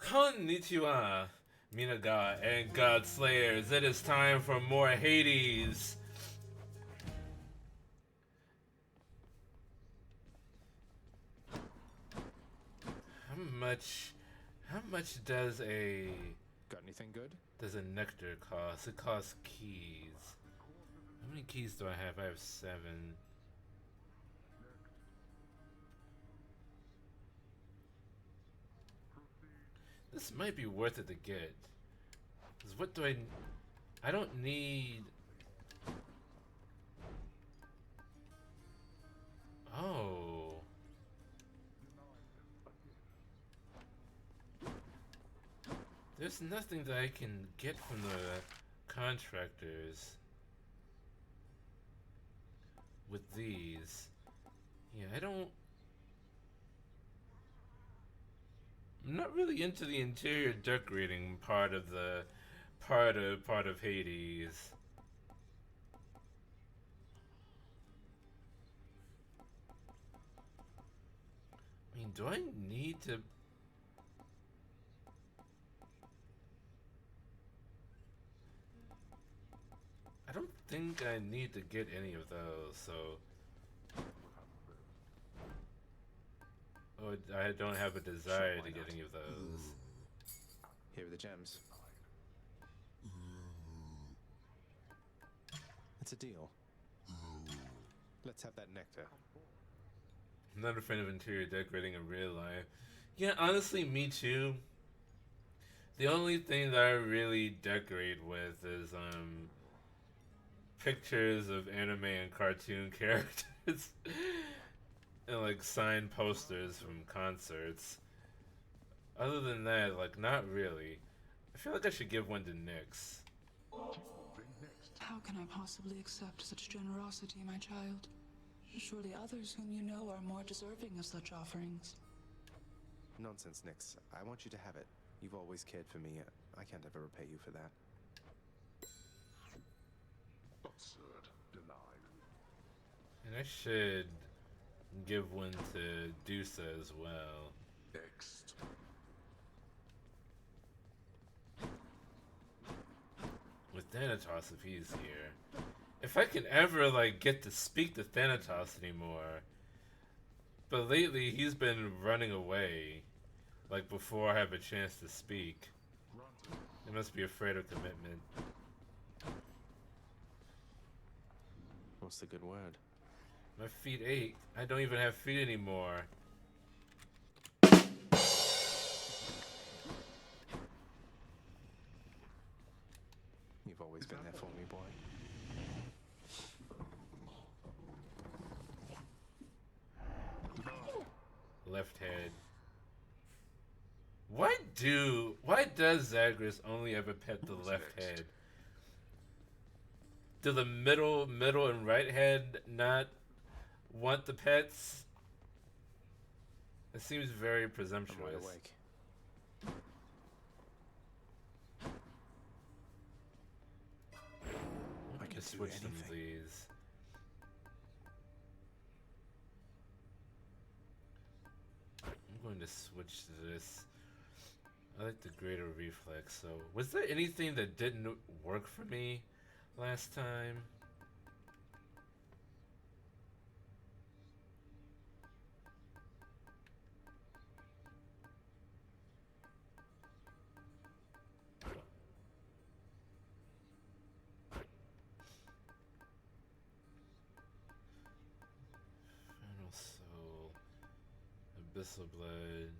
Konnichiwa, Minaga and God Slayers. It is time for more Hades. How much Got anything good? does a nectar cost? It costs keys. How many keys do I have? I have 7. This might be worth it to get. Cause what do I don't need. Oh. There's nothing that I can get from the contractors with these. Yeah, I'm not really into the interior decorating part of the part of Hades. I mean, do I need to? I don't think I need to get any of those. So, oh, I don't have a desire to get any of those. Here are the gems. It's a deal. Let's have that nectar. I'm not a fan of interior decorating in real life. Yeah, honestly, me too. The only thing that I really decorate with is pictures of anime and cartoon characters and like signed posters from concerts. Other than that, like not really. I feel like I should give one to Nyx. How can I possibly accept such generosity, my child? Surely others whom you know are more deserving of such offerings. Nonsense, Nyx. I want you to have it. You've always cared for me. I can't ever repay you for that. Absurd. Denied. And I should give one to Dusa as well. Next. With Thanatos if he's here. If I can ever like get to speak to Thanatos anymore. But lately he's been running away. Like before I have a chance to speak. He must be afraid of commitment. What's the good word? My feet ache. I don't even have feet anymore. You've always been there for me, boy. Left head. Why does Zagreus only ever pet the left head? Do the middle, and right head not want the pets? It seems very I'm presumptuous. wide awake. I can switch some of these. I'm going to switch to this. I like the greater reflex. So, was there anything that didn't work for me last time? Final Soul, Abyssal Blood,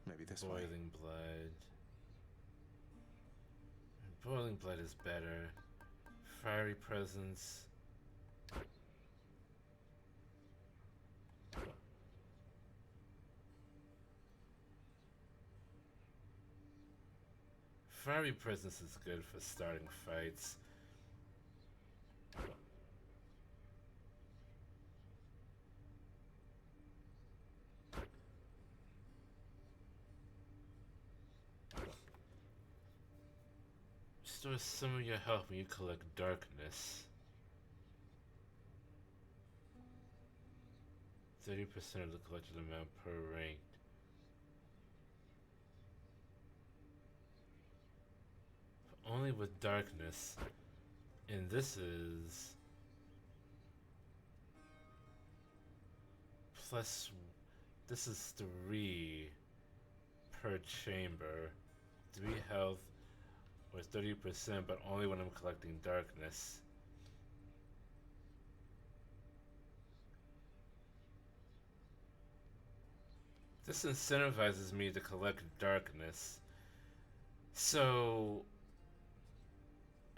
Maybe this way. Boiling Blood. Boiling Blood is better. Fiery Presence. Fiery Presence is good for starting fights. Restore some of your health when you collect darkness. 30% of the collected amount per rank. only with darkness. And this is plus, this is 3 per chamber. 3 health or 30%, but only when I'm collecting darkness. This incentivizes me to collect darkness. So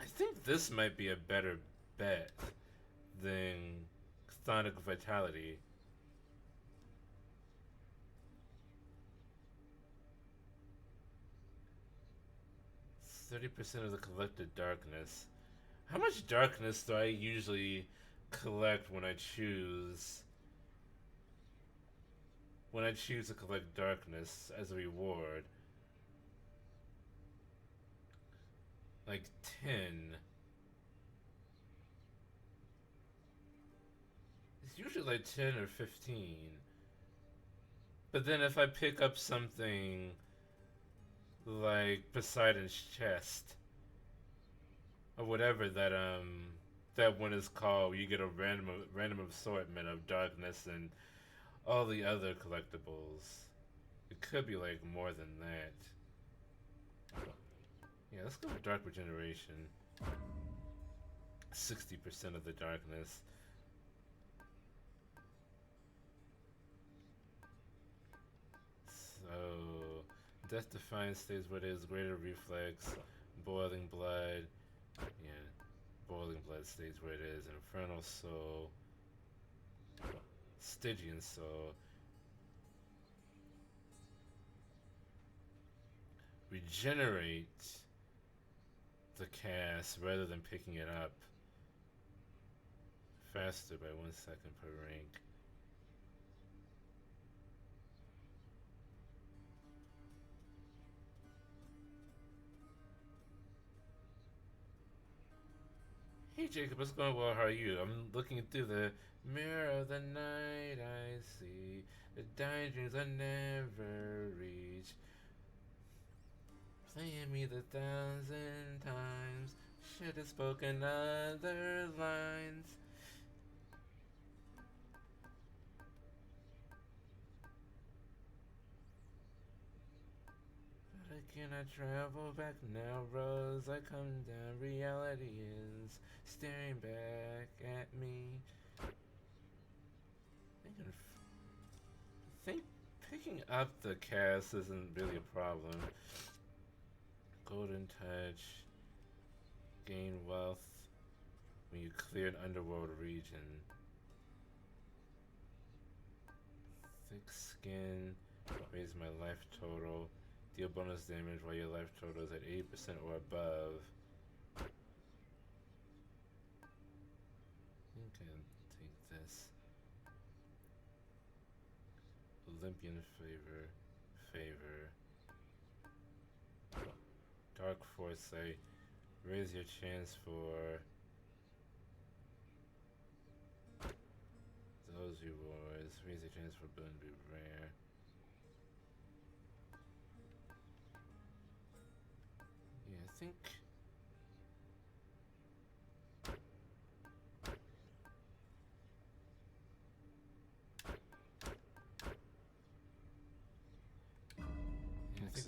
I think this might be a better bet than Chthonic Vitality. 30% of the collected darkness. How much darkness do I usually collect when I choose to collect darkness as a reward? Like 10. It's usually like 10 or 15. But then if I pick up something like Poseidon's chest or whatever that one is called, you get a random assortment of darkness and all the other collectibles. It could be like more than that. Yeah, let's go for Dark Regeneration. 60% of the darkness. So, Death Defiance stays what it is. Greater Reflex. Boiling Blood. Yeah, Boiling Blood stays where it is. Infernal Soul. Stygian Soul. Regenerate the cast rather than picking it up. Faster by 1 second per rank. Hey Jacob, what's going well? How are you? I'm looking through the mirror of the night. I see the dying dreams I never reach. Playing me the 1,000 times. Should have spoken other lines. But again, I travel back now. Rose, I come down. Reality is staring back at me. I think picking up the cast isn't really a problem. Golden Touch. Gain wealth when you clear an underworld region. Thick Skin. Raise my life total. Deal bonus damage while your life total is at 80% or above. I think I'll take this. Olympian favor. Dark Foresight. Raise your chance for those rewards. Raise your chance for building to be rare. Yeah, I think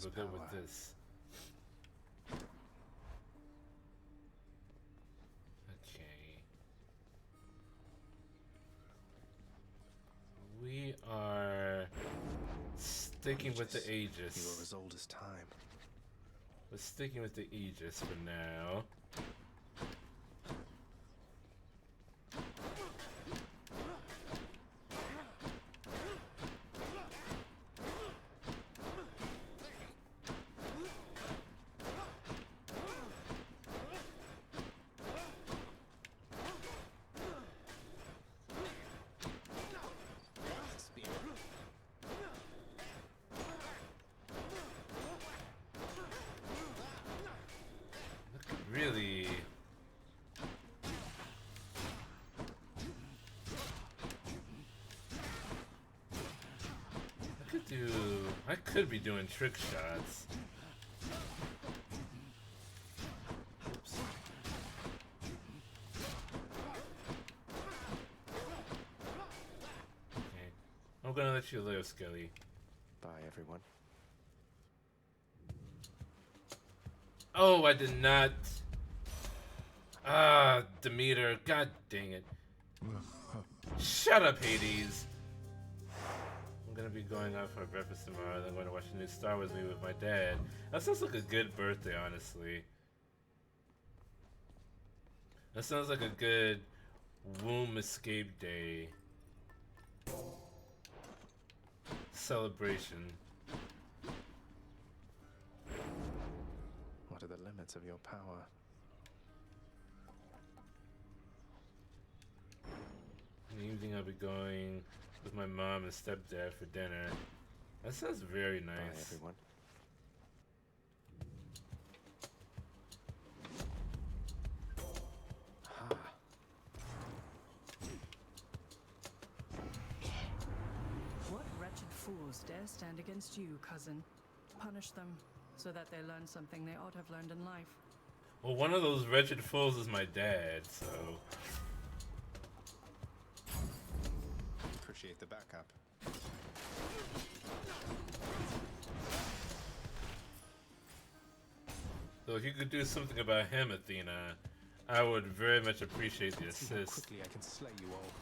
we're good with this. We are sticking with the Aegis. You are as old as time. We're sticking with the Aegis for now. Really, I could be doing trick shots. I'm gonna let you live, Skelly. Bye, everyone. Oh, I did not. Ah, Demeter. God dang it. Shut up, Hades. I'm gonna be going out for breakfast tomorrow. Then I'm gonna watch a new Star Wars movie with my dad. That sounds like a good birthday, honestly. That sounds like a good womb escape day celebration. What are the limits of your power? In the evening, I'll be going with my mom and stepdad for dinner. That sounds very Bye, nice. everyone. What wretched fools dare stand against you, cousin? Punish them, so that they learn something they ought to have learned in life. Well, one of those wretched fools is my dad, so... Appreciate the backup. So if you could do something about him, Athena, I would very much appreciate the See how assist. quickly I can slay you all.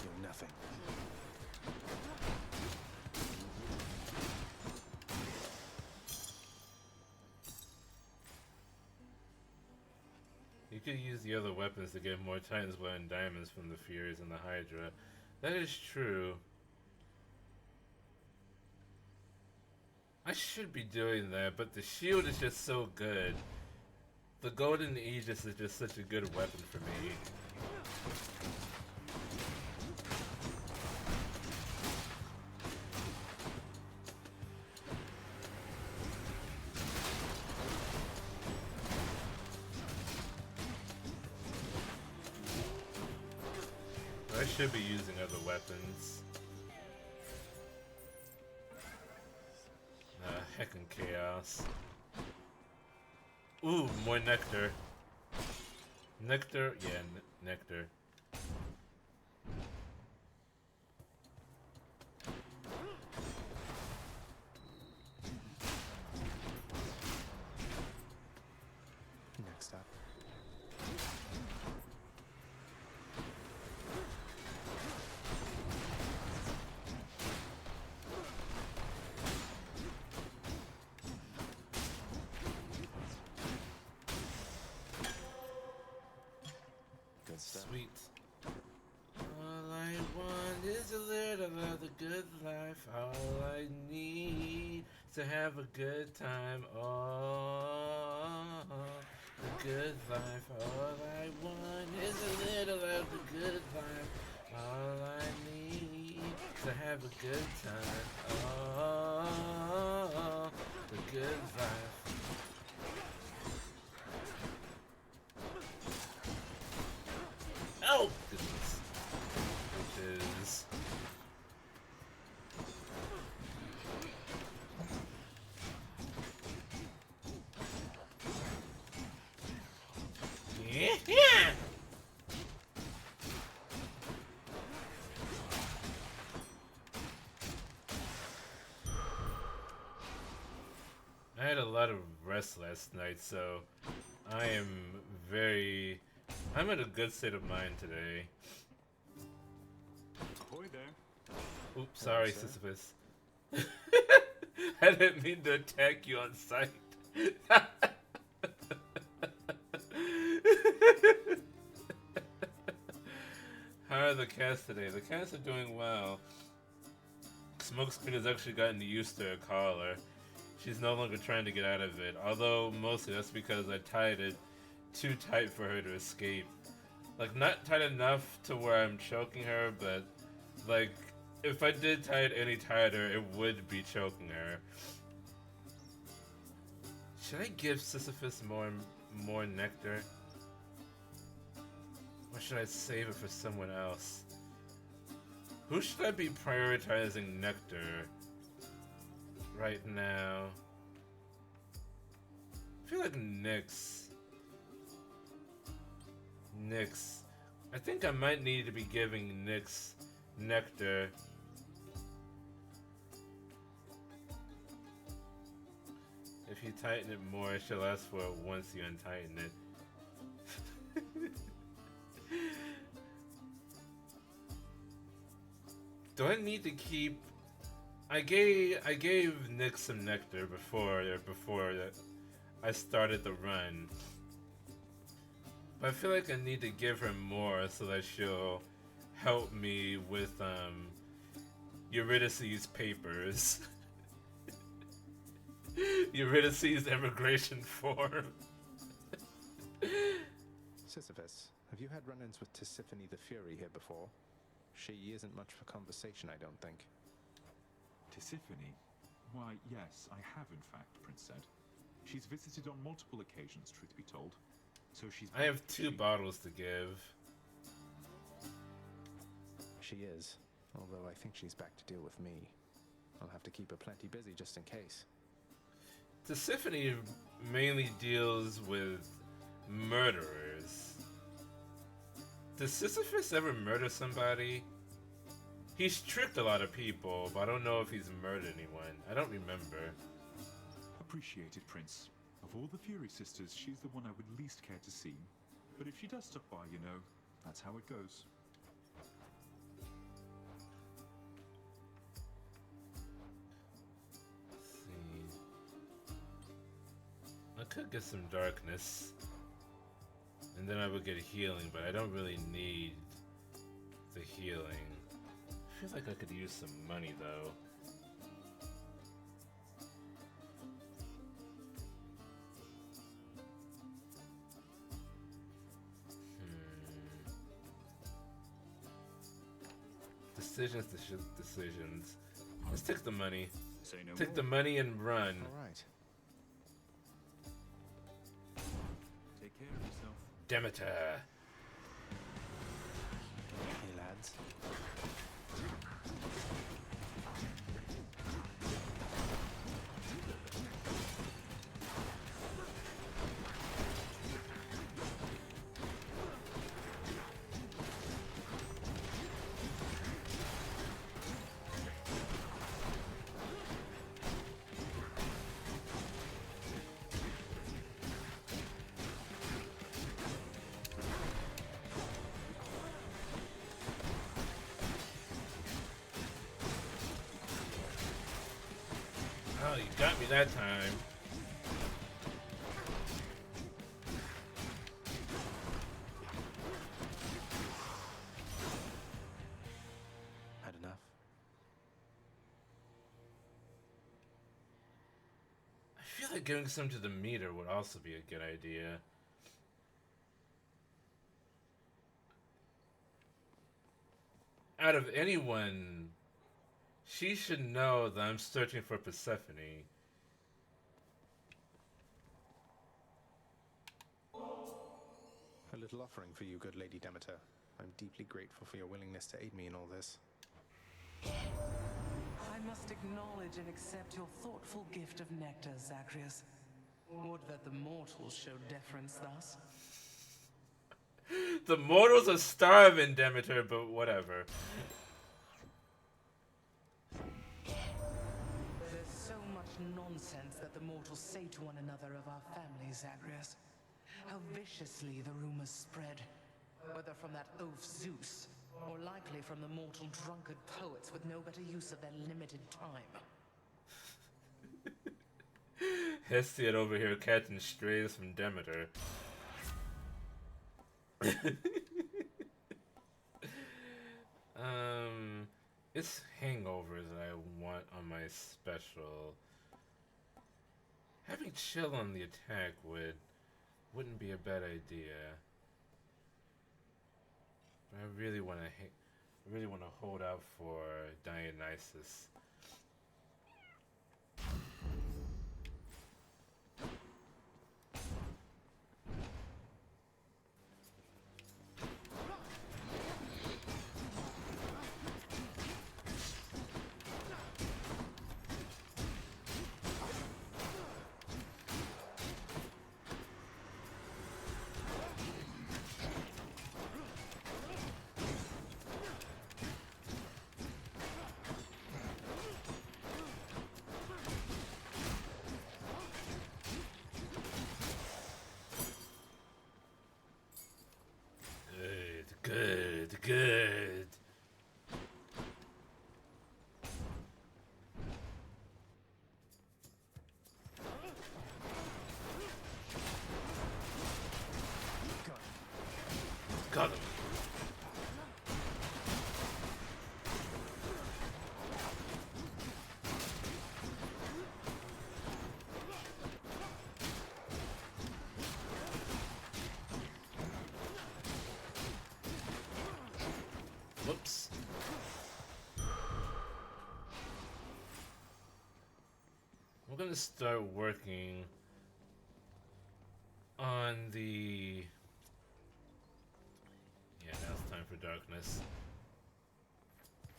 You're nothing. You could use the other weapons to get more Titan's Blood and diamonds from the Furies and the Hydra. That is true. I should be doing that, but the shield is just so good. The Golden Aegis is just such a good weapon for me. I should be using other weapons. Heckin' chaos. Ooh, more nectar. Nectar? Yeah, nectar. Next up. Good stuff. Sweet. All I want is a little of the good life. All I need is to have a good time. Oh, the good life. All I want is a little of the good life. All I need is to have a good time. Oh, the good life. Oh, goodness. Which is... Yeah! I had a lot of rest last night, so I am I'm in a good state of mind today. Ahoy there. Oops, sorry, sir. Sisyphus. I didn't mean to attack you on sight. How are the cats today? The cats are doing well. Smokescreen has actually gotten used to a collar. She's no longer trying to get out of it, although mostly that's because I tied it too tight for her to escape. Like, not tight enough to where I'm choking her, but like, if I did tie it any tighter, it would be choking her. Should I give Sisyphus more nectar? Or should I save it for someone else? Who should I be prioritizing nectar right now? feel like Nyx. I think I might need to be giving Nyx nectar. If you tighten it more, she'll ask for it once you untighten it. Do I need to keep? I gave Nyx some nectar before I started the run. But I feel like I need to give her more so that she'll help me with Eurydice's papers. Eurydice's immigration form. Sisyphus, have you had run-ins with Tisiphone the Fury here before? She isn't much for conversation, I don't think. Tisiphone? Why, yes, I have in fact, Prince said. She's visited on multiple occasions, truth be told. So she's... I have 2 bottles to give. She is, although I think she's back to deal with me. I'll have to keep her plenty busy just in case. Tisiphone mainly deals with murderers. Does Sisyphus ever murder somebody? He's tricked a lot of people, but I don't know if he's murdered anyone. I don't remember. Appreciated, Prince. Of all the Fury sisters, she's the one I would least care to see. But if she does stop by, you know, that's how it goes. Let's see. I could get some darkness. And then I would get healing, but I don't really need the healing. I feel like I could use some money though. Decisions. Let's take the money. Take the money and run. All right. Take care of yourself. Demeter. Hey, lads. Oh, you got me that time. Had enough? I feel like giving some to the meter would also be a good idea. Out of anyone, she should know that I'm searching for Persephone. A little offering for you, good Lady Demeter. I'm deeply grateful for your willingness to aid me in all this. I must acknowledge and accept your thoughtful gift of nectar, Zacharias. Would that the mortals showed deference thus. The mortals are starving, Demeter, but whatever. There's so much nonsense that the mortals say to one another of our family, Zacharias. How viciously the rumors spread. Whether from that oaf Zeus, or likely from the mortal drunkard poets with no better use of their limited time. Hesiod over here catching strays from Demeter. It's hangovers that I want on my special. Having chill on the attack wouldn't be a bad idea. But I really want to hold out for Dionysus. gonna start working on the... Yeah, now it's time for darkness.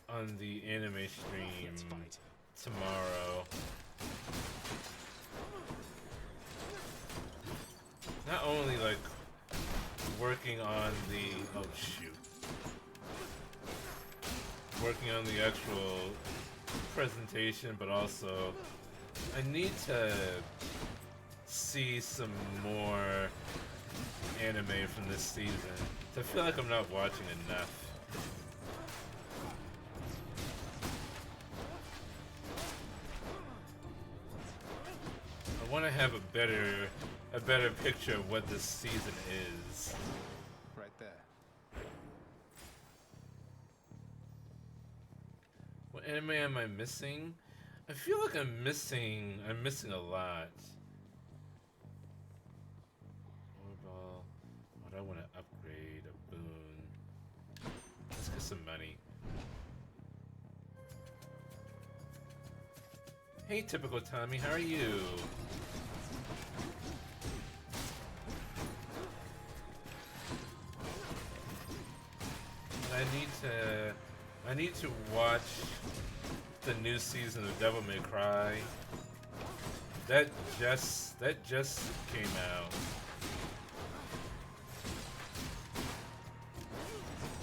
On the anime stream tomorrow. Not only like working on the... Oh shoot. Working on the actual presentation, but also I need to see some more anime from this season. I feel like I'm not watching enough. I want to have a better picture of what this season is. Right there. What anime am I missing? I feel like I'm missing a lot. Overall, what I want to upgrade, a boon. Let's get some money. Hey, typical Tommy, how are you? I need to watch the new season of Devil May Cry. That just came out.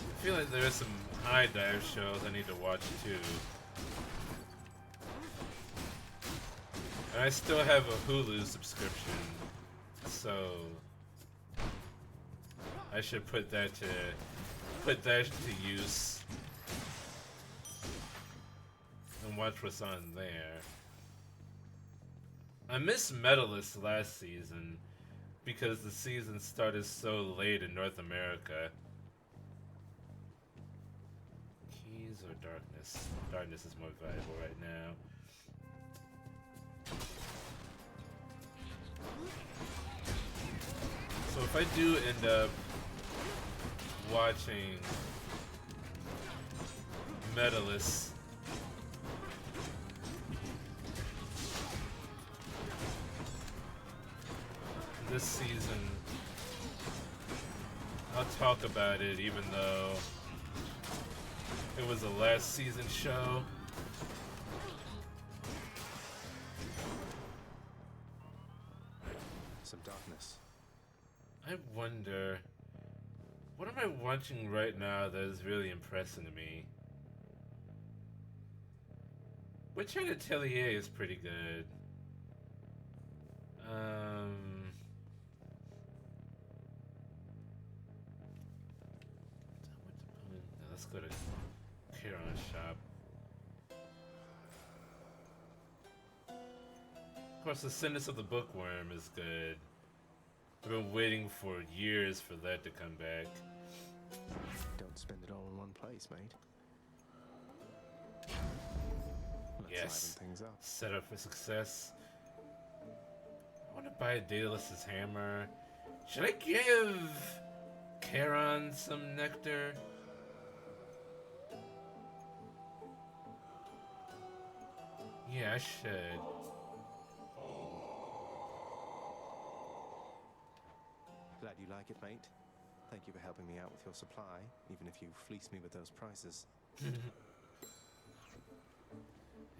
I feel like there's some high dive shows I need to watch too. And I still have a Hulu subscription, so I should put that to use and watch what's on there. I missed Medalist last season because the season started so late in North America. Keys or darkness? Darkness is more valuable right now. So if I do end up watching Medalist, this season, I'll talk about it even though it was a last season show. Some darkness. I wonder, what am I watching right now that is really impressing me? Witcher Atelier is pretty good. Let's go to Kieran's shop. Of course, the Sentence of the Bookworm is good. I've been waiting for years for that to come back. Don't spend it all in one place, mate. Let's Yes. liven things up. Set up for success. I want to buy Daedalus's hammer. Should I give Charon some nectar? Yeah, I should. Glad you like it, mate. Thank you for helping me out with your supply, even if you fleece me with those prices.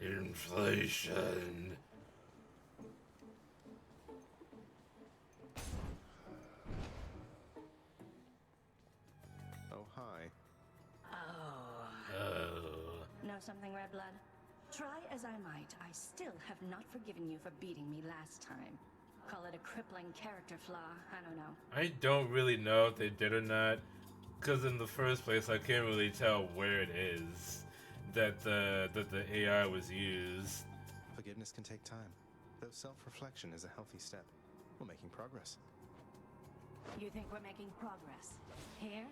Inflation. Oh, hi. Oh. Know something, Red Blood? Try as I might, I still have not forgiven you for beating me last time. Call it a crippling character flaw, I don't know. I don't really know if they did or not, because in the first place I can't really tell where it is that the AI was used. Forgiveness can take time, though self-reflection is a healthy step. We're making progress. You think we're making progress? Here?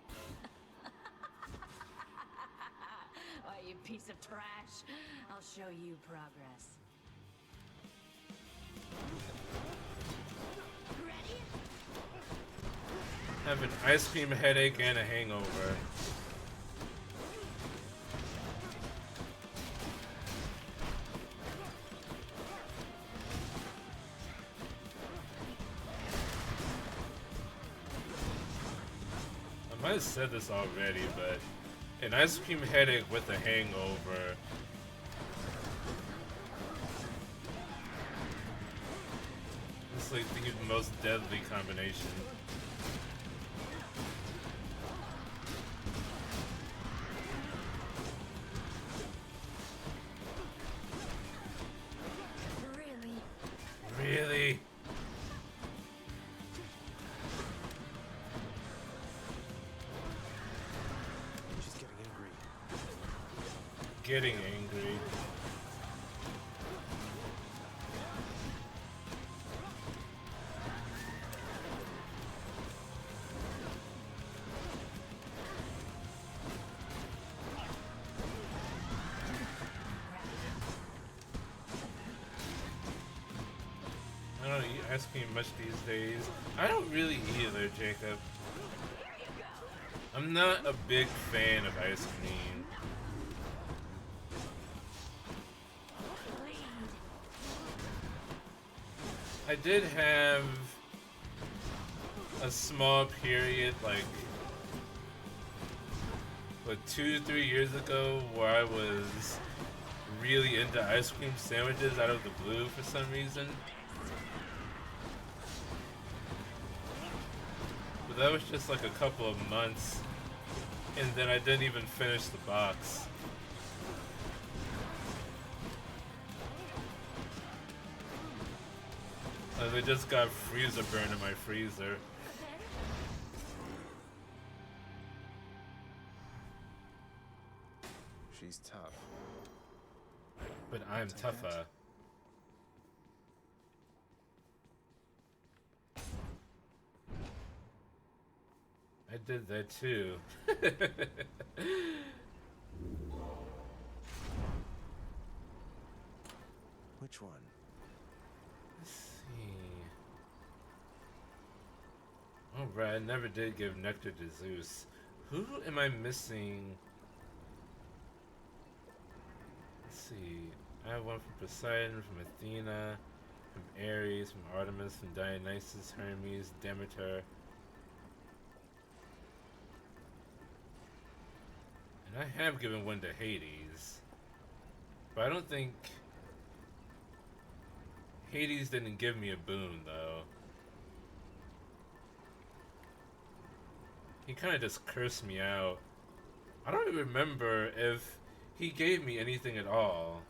Why, you piece of trash. I'll show you progress. Ready? Have an ice cream headache and a hangover. might have said this already, but an ice cream headache with a hangover. It's like the most deadly combination. Really? She's getting angry. Getting angry. I don't eat ice cream much these days. I don't really either, Jacob. I'm not a big fan of ice cream. I did have a small period, like 2-3 years ago, where I was really into ice cream sandwiches out of the blue for some reason. But that was just like a couple of months, and then I didn't even finish the box. They just got freezer burn in my freezer. She's tough. But I'm tougher. I did that too. Which one? Let's see. Oh, right, I never did give nectar to Zeus. Who am I missing? Let's see. I have one from Poseidon, from Athena, from Ares, from Artemis, from Dionysus, Hermes, Demeter. And I have given one to Hades. But I don't think... Hades didn't give me a boon, though. He kind of just cursed me out. I don't even remember if he gave me anything at all.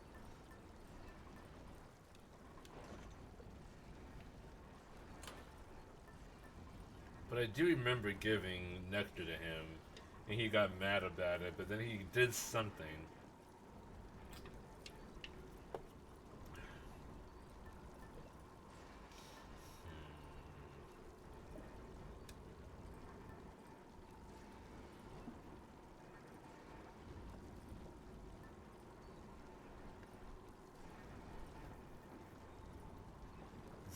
But I do remember giving nectar to him, and he got mad about it, but then he did something.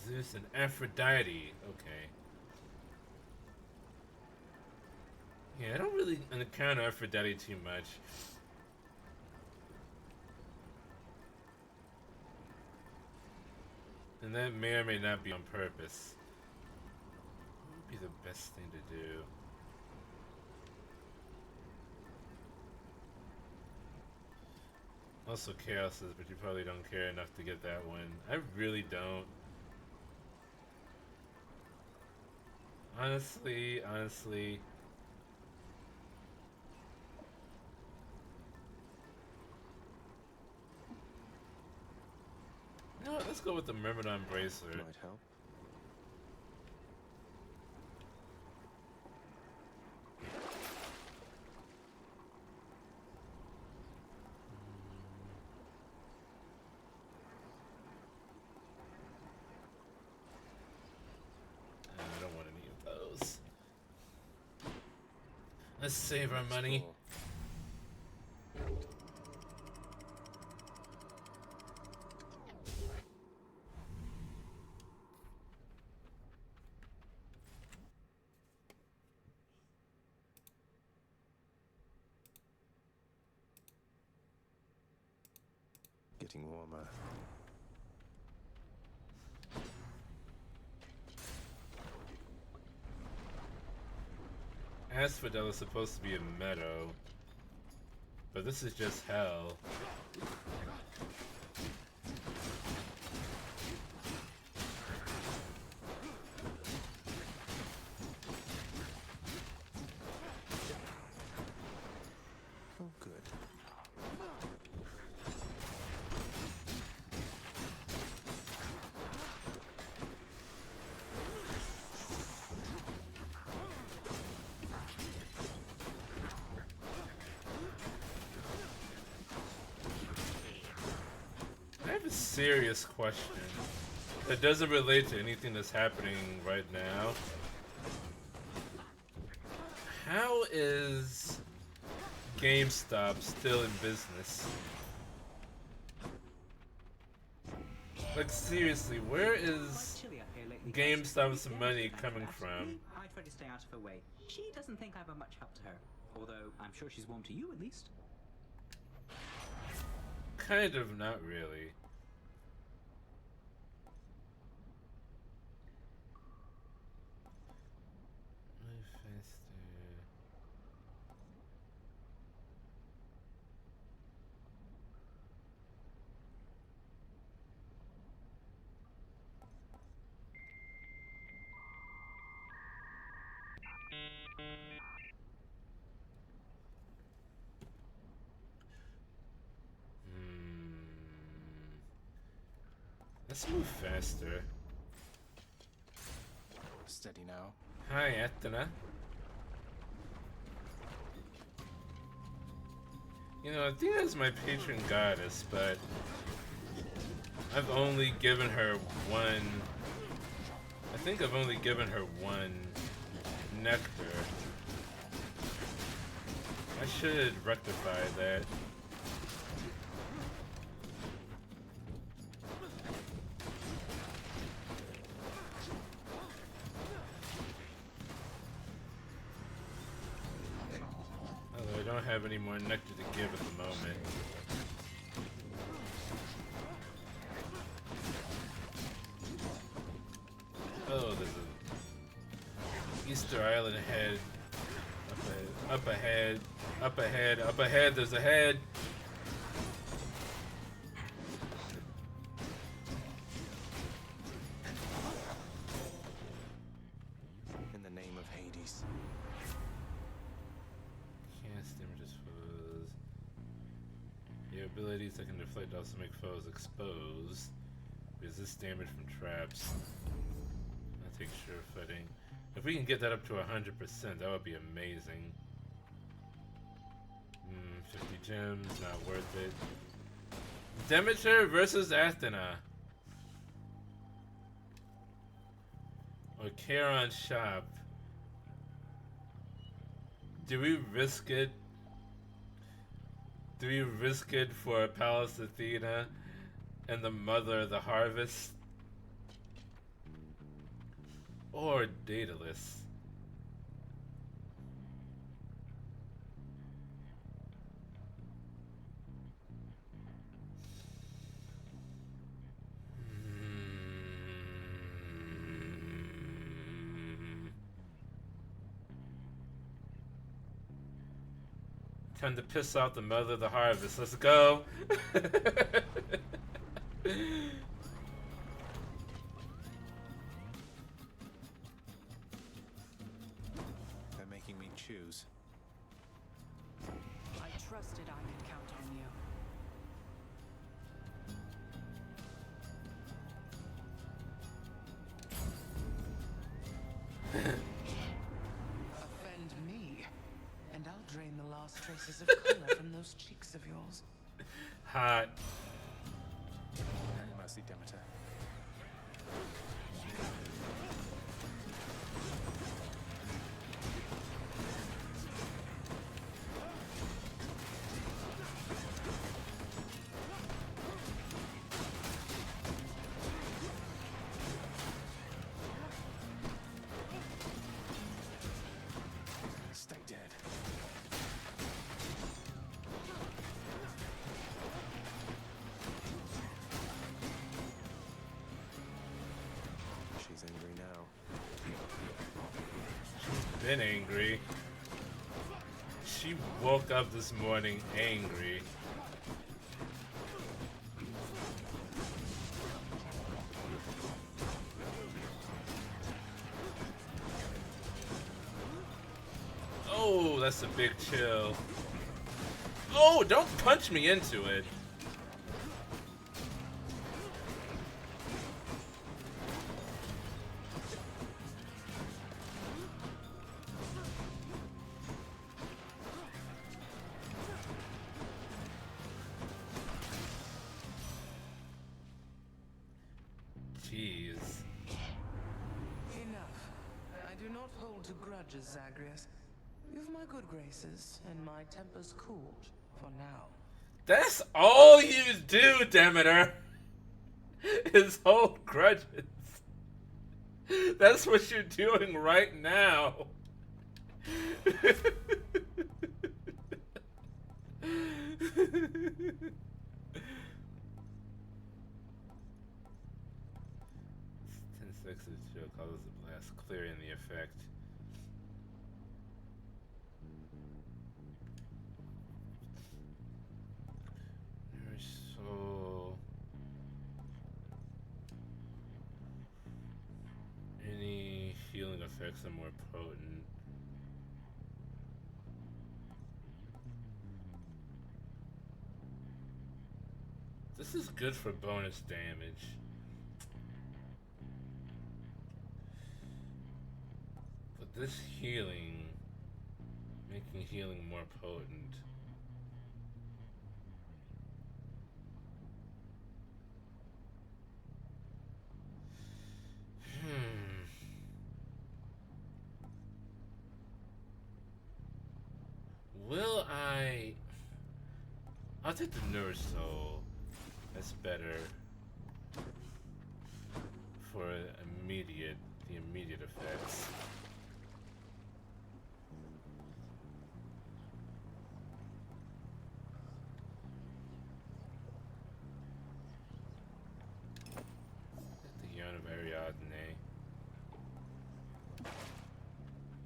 Zeus and Aphrodite. Okay. Yeah, I don't really encounter Aphrodite too much. And that may or may not be on purpose. What would be the best thing to do? Also Chaoses, but you probably don't care enough to get that one. I really don't. Honestly. You know what, let's go with the Myrmidon Bracelet. Might help. I don't want any of those. Let's save our money. Getting warmer. Asphodel is supposed to be a meadow, but this is just hell. Oh, good. I have a serious question that doesn't relate to anything that's happening right now. How is GameStop still in business? Like seriously, where is GameStop's money coming from? I try to stay out of her way. She doesn't think I'm a much help to her. Although I'm sure she's warm to you at least. Kind of, not really. Move faster. Let's move faster. Steady now. Hi, Athena. You know, Athena's my patron goddess, but I've only given her one. I think I've only given her one nectar. I should rectify that. Although I don't have any more nectar to give at the moment. Oh, there's a Easter Island head. Up ahead, up ahead, up ahead, there's a head. In the name of Hades. Cast damages foes. Your abilities that can deflect also make foes exposed. Resist damage from traps. I'll take sure footing. If we can get that up to 100%, that would be amazing. 50 gems, not worth it. Demeter versus Athena. Or Charon Shop. Do we risk it? Do we risk it for Pallas Athena and the Mother of the Harvest? Or Daedalus? Time to piss off the Mother of the Harvest. Let's go. They're making me choose. I trusted I could count on you. Offend me, and I'll drain the last traces of color from those cheeks of yours. Hot. Mercy, Demeter. Stay dead. She's angry now. Been angry. She woke up this morning angry. Oh, that's a big chill. Oh, don't punch me into it. Jeez. Enough. I do not hold to grudges, Zagreus. You've my good graces, and my temper's cooled for now. That's all you do, Demeter. Is hold grudges. That's what you're doing right now. Sixes show causes the blast, clearing the effect. So any healing effects are more potent. This is good for bonus damage. But this healing, making healing more potent. Will I... I'll take the Nourish Soul. That's better for the immediate effects. The Yarn of Ariadne.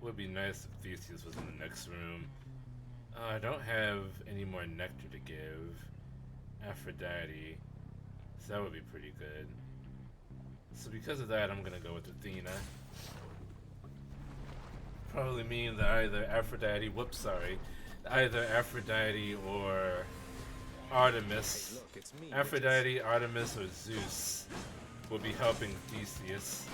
Would be nice if Theseus was in the next room. I don't have any more nectar to give Aphrodite, so that would be pretty good. So because of that, I'm gonna go with Athena. Probably mean that either Aphrodite, either Aphrodite or Artemis. Hey, look, it's me, Aphrodite, Artemis, or Zeus will be helping Theseus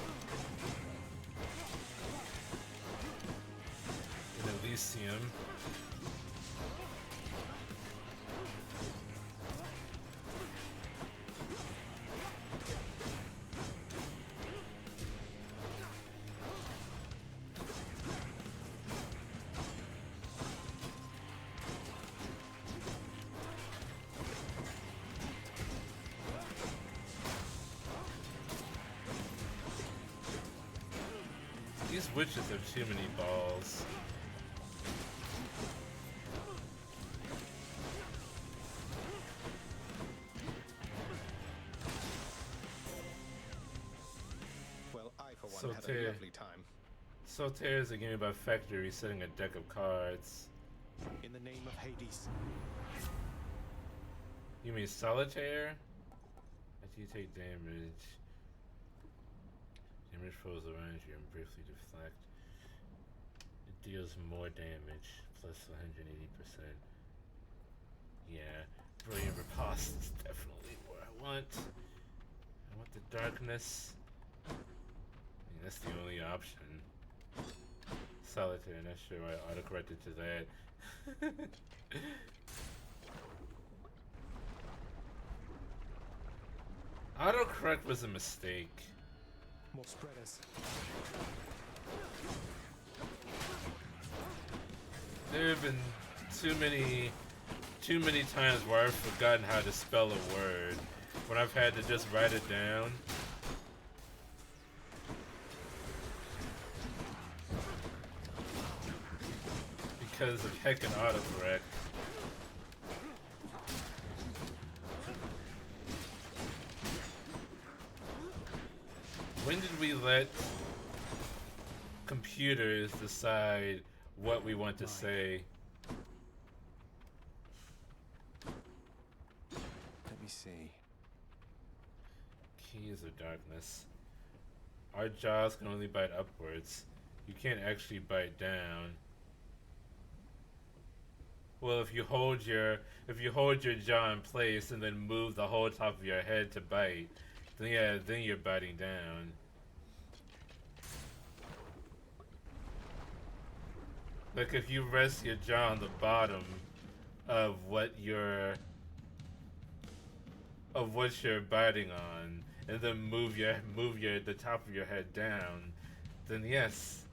in Elysium. These witches have too many balls. Well, I for one had a lovely time. Solitaire is a game about Factory setting a deck of cards. In the name of Hades. You mean Solitaire? After you take damage, damage flows around you and briefly deflect. It deals more damage, plus 180%. Yeah, Brilliant Riposte is definitely what I want. I want the darkness. I mean, that's the only option. Solitaire, not sure why I autocorrected to that. Autocorrect was a mistake. More spreaders. There have been too many times where I've forgotten how to spell a word when I've had to just write it down. Because of heckin' autocorrect. When did we let computers decide what we want to say? darkness. Our jaws can only bite upwards. You can't actually bite down. Well, if you hold your jaw in place and then move the whole top of your head to bite, then yeah, then you're biting down. Like if you rest your jaw on the bottom of what you're biting on, and then move the top of your head down, then yes.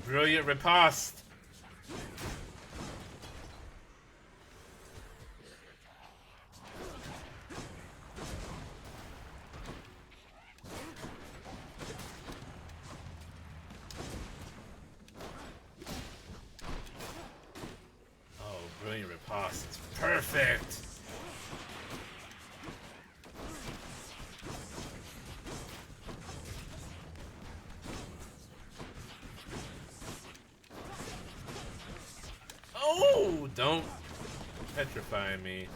Brilliant riposte! Oh, brilliant riposte. It's perfect! Oh, don't petrify me.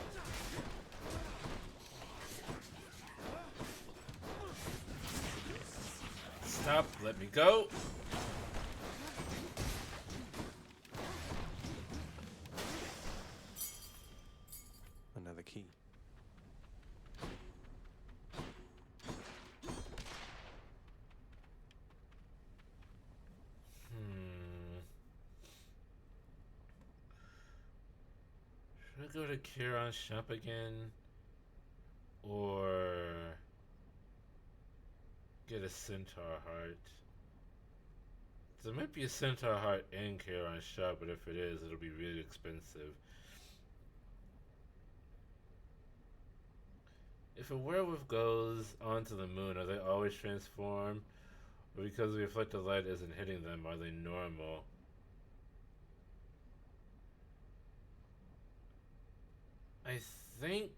Stop, let me go. Another key. Should I go to Kieran's shop again? Or get a centaur heart? There might be a centaur heart in Kieran's shop, but if it is, it'll be really expensive. If a werewolf goes onto the moon, are they always transformed? Or because the reflected light isn't hitting them, are they normal? I think...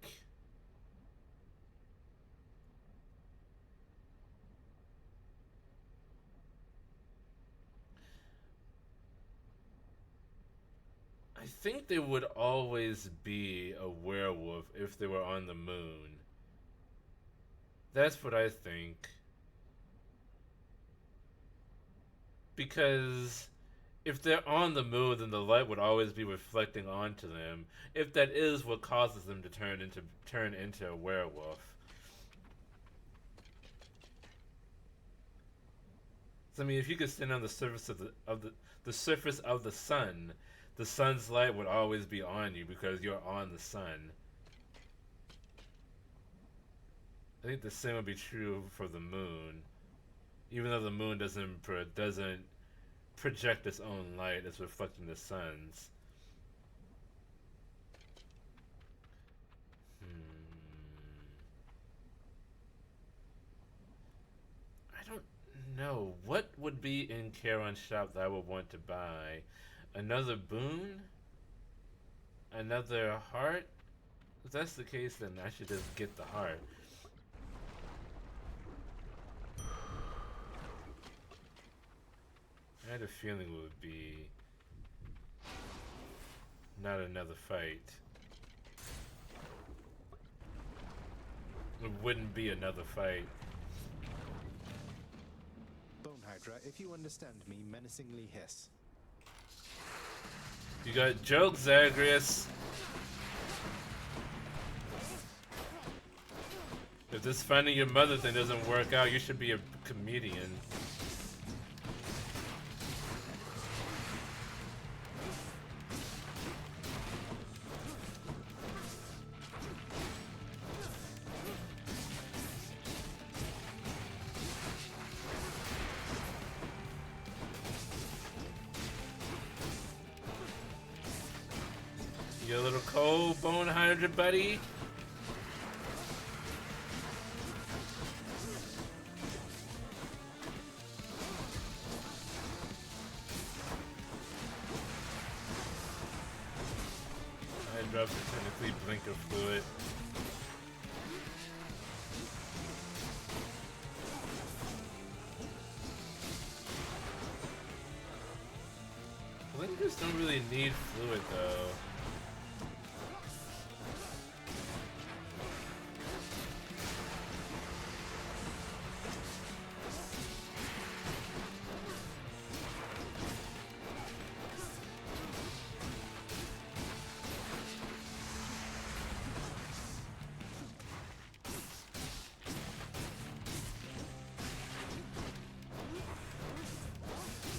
I think they would always be a werewolf if they were on the moon. That's what I think. Because if they're on the moon, then the light would always be reflecting onto them. If that is what causes them to turn into a werewolf. So, I mean, if you could stand on the surface the surface of the sun's light would always be on you because you're on the sun. I think the same would be true for the moon. Even though the moon doesn't project its own light, it's reflecting the sun's. I don't know. What would be in Charon's shop that I would want to buy? Another boon? Another heart? If that's the case, then I should just get the heart. I had a feeling it would be not another fight. It wouldn't be another fight. Bone Hydra, if you understand me, menacingly hiss. You got jokes, Zagreus. If this finding your mother thing doesn't work out, you should be a comedian. You a little cold, Bone Hydra buddy? I dropped the technically blinker fluid. just don't really need fluid though.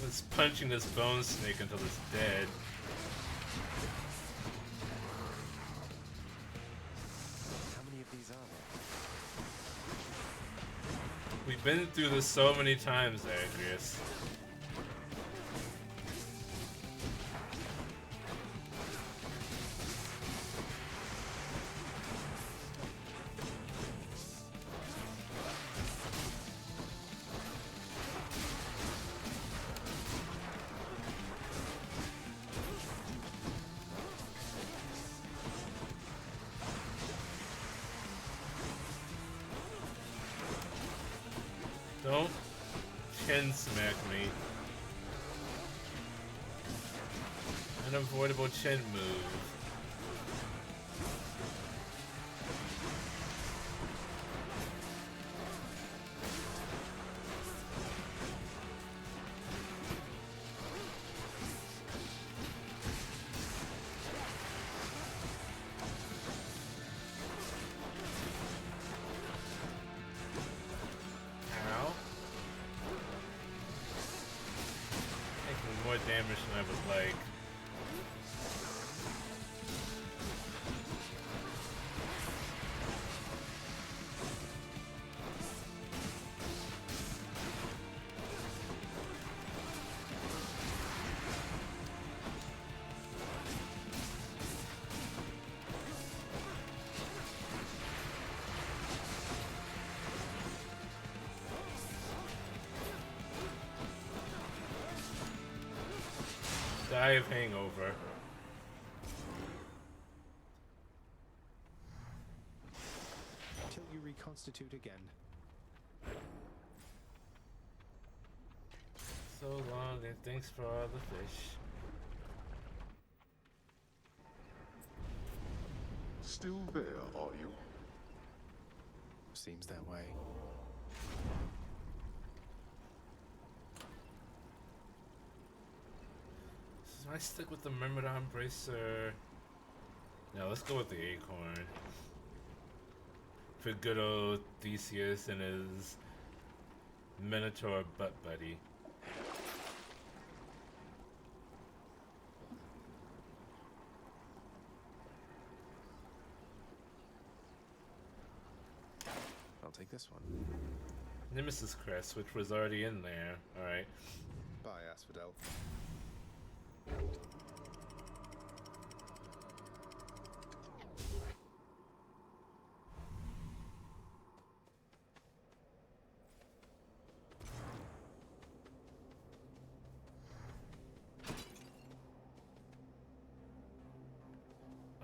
It's punching this bone snake until it's dead. How many of these are there? We've been through this so many times, Agrius. Don't chin smack me. Unavoidable chin move. More damage than I would like. Dive hangover. Till you reconstitute again. So long, and thanks for all the fish. Still there, are you? Seems that way. I stick with the Myrmidon Bracer. Now let's go with the Acorn. For good old Theseus and his Minotaur butt buddy. I'll take this one. Nemesis Crest, which was already in there. Alright. Bye, Asphodel.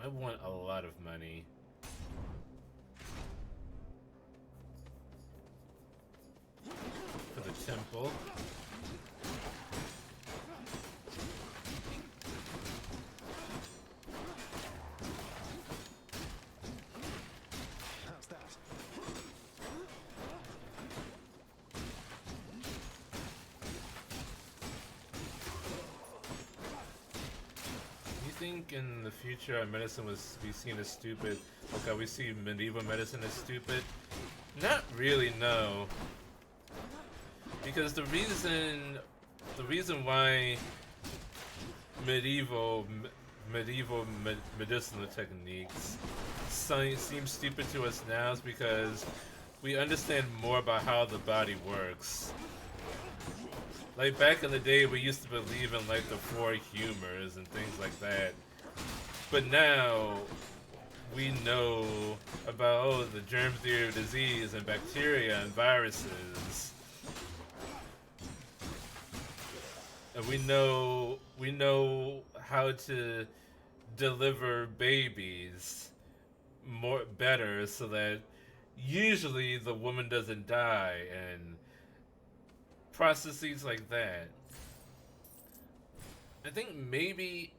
I want a lot of money. For the temple. How's that? You think in the future our medicine was be seen as stupid, like how we see medieval medicine as stupid? Not really, no. Because the reason why medieval medicinal techniques seem stupid to us now is because we understand more about how the body works. Like back in the day, we used to believe in like the four humors and things like that. But now we know about the germ theory of disease and bacteria and viruses. And we know how to deliver babies better so that usually the woman doesn't die, and processes like that. I think maybe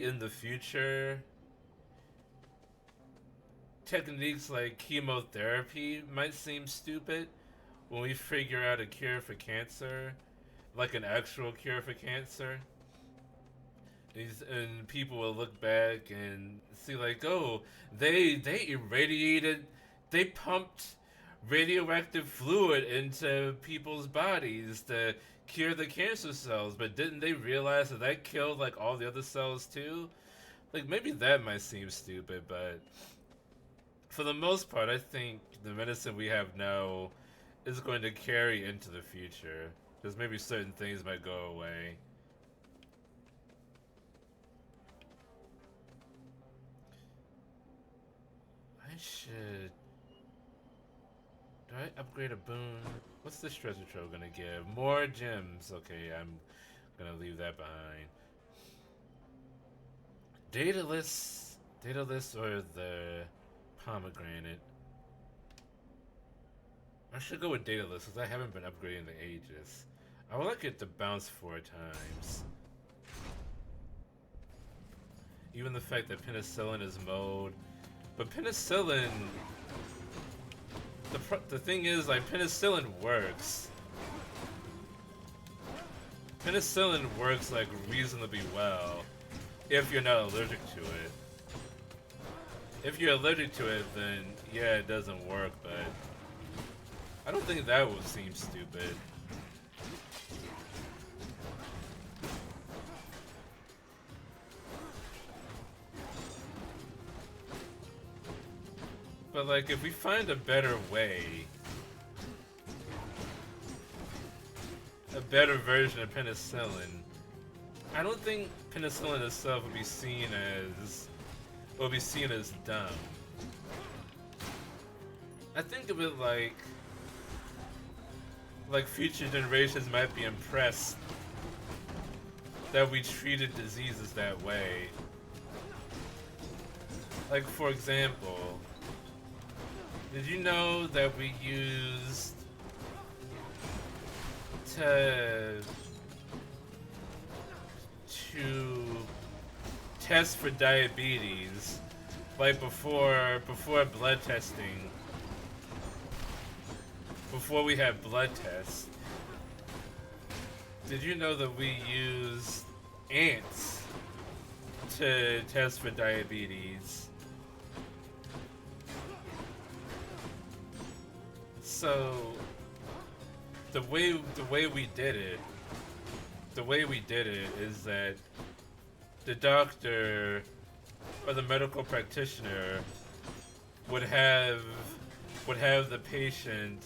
in the future, techniques like chemotherapy might seem stupid when we figure out a cure for cancer, like an actual cure for cancer. And people will look back and see like, oh, they irradiated, they pumped radioactive fluid into people's bodies to cure the cancer cells, but didn't they realize that that killed like all the other cells too? Like maybe that might seem stupid, but for the most part, I think the medicine we have now is going to carry into the future. Because maybe certain things might go away. I should... Do I upgrade a boon? What's this treasure trove gonna give? More gems. Okay, I'm gonna leave that behind. Daedalus or the pomegranate? I should go with Daedalus because I haven't been upgrading the ages. I would like it to bounce 4 times. Even the fact that penicillin is mode. But penicillin... The thing is, like, penicillin works. Penicillin works, like, reasonably well if you're not allergic to it. If you're allergic to it, then yeah, it doesn't work, but I don't think that would seem stupid. But like, if we find a better way, a better version of penicillin, I don't think penicillin itself would be seen as dumb. I think of it like future generations might be impressed that we treated diseases that way. Like, for example, did you know that we used to test for diabetes, like before blood testing, before we had blood tests? Did you know that we used ants to test for diabetes? So the way we did it is that the doctor or the medical practitioner would have the patient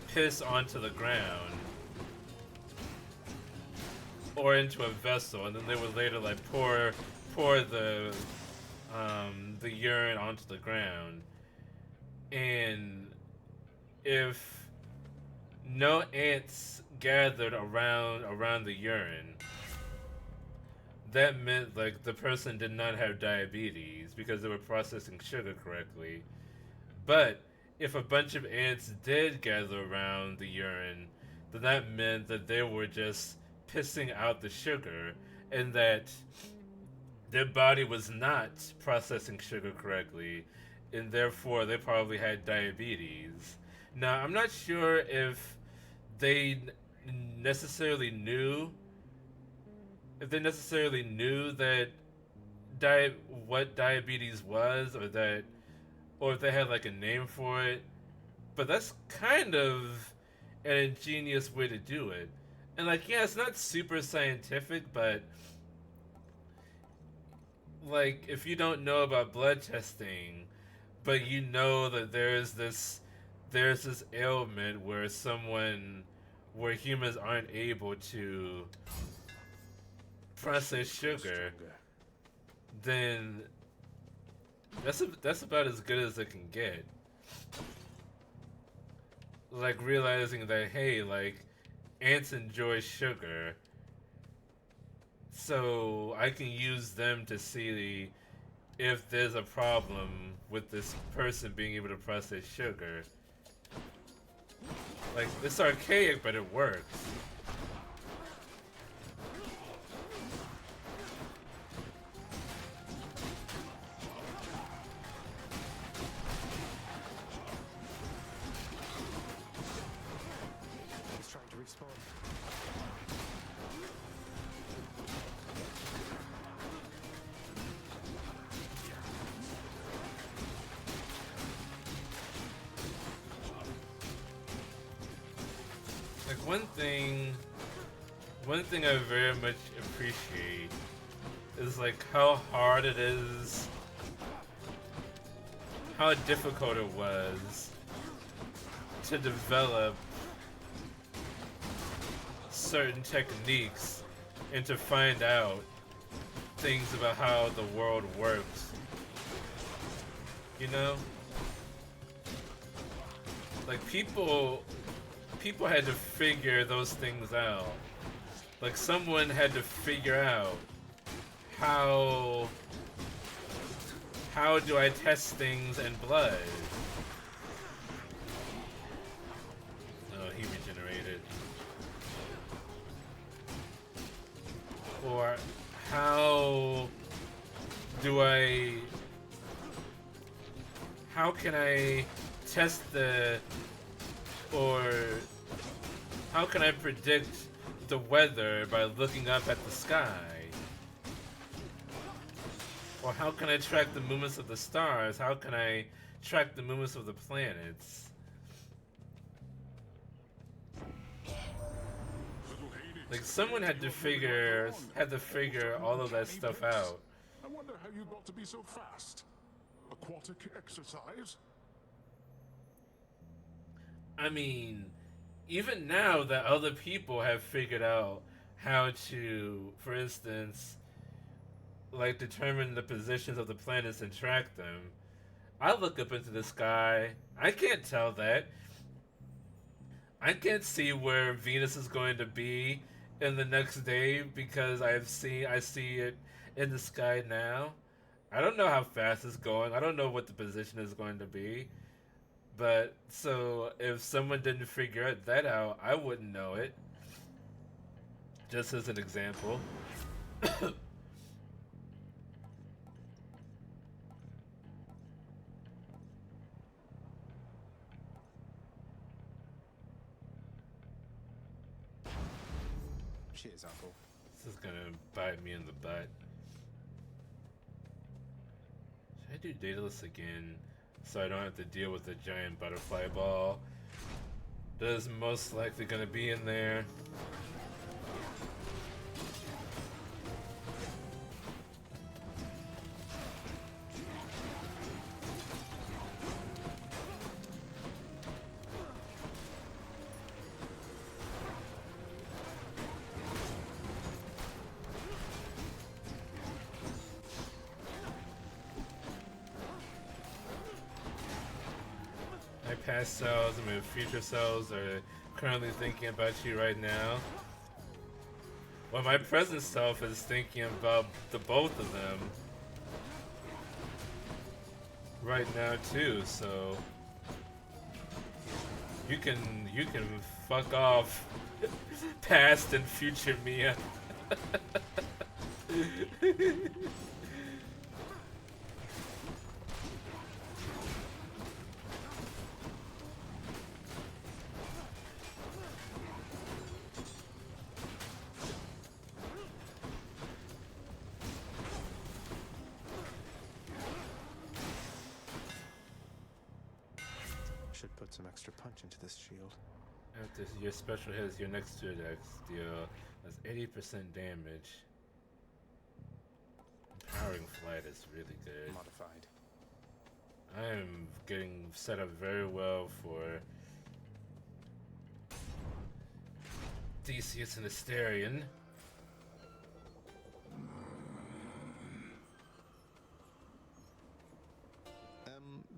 piss onto the ground or into a vessel, and then they would later like pour the urine onto the ground. And if no ants gathered around the urine, that meant like the person did not have diabetes because they were processing sugar correctly. But if a bunch of ants did gather around the urine, then that meant that they were just pissing out the sugar and that their body was not processing sugar correctly, and therefore they probably had diabetes. Now, I'm not sure if they necessarily knew that what diabetes was, or if they had like a name for it, but that's kind of an ingenious way to do it. And like, yeah, it's not super scientific, but like, if you don't know about blood testing, but you know that there's this ailment where humans aren't able to process sugar, then that's about as good as it can get. Like realizing that, hey, like, ants enjoy sugar, so I can use them to see if there's a problem with this person being able to process sugar. Like, it's archaic, but it works. one thing I very much appreciate is like how hard it is, how difficult it was to develop certain techniques and to find out things about how the world works. You know? Like people had to figure those things out. Like someone had to figure out how do I test things in blood? Oh, he regenerated. Or how can I test how can I predict the weather by looking up at the sky? Or how can I track the movements of the stars? How can I track the movements of the planets? Like someone had to figure all of that stuff out. I wonder how you got to be so fast. Aquatic exercise? I mean, even now that other people have figured out how to, for instance, like determine the positions of the planets and track them, I look up into the sky. I can't tell that. I can't see where Venus is going to be in the next day because I see it in the sky now. I don't know how fast it's going. I don't know what the position is going to be. But so if someone didn't figure that out, I wouldn't know it. Just as an example. Cheers, Uncle. This is gonna bite me in the butt. Should I do Daedalus again so I don't have to deal with the giant butterfly ball that is most likely gonna be in there? Past selves and my future selves are currently thinking about you right now. Well, my present self is thinking about the both of them right now too. So you can fuck off, past and future Mia. Should put some extra punch into this shield. After your special hits, your next 2 attacks deal does 80% damage. Empowering Flight is really good. Modified. I am getting set up very well for Theseus and Asterion.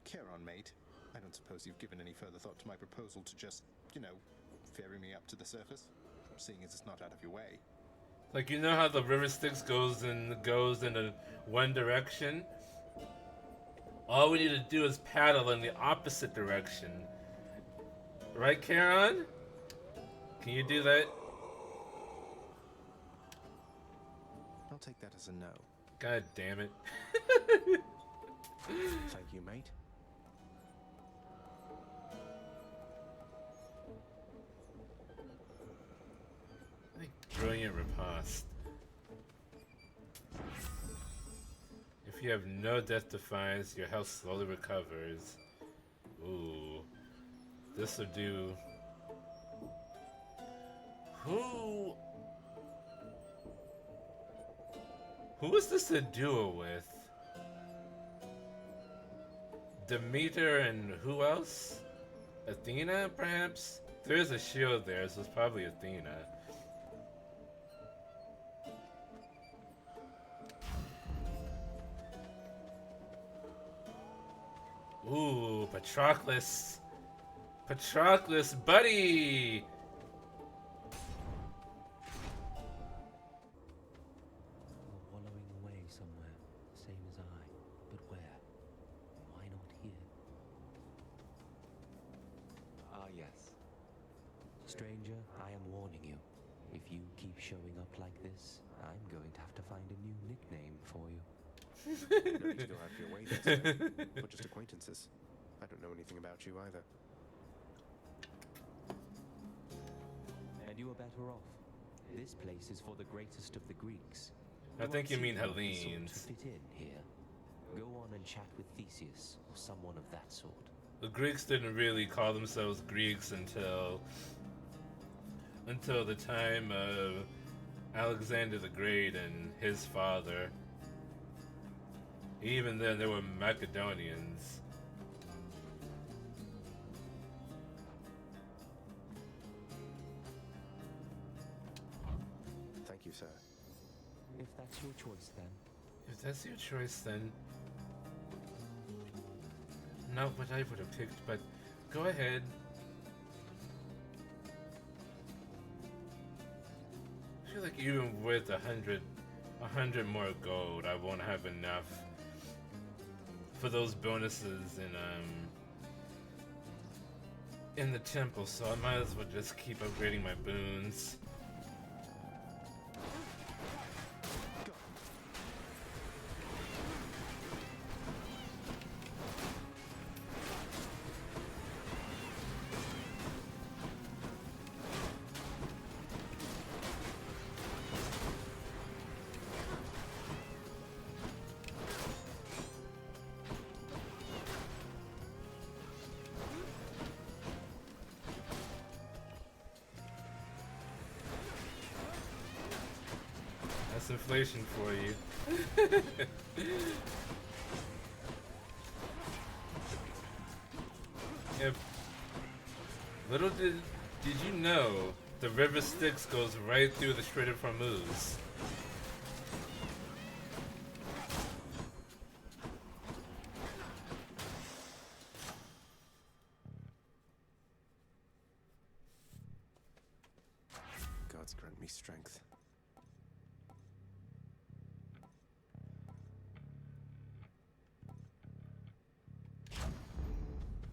Charon, mate. I don't suppose you've given any further thought to my proposal to just, you know, ferry me up to the surface? Seeing as it's not out of your way. Like, you know how the river Styx goes in a one direction? All we need to do is paddle in the opposite direction. Right, Charon? Can you do that? I'll take that as a no. God damn it. Thank you, mate. Brilliant riposte. If you have no death defiance, your health slowly recovers. Ooh. This will do Who is this a duo with? Demeter and who else? Athena, perhaps? There is a shield there, so it's probably Athena. Ooh, Patroclus. Patroclus, buddy! Wallowing away somewhere, same as I. But where? Why not here? Ah, yes. Stranger, I am warning you. If you keep showing up like this, I'm going to have to find a new nickname for you. No need to go out of your way there, sir. We're just acquaintances. I don't know anything about you either. And you are better off. This place is for the greatest of the Greeks. I think you mean aren't the sort Hellenes. to fit in here. Go on and chat with Theseus or someone of that sort. The Greeks didn't really call themselves Greeks until the time of Alexander the Great and his father. Even then, they were Macedonians. Thank you, sir. If that's your choice, then. If that's your choice, then not what I would have picked, but go ahead. I feel like even with 100 more gold, I won't have enough for those bonuses in the temple, so I might as well just keep upgrading my boons. That's inflation for you. Yep. Little did you know the river Styx goes right through the Strait of Hormuz. Gods grant me strength.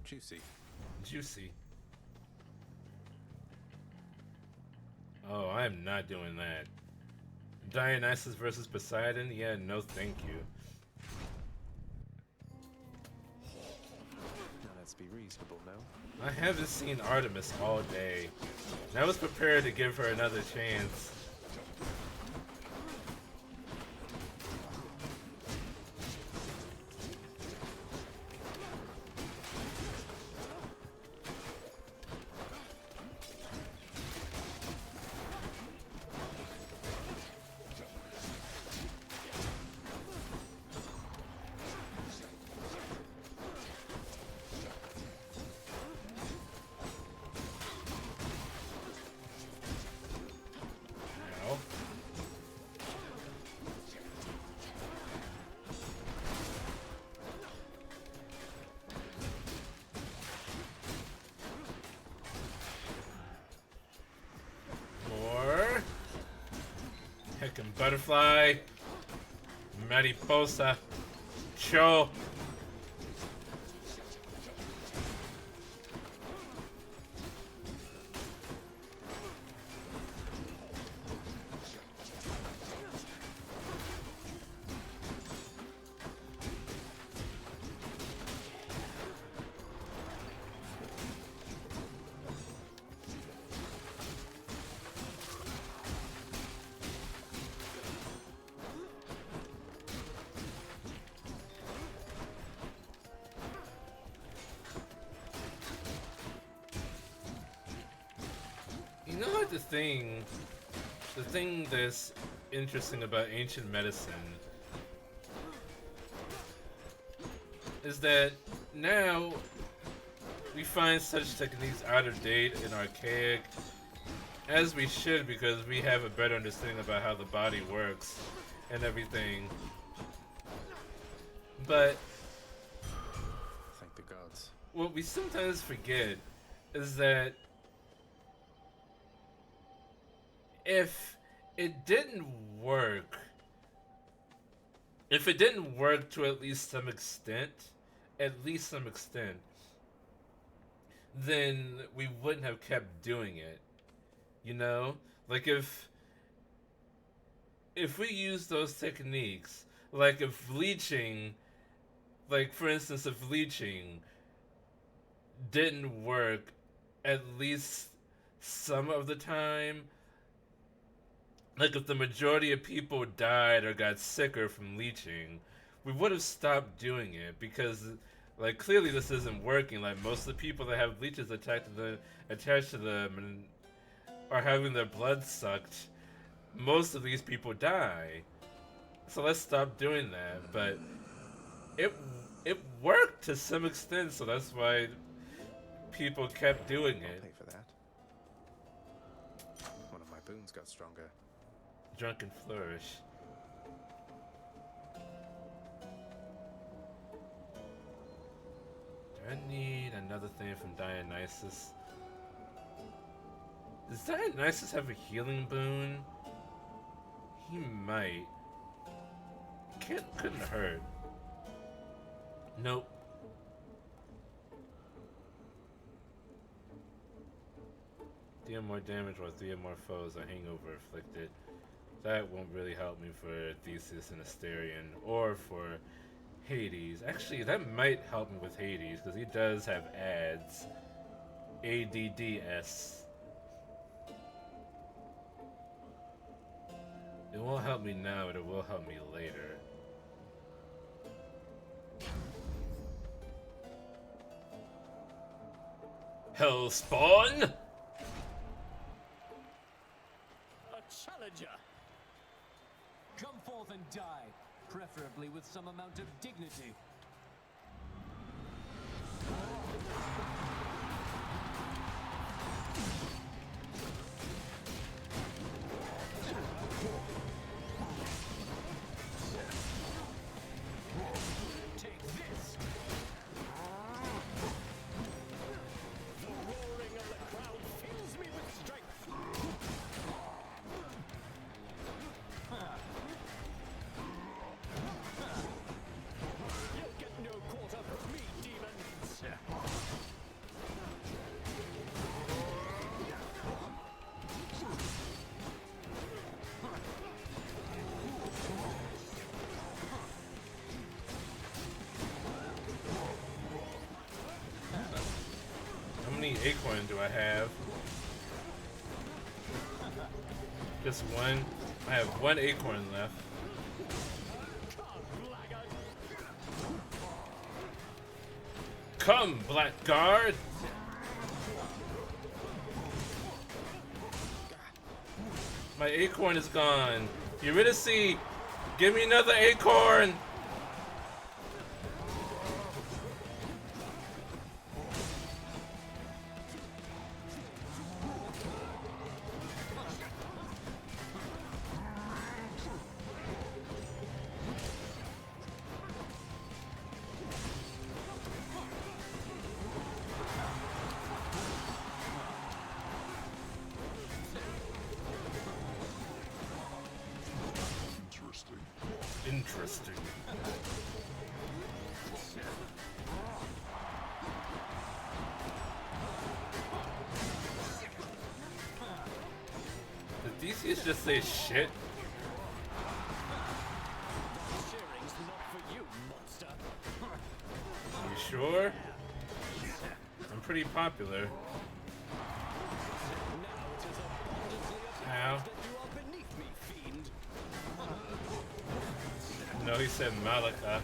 Juicy. Juicy. Oh, I am not doing that. Dionysus versus Poseidon? Yeah, no thank you. Now let's be reasonable, no? I haven't seen Artemis all day. And I was prepared to give her another chance. Heckin' butterfly, mariposa, cho. the thing that's interesting about ancient medicine is that now we find such techniques out of date and archaic, as we should, because we have a better understanding about how the body works and everything. But thank the gods. What we sometimes forget is that if it didn't work to at least some extent, then we wouldn't have kept doing it. You know? Like if we use those techniques, like if leeching, like for instance, if leeching didn't work at least some of the time, like if the majority of people died or got sicker from leeching, we would have stopped doing it because, like, clearly this isn't working. Like, most of the people that have leeches attached to them and are having their blood sucked, most of these people die. So let's stop doing that. But it worked to some extent, so that's why people kept doing it. I'll pay for that. One of my boons got stronger. Drunken flourish. Do I need another thing from Dionysus? Does Dionysus have a healing boon? He might. Couldn't hurt. Nope. Deal more damage while 3 or more foes are hangover afflicted. That won't really help me for Theseus and Asterion, or for Hades. Actually, that might help me with Hades, because he does have ADS. ADDS. It won't help me now, but it will help me later. Hellspawn! A challenger! Come forth and die, preferably with some amount of dignity. Take this! The roaring of the crowd fills me with strength! You'll get no quarter from me, demons! How many acorn do I have? Just one? I have 1 acorn left. Come, Blackguard! My acorn is gone. Eurydice, give me another acorn! Interesting. Did Theseus just say shit? Cheering's not for you, monster. You sure? I'm pretty popular. How? No, he said Malika.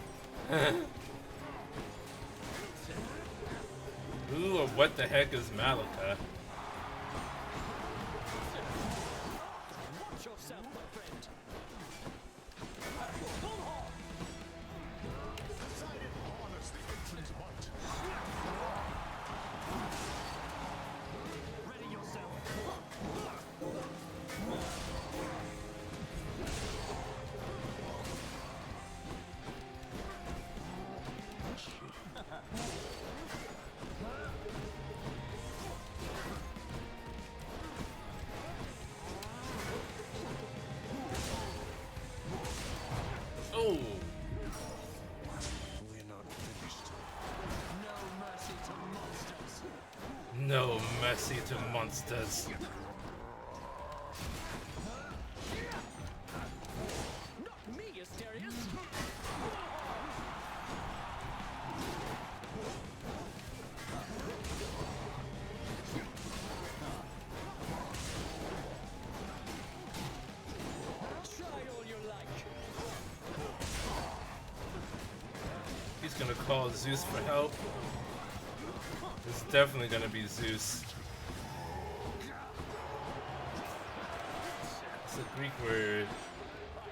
Ooh, what the heck is Malika? to monsters. Not me, Asterius! Try all you like. He's gonna call Zeus for help. It's definitely gonna be Zeus. It's a Greek word.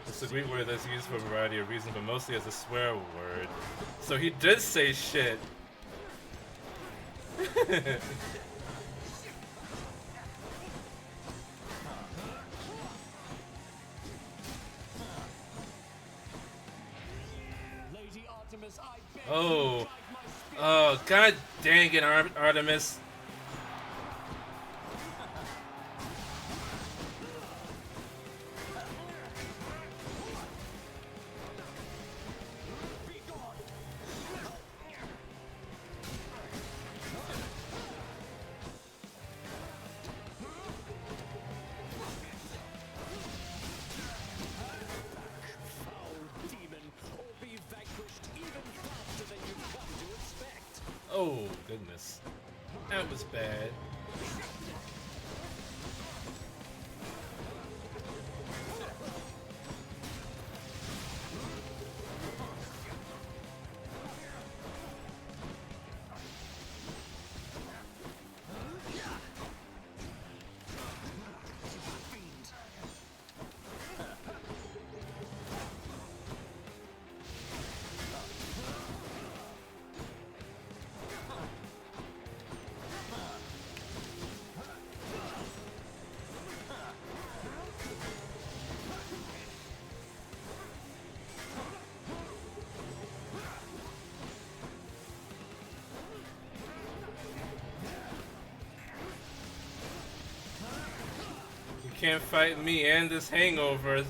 It's a Greek word that's used for a variety of reasons, but mostly as a swear word. So he did say shit. Lady Artemis, I beg Oh. you, guide my spirit. Oh, god dang it, Artemis. Foul demon, or be vanquished even faster than you've come to expect. Oh, goodness. That was bad. You can't fight me and this hangover.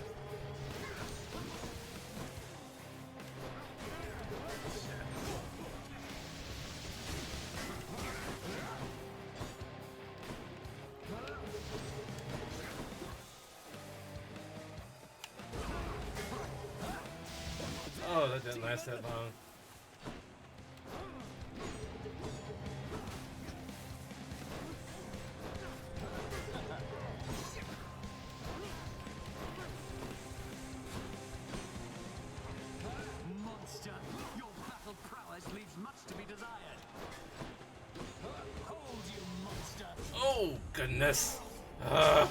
Oh, that didn't last that long. Monster, your battle prowess leaves much to be desired. Hold, you monster! Oh, goodness. Ugh.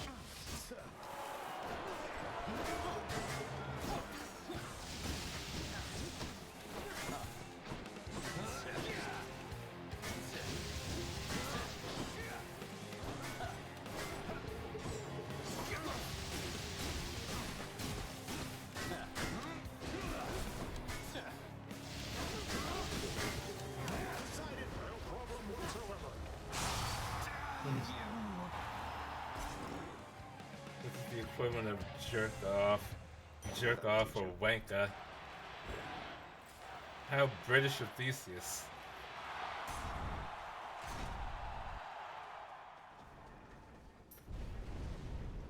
This is the equivalent of jerk off or wanker. How British of Theseus.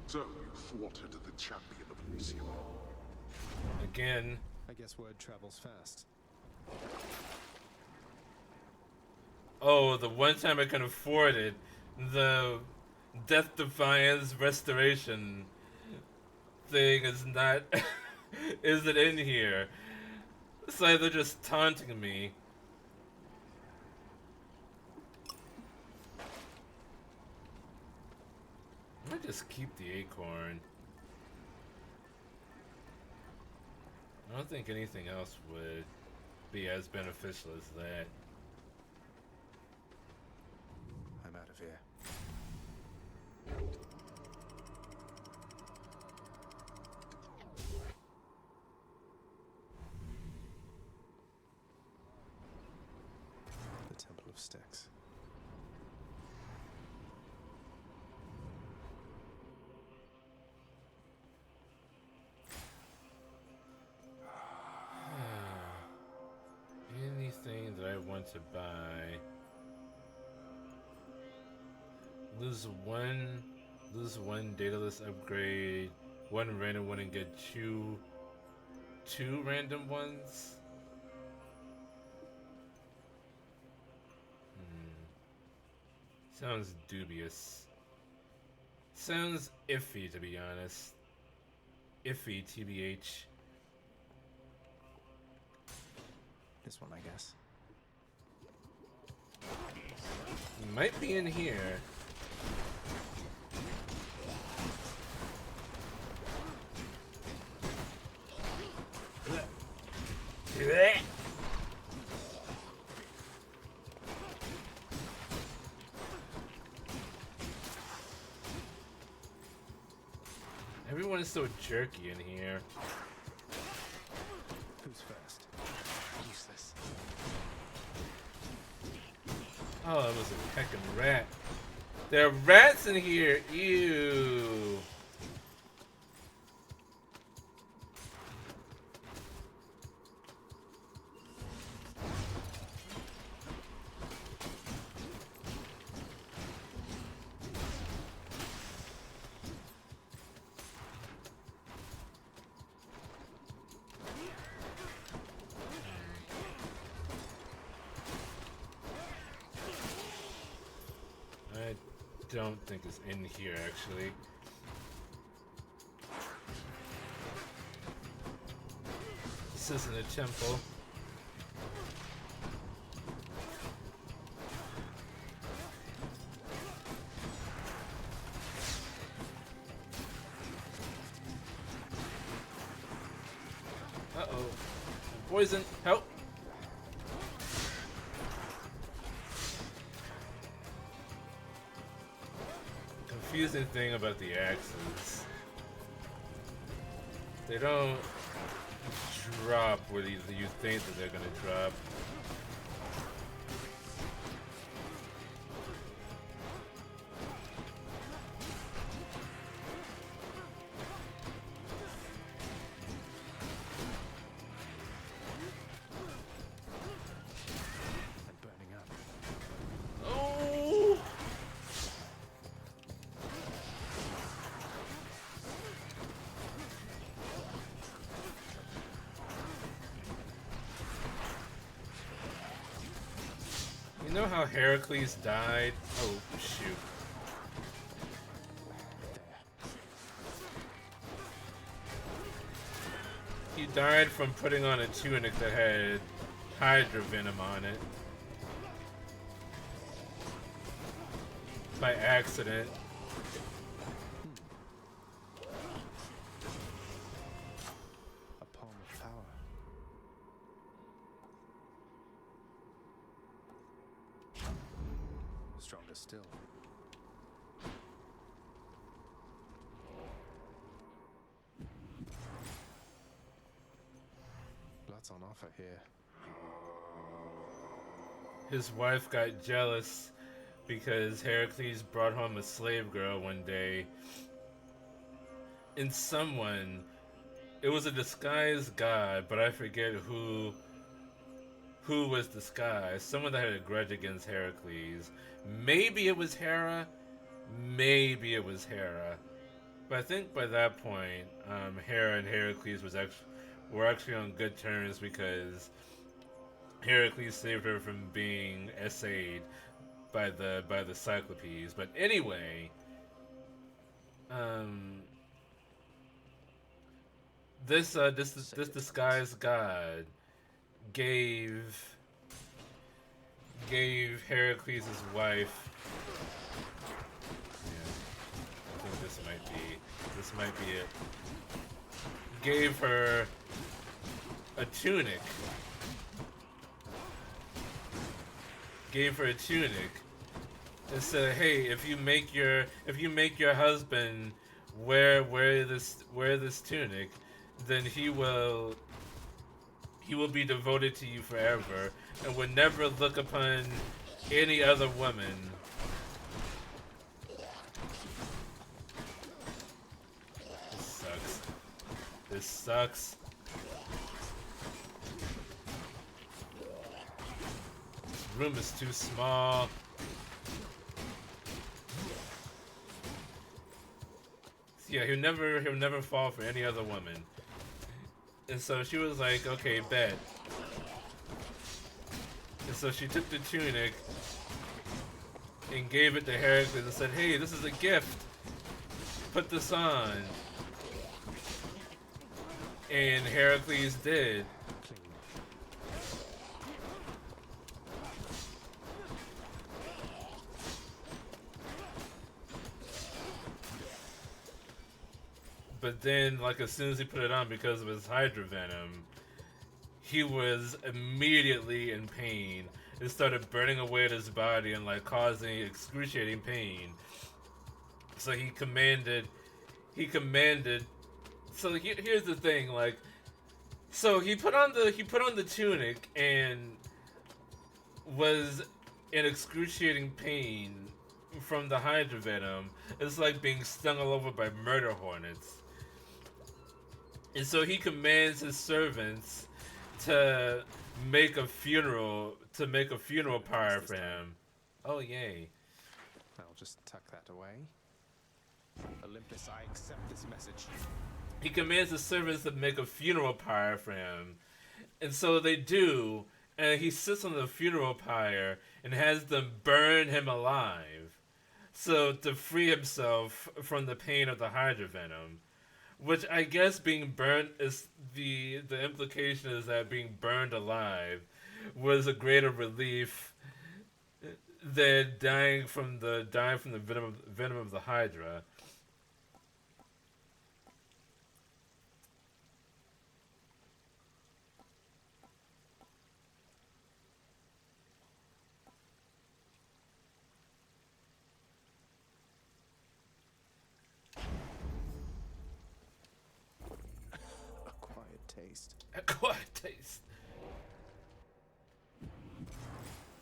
So you thwarted the champion of Elysium. Again. I guess word travels fast. Oh, the one time I can afford it. The Death Defiance Restoration thing is not isn't in here. It's like they're just taunting me. I might just keep the acorn. I don't think anything else would be as beneficial as that. I'm out of here. The Temple of Styx. Anything that I want to buy. Lose one dataless upgrade, one random one and get two random ones. Sounds dubious. Sounds iffy, to be honest. Iffy, TBH. This one, I guess. Might be in here. Everyone is so jerky in here. Who's first? Useless. Oh, that was a heckin' rat. There are rats in here. Ew. I don't think it's in here, actually. This isn't a temple. Uh-oh. Poison! Help! Confusing thing about the axes. They don't drop where you think that they're gonna drop. And burning up. Oh! You know how Heracles died? Oh, shoot. He died from putting on a tunic that had Hydra venom on it. By accident. A palm of power. Stronger still. Lots on offer here. His wife got jealous because Heracles brought home a slave girl one day. And someone, it was a disguised god, but I forget who was disguised. Someone that had a grudge against Heracles. Maybe it was Hera. Maybe it was Hera. But I think by that point, Hera and Heracles were actually on good terms because Heracles saved her from being essayed by the Cyclopes. But anyway, this disguised god gave Heracles' wife. Yeah, I think this might be it. Gave her a tunic. And said, "Hey, if you make your husband wear this tunic, then he will be devoted to you forever and will never look upon any other woman." This sucks. This room is too small. Yeah, he'll never fall for any other woman. And so she was like, okay, bet. And so she took the tunic and gave it to Heracles and said, hey, this is a gift. Put this on. And Heracles did. But then, like, as soon as he put it on because of his Hydra Venom, he was immediately in pain. It started burning away at his body and, like, causing excruciating pain. So he commanded, so here's the thing, like, so he put on the tunic and was in excruciating pain from the Hydra Venom. It's like being stung all over by murder hornets. And so he commands his servants to make a funeral pyre for him. Oh yay. I'll just tuck that away. Olympus, I accept this message. He commands the servants to make a funeral pyre for him. And so they do, and he sits on the funeral pyre and has them burn him alive. So to free himself from the pain of the Hydra Venom. Which I guess being burnt is the implication is that being burned alive was a greater relief than dying from the venom of the Hydra. Acquired taste.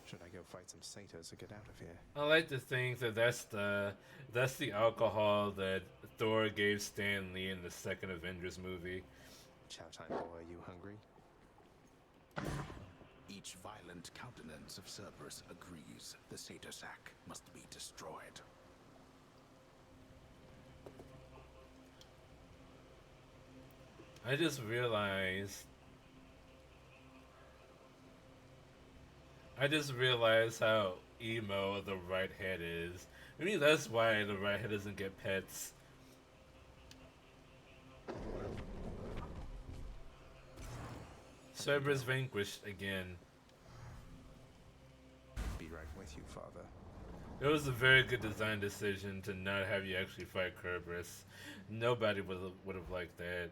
Should I go fight some satyrs or get out of here? I like to think that that's the alcohol that Thor gave Stan Lee in the second Avengers movie. Chow time, boy, are you hungry? Each violent countenance of Cerberus agrees the satyr sack must be destroyed. I just realized how emo the right head is. Maybe that's why the right head doesn't get pets. Cerberus vanquished again. Be right with you, Father. It was a very good design decision to not have you actually fight Cerberus. Nobody would have liked that.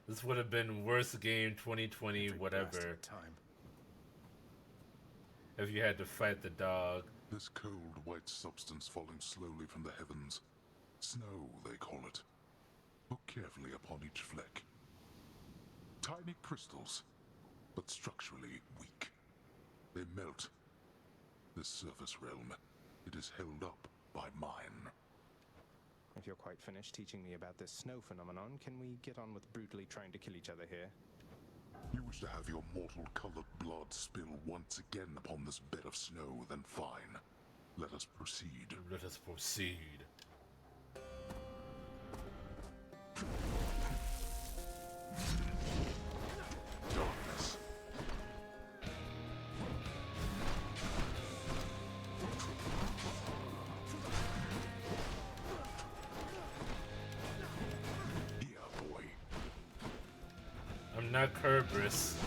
This would have been worst game 2020 whatever. If you had to fight the dog. This cold, white substance falling slowly from the heavens. Snow, they call it. Look carefully upon each fleck. Tiny crystals, but structurally weak. They melt. This surface realm, it is held up by mine. If you're quite finished teaching me about this snow phenomenon, can we get on with brutally trying to kill each other here? You wish to have your mortal-colored blood spill once again upon this bed of snow, then fine. Let us proceed. Let us proceed. Darkness. I'm not Cerberus.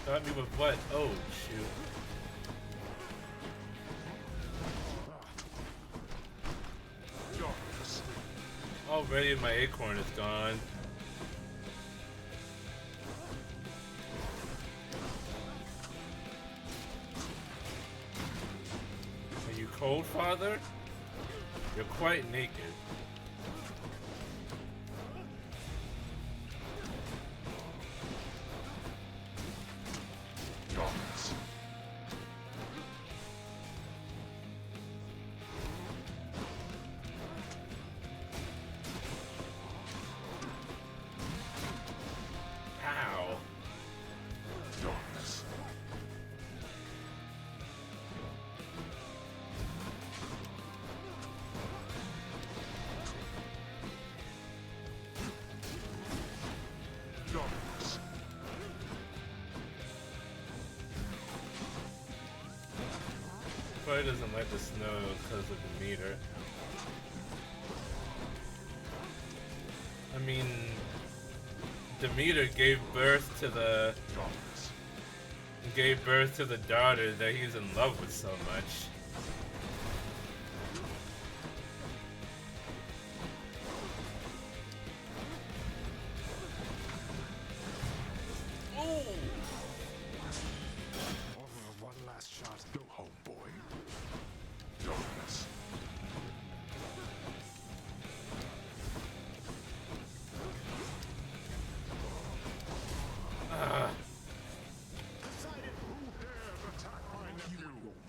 Got me with what? Oh, shoot. Already my acorn is gone. Are you cold, Father? You're quite naked. probably doesn't like the snow because of the meter. I mean, Demeter gave birth to the daughter that he's in love with so much. One last shot. Go home, boy. Darkness.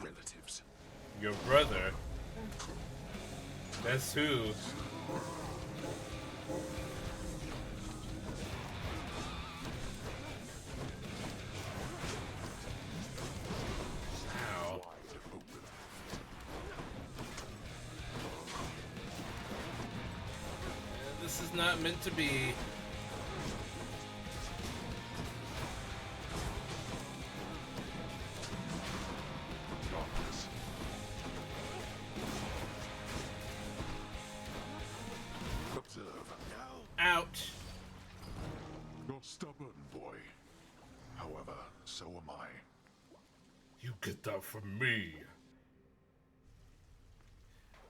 Relatives. Your brother? That's who? Ow. This is not meant to be. Ouch. You're stubborn, boy. However, so am I. You get that from me.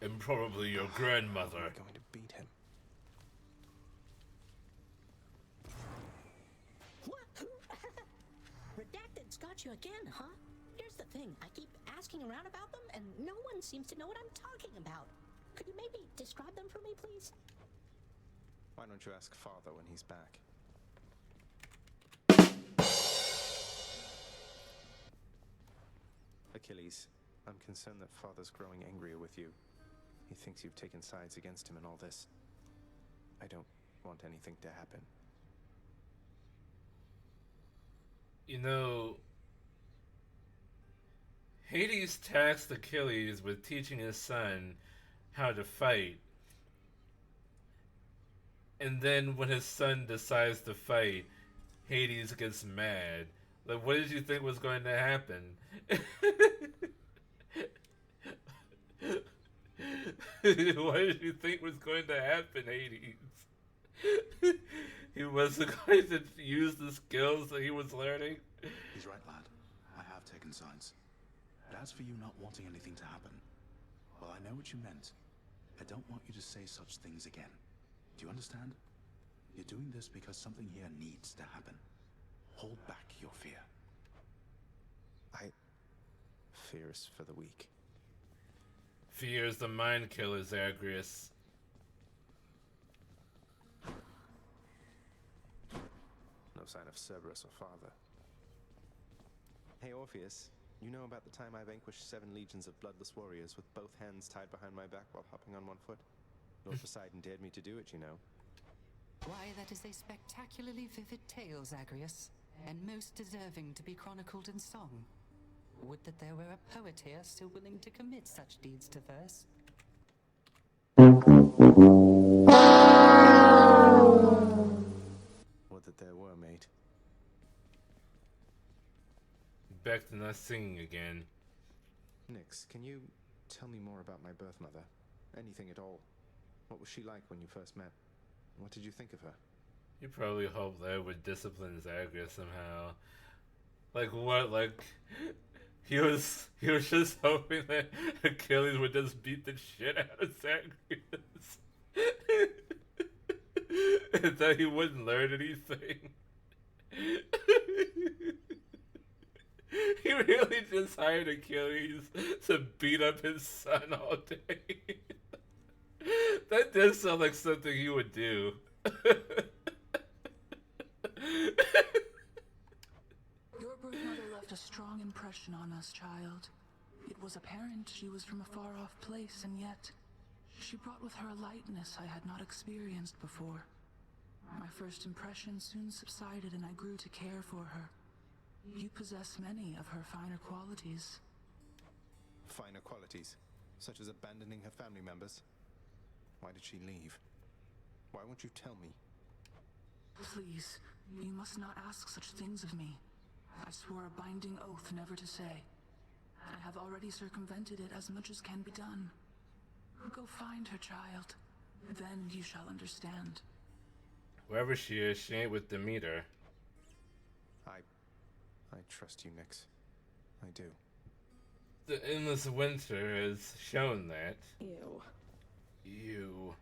And probably your grandmother. We're going to beat him. Redacted's got you again, huh? Here's the thing, I keep asking around about them, and no one seems to know what I'm talking about. Could you maybe describe them for me, please? Why don't you ask Father when he's back? Achilles, I'm concerned that Father's growing angrier with you. He thinks you've taken sides against him in all this. I don't want anything to happen. You know, Hades tasked Achilles with teaching his son how to fight. And then when his son decides to fight, Hades gets mad. Like, what did you think was going to happen? What did you think was going to happen, Hades? He wasn't going to use the skills that he was learning? He's right, lad. I have taken sides. But as for you not wanting anything to happen, well, I know what you meant. I don't want you to say such things again. Do you understand? You're doing this because something here needs to happen. Hold back your fear. Fear is for the weak. Fear is the mind killer, Zagreus. No sign of Cerberus or Father. Hey, Orpheus. You know about the time I vanquished 7 legions of bloodless warriors with both hands tied behind my back while hopping on one foot? Lord Poseidon dared me to do it, you know. Why, that is a spectacularly vivid tale, Zagreus, and most deserving to be chronicled in song. Would that there were a poet here still willing to commit such deeds to verse. Would that there were, mate. Back to not singing again. Nyx, can you tell me more about my birth mother? Anything at all. What was she like when you first met? What did you think of her? You probably hoped that it would discipline Zagreus somehow. Like what? Like he was just hoping that Achilles would just beat the shit out of Zagreus. And that he wouldn't learn anything. He really just hired Achilles to beat up his son all day. That does sound like something he would do. Your birth mother left a strong impression on us, child. It was apparent she was from a far-off place, and yet she brought with her a lightness I had not experienced before. My first impression soon subsided, and I grew to care for her. You possess many of her finer qualities. Finer qualities? Such as abandoning her family members? Why did she leave? Why won't you tell me? Please, you must not ask such things of me. I swore a binding oath never to say. I have already circumvented it as much as can be done. Go find her, child. Then you shall understand. Wherever she is, she ain't with Demeter. I trust you, Nyx. I do. The endless winter has shown that. You. You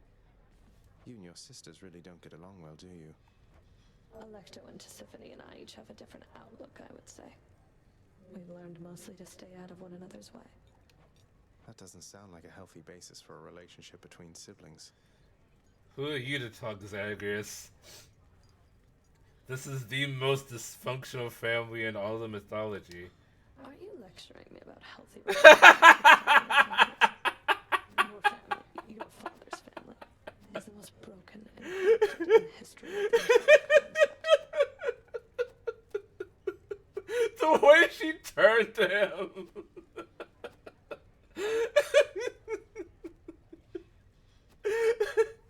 and your sisters really don't get along well, do you? Alecto and Tisiphone and I each have a different outlook, I would say. We've learned mostly to stay out of one another's way. That doesn't sound like a healthy basis for a relationship between siblings. Who are you to talk, Zagreus? This is the most dysfunctional family in all of mythology. Are you lecturing me about healthy relationships? Your father's family, is the most broken and corrupted in history of The way she turned to him.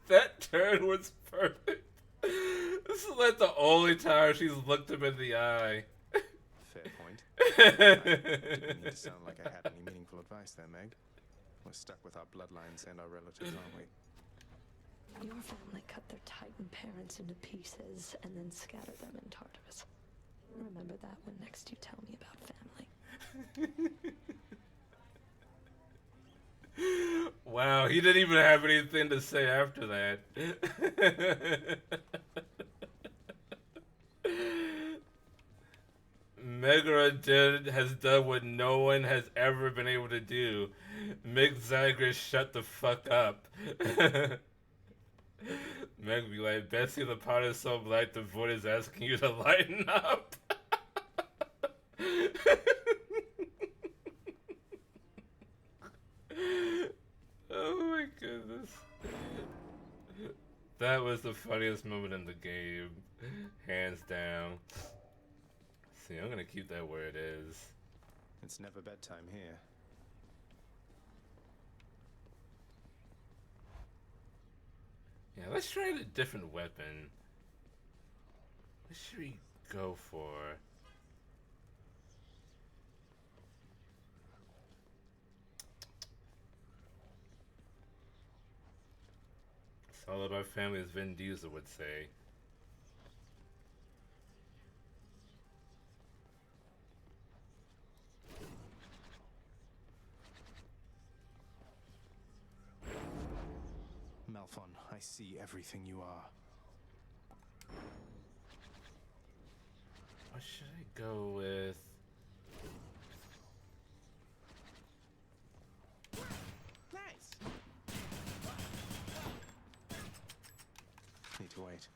That turn was perfect. This is like the only time she's looked him in the eye. Fair point. Didn't need to sound like I had any meaningful advice there, Meg. We're stuck with our bloodlines and our relatives, aren't we? Your family cut their Titan parents into pieces and then scattered them in Tartarus. Remember that when next you tell me about family. Wow, he didn't even have anything to say after that. Megara has done what no one has ever been able to do. Make Zagreus shut the fuck up. Meg be like, Bessie, the pot is so black the void is asking you to lighten up. Oh my goodness. That was the funniest moment in the game. Hands down. See, I'm gonna keep that where it is. It's never bedtime here. Yeah, let's try a different weapon. What should we go for? It's all about family, as Vin Diesel would say. Malphon, I see everything you are. What should I go with? Nice. Need to wait.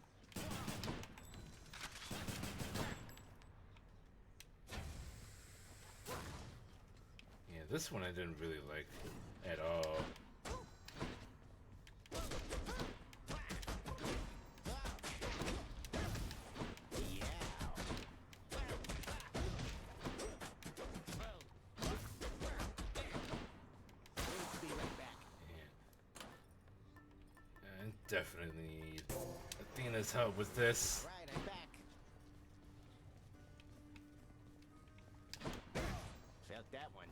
Yeah, this one I didn't really like at all. Definitely need Athena's help with this. Right, I'm back. Felt that one.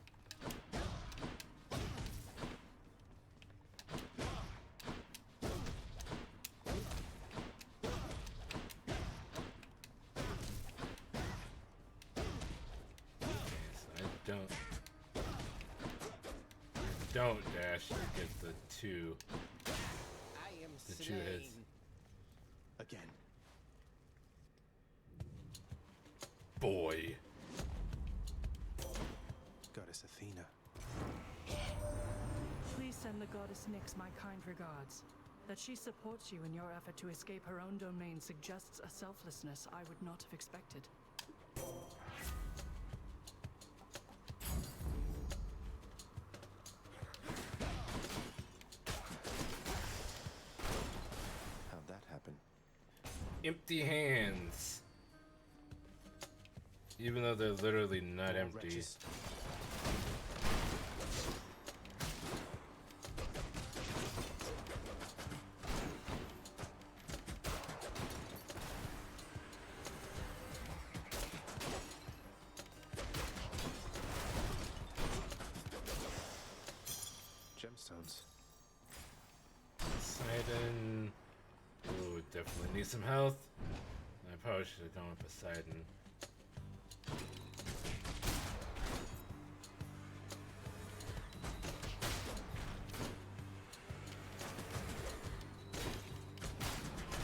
Okay, so I don't dash to get the two. The two hits. Again. Boy. Goddess Athena. Please send the goddess Nyx my kind regards. That she supports you in your effort to escape her own domain suggests a selflessness I would not have expected. Empty hands. Even though they're literally not empty. Wretches. Poseidon. Ooh, definitely need some health. I probably should have gone with Poseidon.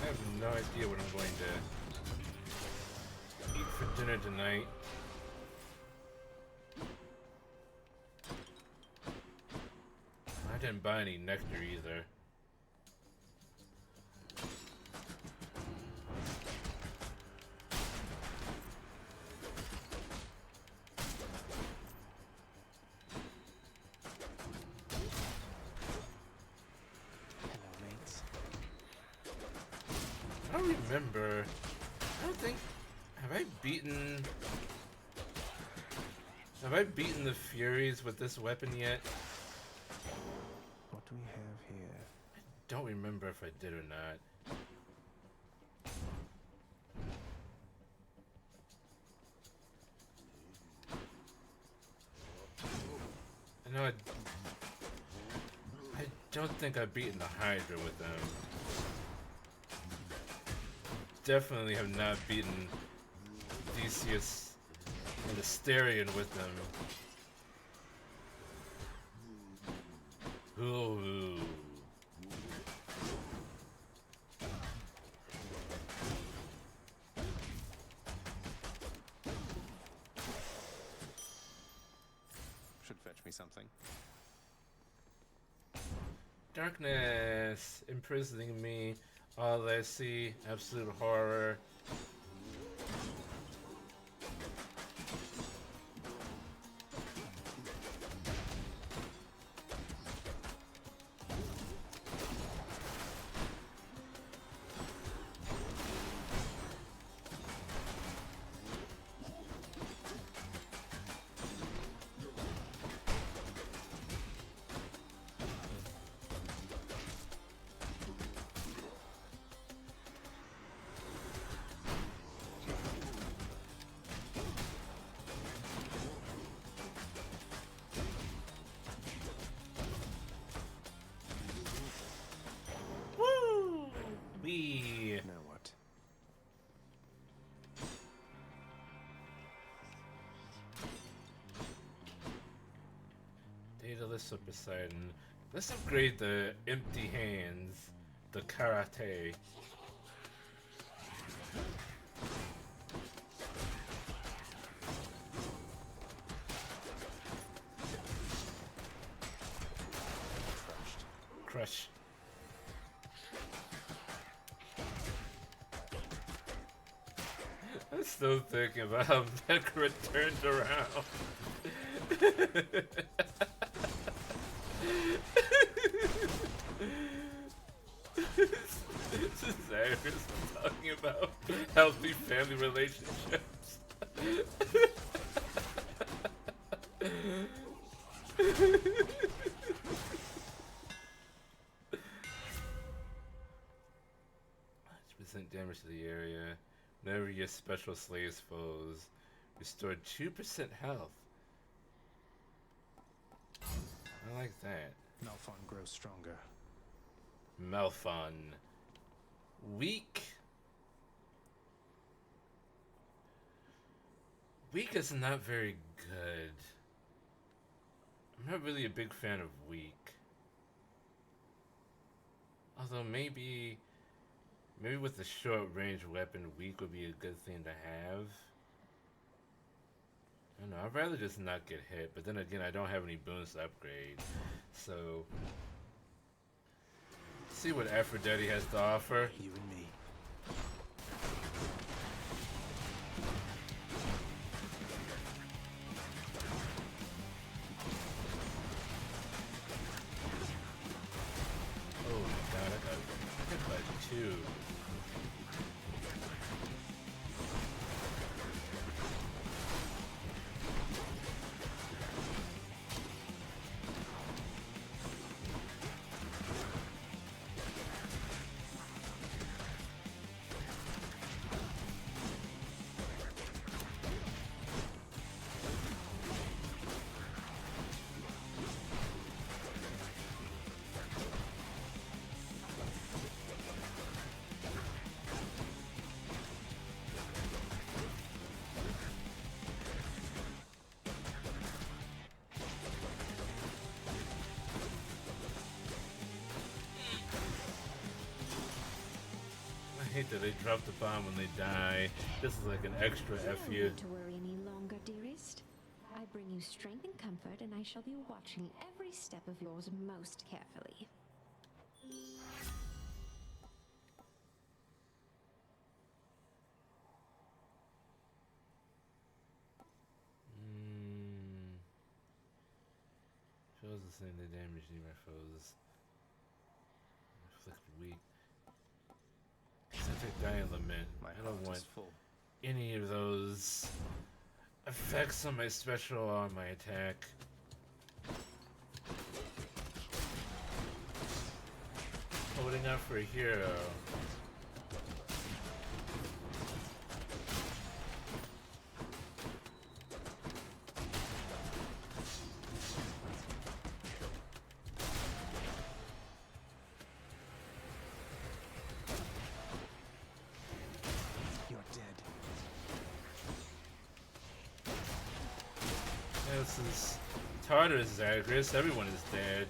I have no idea what I'm going to eat for dinner tonight. I didn't buy any nectar either. Hello, mates. I don't remember. I don't think. Have I beaten the Furies with this weapon yet? What do we have here? Don't remember if I did or not. I know I don't think I've beaten the Hydra with them. Definitely have not beaten Theseus and Asterion with them. Ooh. Should fetch me something. Darkness imprisoning me. All I see, absolute horror. Now what? Daedalus of Poseidon. Let's upgrade the empty hands, the karate. Crush. I'm still thinking about how Vecra turned around. This is Cyrus talking about healthy family relationships. Percent damage to the area. Whenever your special slays foes, restore 2% health. I like that. Malphon grows stronger. Malphon. Weak. Weak is not very good. I'm not really a big fan of weak. Although maybe with a short range weapon, weak would be a good thing to have. I don't know, I'd rather just not get hit, but then again, I don't have any boons to upgrade. So, see what Aphrodite has to offer. You and me. Oh my god, I got hit by 2. think that they drop the bomb when they die. This is like an extra You F don't you. need to worry any longer, dearest. I bring you strength and comfort, and I shall be watching every step of yours most carefully. Shows the same the damage near foes. Inflict weak. Specific die limit. I don't want any of those effects on my special or on my attack. Holding out for a hero. You're dead. Yeah, this is Tartarus Zagreus. Everyone is dead.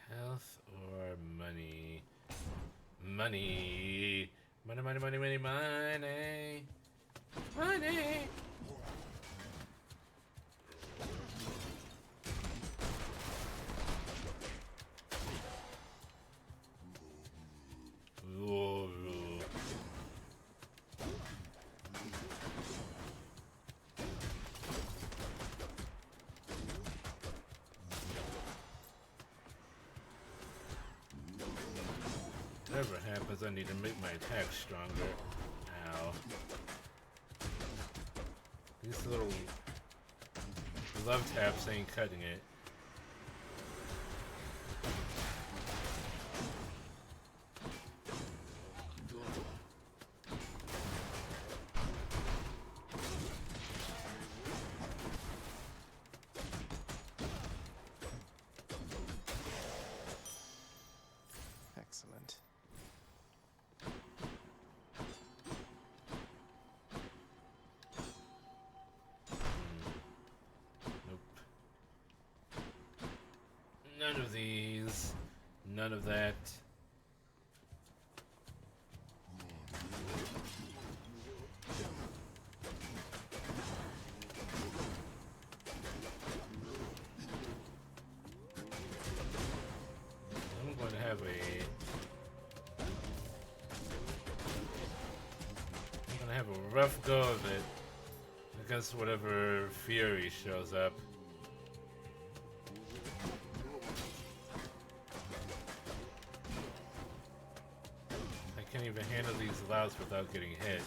Health or money? Money. Money, money, money, money, money. Money. Whoa. Whatever happens, I need to make my attack stronger. Ow. These little love taps ain't cutting it. Excellent. Nope. None of these. None of that. I'm going to have a rough go of it against whatever Fury shows up. I can't even handle these louds without getting hit.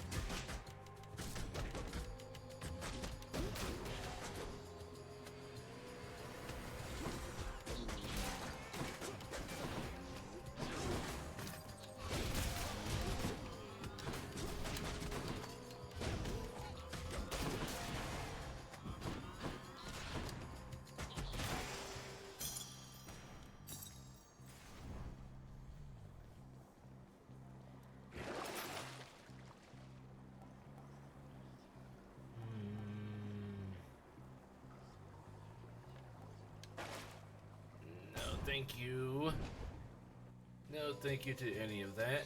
No, thank you. No, thank you to any of that.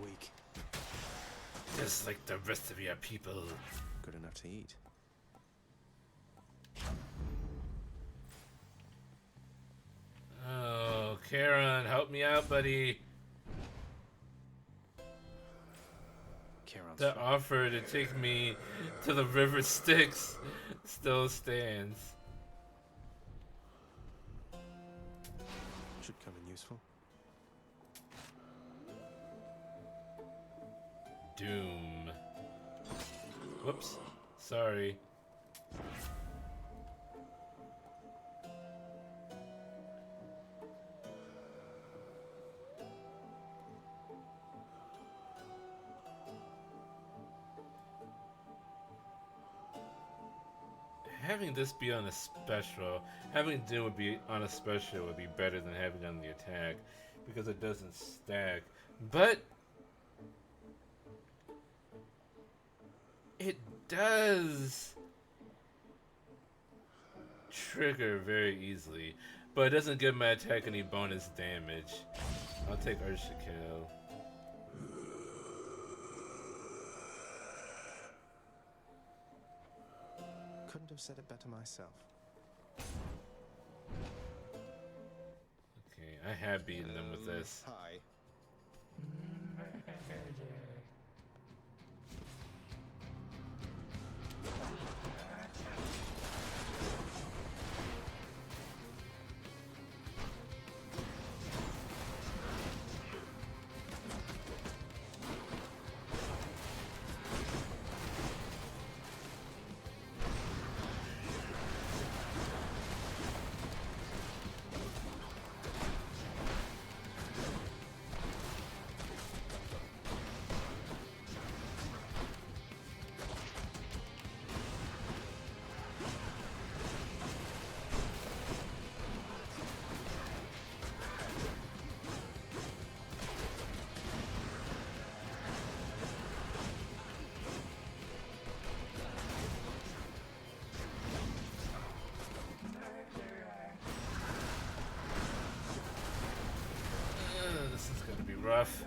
Weak. Just like the rest of your people. Good enough to eat. Oh, Charon, help me out, buddy. Charon, That offer to take me to the river Styx still stands. Should come in useful. Doom. Whoops. Sorry. Having this be on a special, having Doom would be on a special would be better than having it on the attack because it doesn't stack. But it does trigger very easily, but it doesn't give my attack any bonus damage. I'll take Urshikill. Couldn't have said it better myself. Okay, I have beaten them with this. Hi. This is gonna be rough.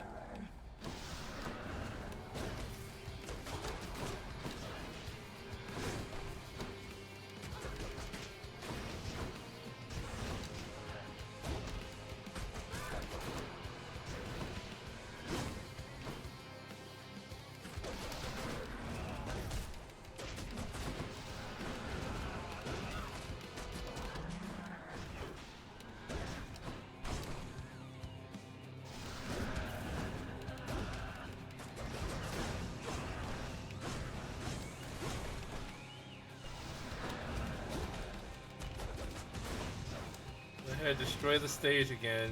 Go ahead, destroy the stage again.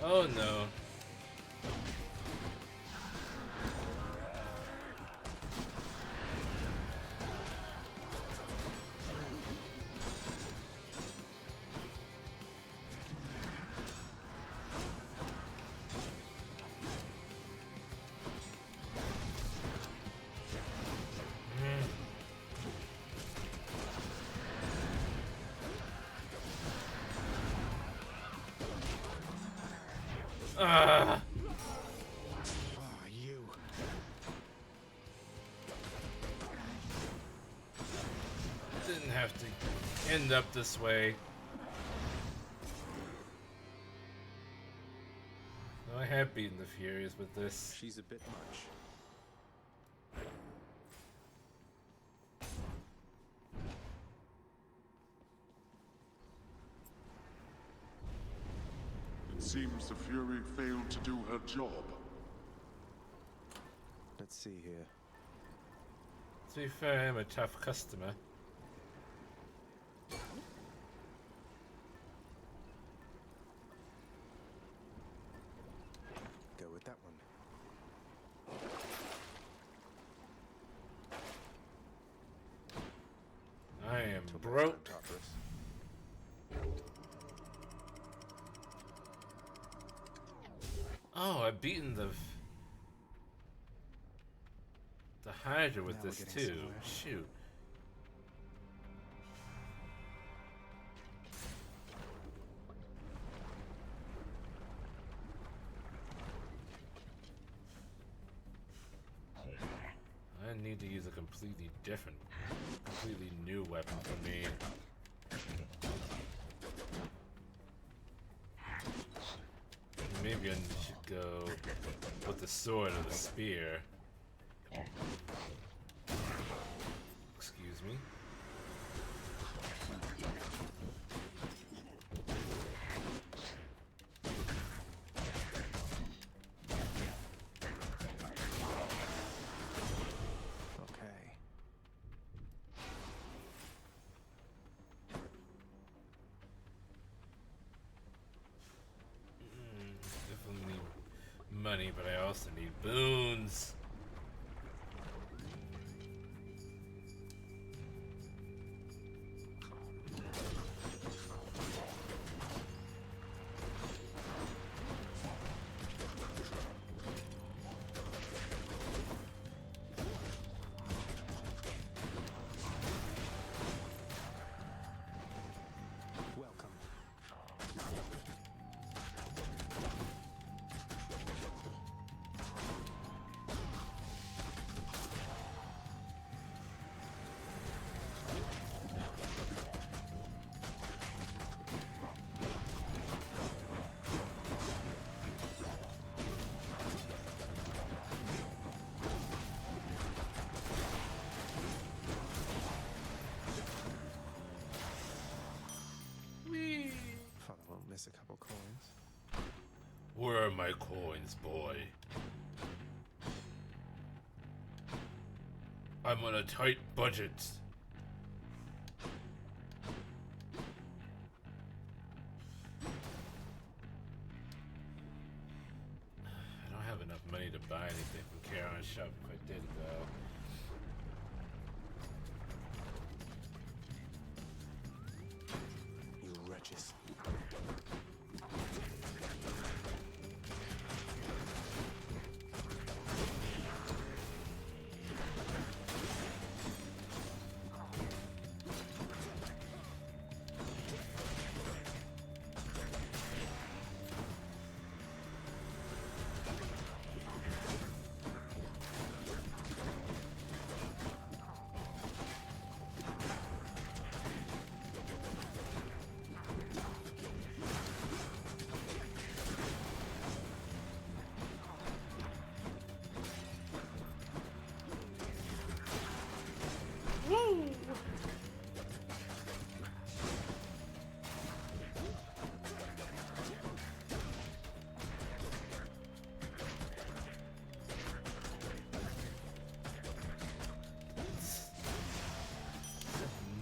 Oh no. Ah, you. Didn't have to end up this way. No, I have beaten the Furies with this. She's a bit much. It seems the Fury failed to do her job. Let's see here. To be fair, I am a tough customer. Go with that one. I am broke. Oh, I've beaten the Hydra with Now this we're getting too. somewhere. Shoot. completely different, completely new weapon for me. Maybe I should go with the sword or the spear. Excuse me. Definitely need money, but I also need boons. Father won't miss a couple coins. Where are my coins, boy? I'm on a tight budget. I don't have enough money to buy anything from Charon's shop if I did, though. You wretches.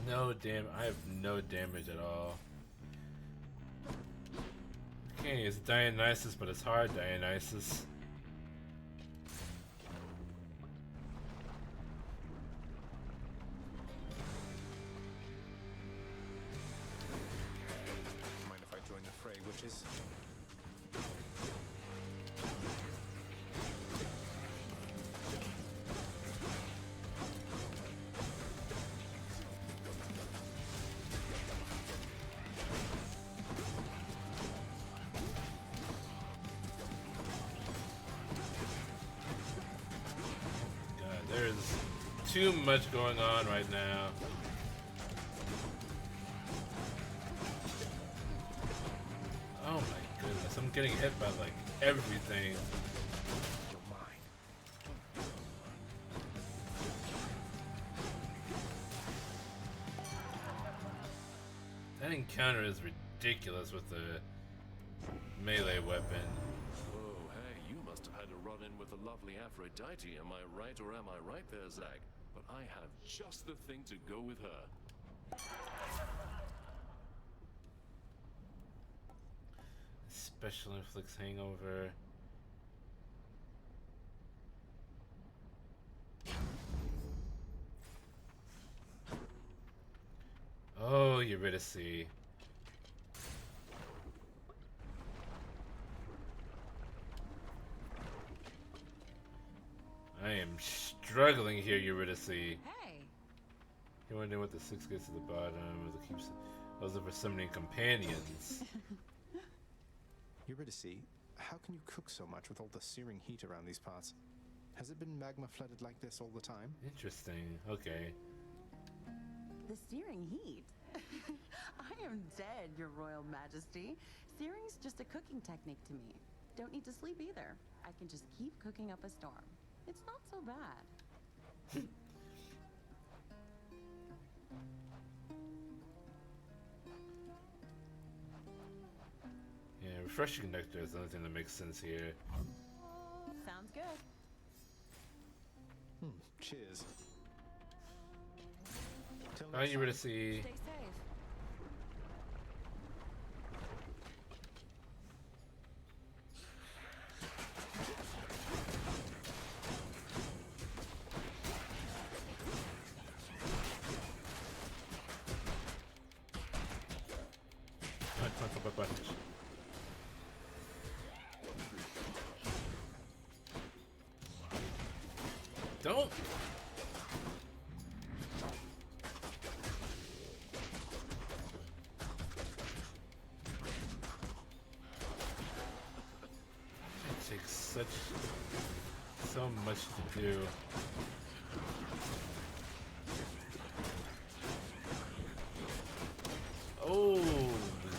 No I have no damage at all. Okay, it's Dionysus, but it's hard Dionysus. Mind if I join the fray, witches? There's too much going on right now. Oh my goodness, I'm getting hit by like everything. That encounter is ridiculous with the melee weapon. Oh, hey, you must have had a run-in with the lovely Aphrodite, am I right or am I right there, Zach? But I have just the thing to go with her. Special inflicts hangover. Oh, Eurydice. I am struggling here, Eurydice. Hey. You wonder what the 6 gets to the bottom, or the keeps those are for summoning companions. Eurydice, how can you cook so much with all the searing heat around these parts? Has it been magma flooded like this all the time? Interesting. Okay. The searing heat. I am dead, Your Royal Majesty. Searing's just a cooking technique to me. Don't need to sleep either. I can just keep cooking up a storm. It's not so bad. Yeah, refreshing nectar is the only thing that makes sense here. Sounds good. Cheers. Are you ready to see? Stay safe. Don't. It takes so much to do. Oh,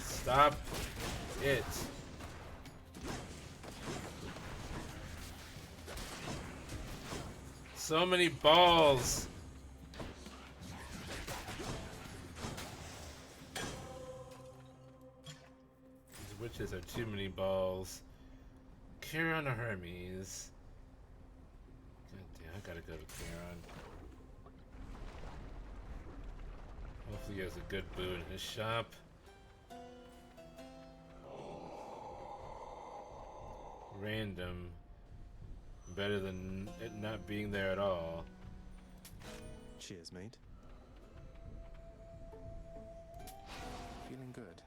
stop it. So many balls. These witches are too many balls. Kieran or Hermes? God damn, I gotta go to Kieran. Hopefully he has a good boot in his shop. Random. Better than it not being there at all. Cheers, mate. Feeling good.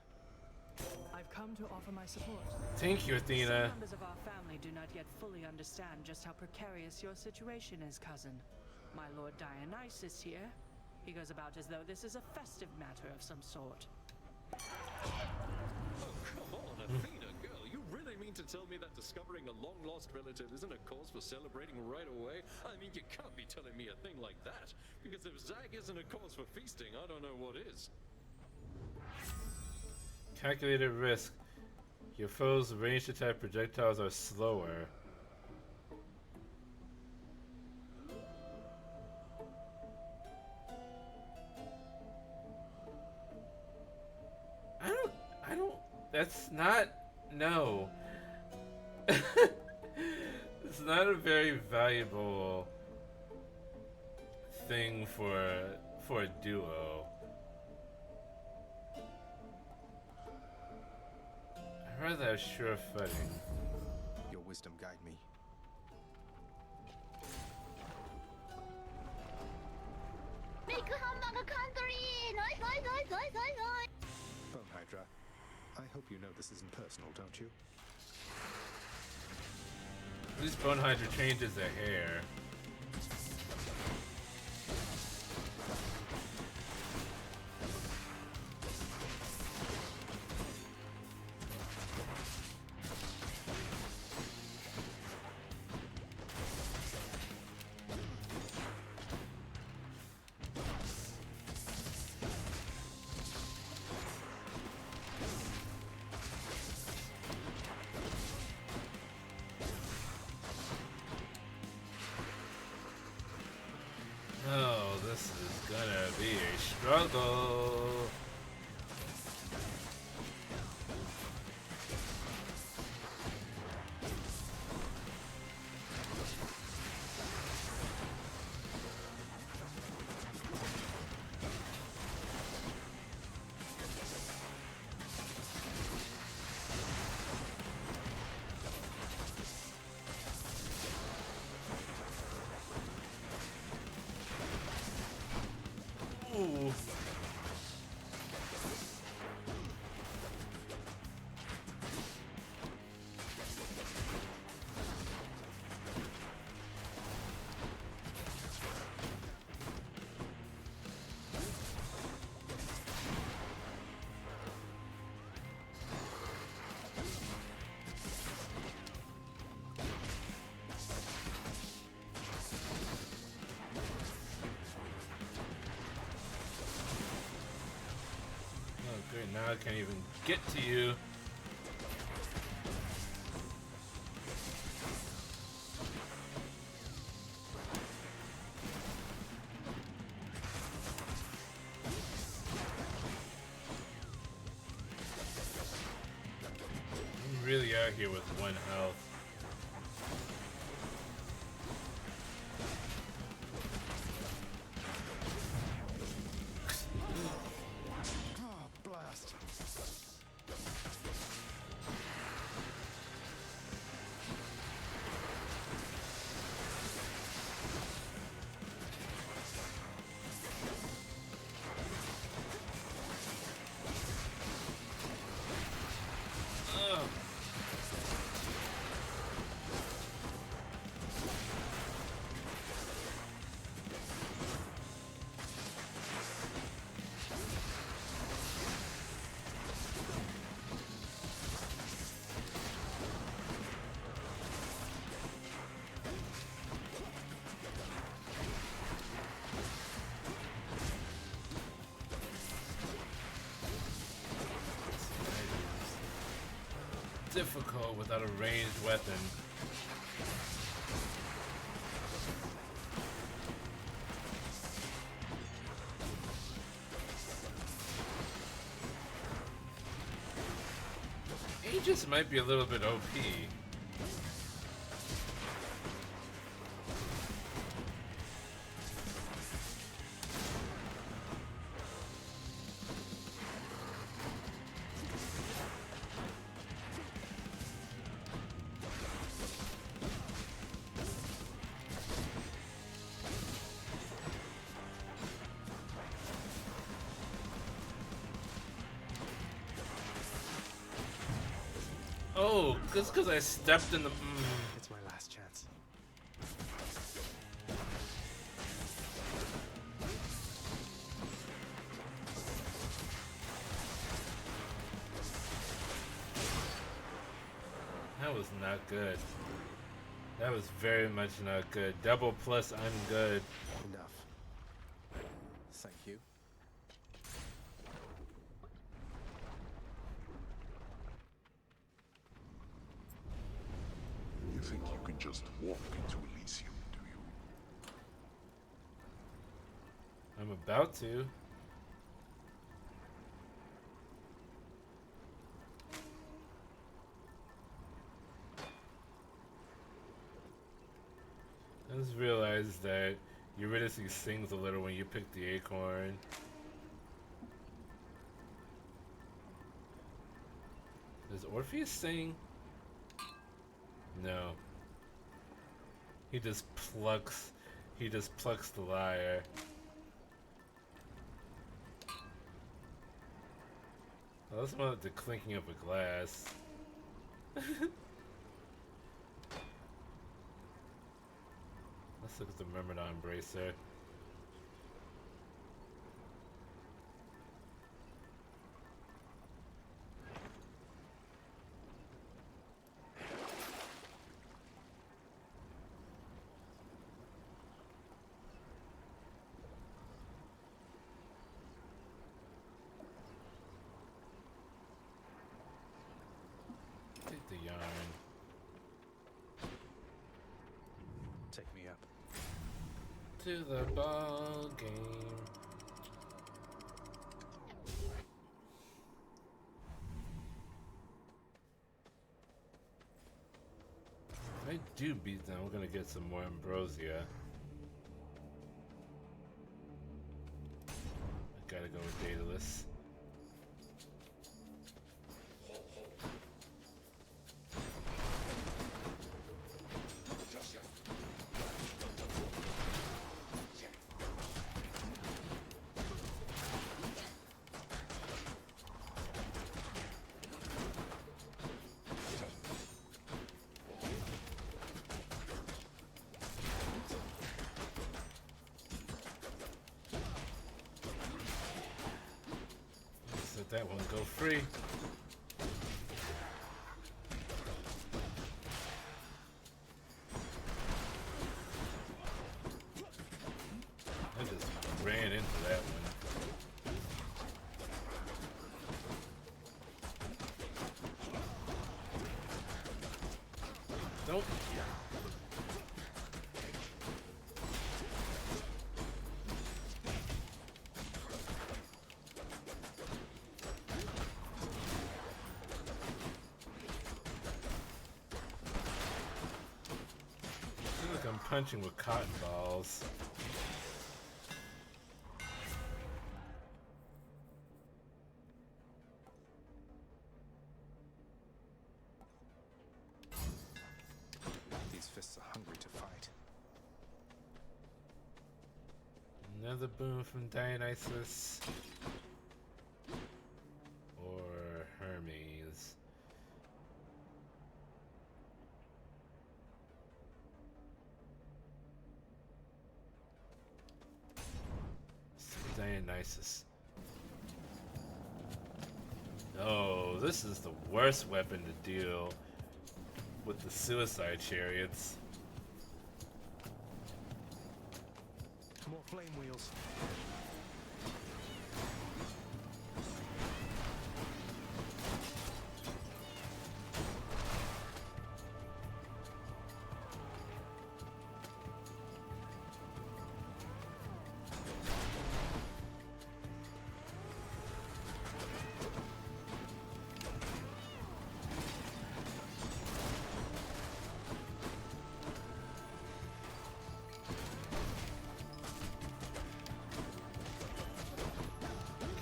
I've come to offer my support. Thank you, Athena. Some members of our family do not yet fully understand just how precarious your situation is, cousin. My Lord Dionysus here. He goes about as though this is a festive matter of some sort. Oh, come on, Athena, girl. You really mean to tell me that discovering a long-lost relative isn't a cause for celebrating right away? I mean, you can't be telling me a thing like that. Because if Zag isn't a cause for feasting, I don't know what is. Calculated risk. Your foe's ranged attack projectiles are slower. I don't, that's not, no. It's not a very valuable thing for a duo. I'd rather have sure footing. Your wisdom guide me. Bone Hydra, I hope you know this isn't personal, don't you? At least Bone Hydra changes their hair. Oh, this is gonna be a struggle. Ooh. now I can't even get to you. I'm really out here with 1 health. Difficult without a ranged weapon. Aegis might be a little bit OP. Oh, just because I stepped in the... It's my last chance. That was not good. That was very much not good. Double plus, I'm good. Enough. Thank you. You think you can just walk into Elysium, do you? I'm about to. I just realized that Eurydice sings a little when you pick the acorn. Does Orpheus sing? No. He just plucks the lyre. Oh, that's more like the clinking of a glass. Let's look at the Myrmidon Bracer. Take the yarn. Take me up. To the ball game. If I do beat them, we're gonna get some more ambrosia. I gotta go with Daedalus. Let that one go free. I just ran into that one. punching with cotton balls. These fists are hungry to fight. Another boon from Dionysus. Or Hermes. Dionysus. Oh, this is the worst weapon to deal with the suicide chariots. More flame wheels.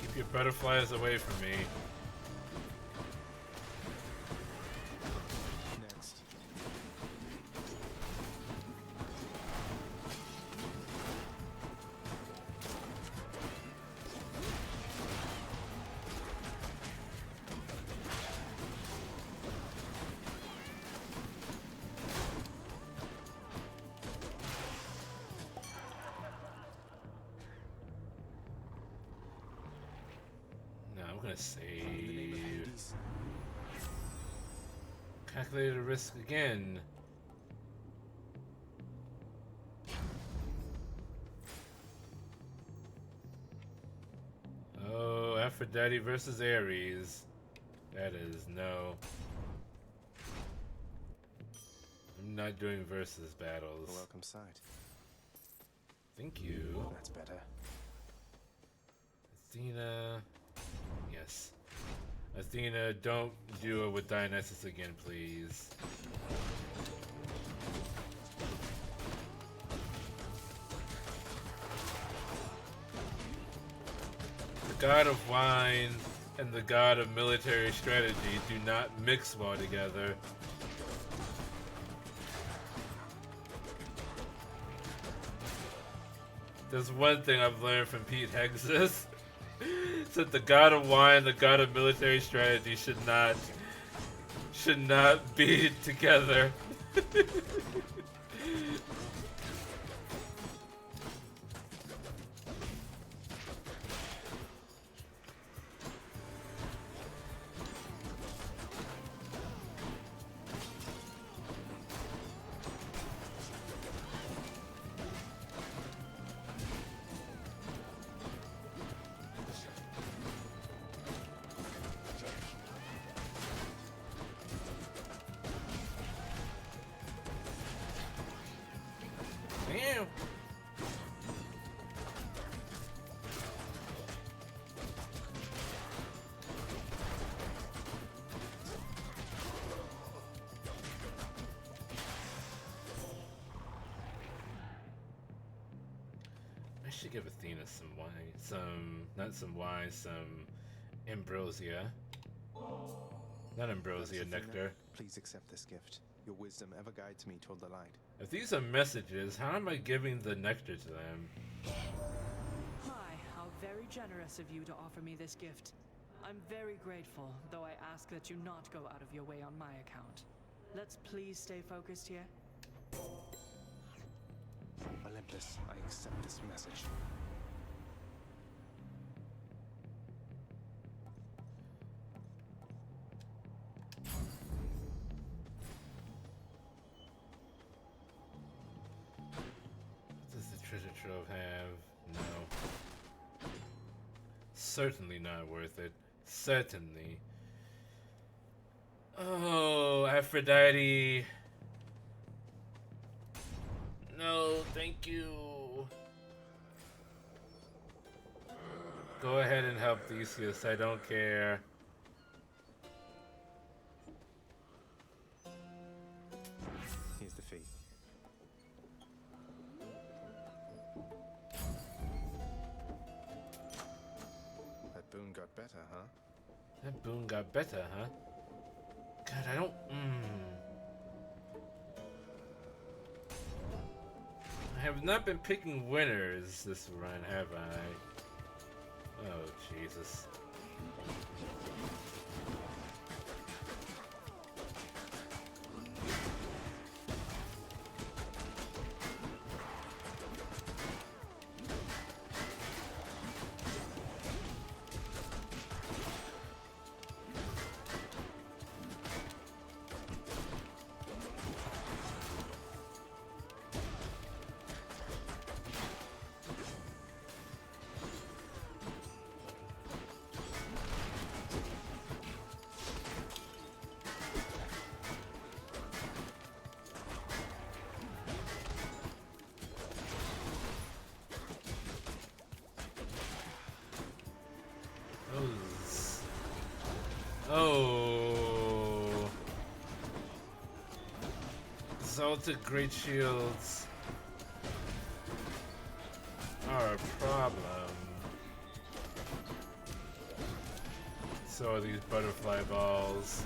Keep your butterflies away from me. Next. No, I'm gonna save. Calculated risk again. Oh, Aphrodite versus Ares. That is no. I'm not doing versus battles. A welcome sight. Thank you. That's better. Athena. Yes. Athena, don't do it with Dionysus again, please. The god of wine and the god of military strategy do not mix well together. There's one thing I've learned from Pete Hexus. That the god of wine, the god of military strategy should not be together. Damn. I should give Athena some wine, some ambrosia. Not ambrosia, nectar. Please accept this gift. Your wisdom ever guides me toward the light. If these are messages, how am I giving the nectar to them? My, how very generous of you to offer me this gift. I'm very grateful, though I ask that you not go out of your way on my account. Let's please stay focused here. Olympus, I accept this message. What does the treasure trove have? No. Certainly not worth it. Certainly. Oh, Aphrodite. No, thank you. Go ahead and help Theseus. I don't care. Here's the fee. boon got better, huh? That boon got better, huh? God, I don't. I have not been picking winners this run, have I? Oh, Jesus. Oh, exalted great shields are a problem. So are these butterfly balls.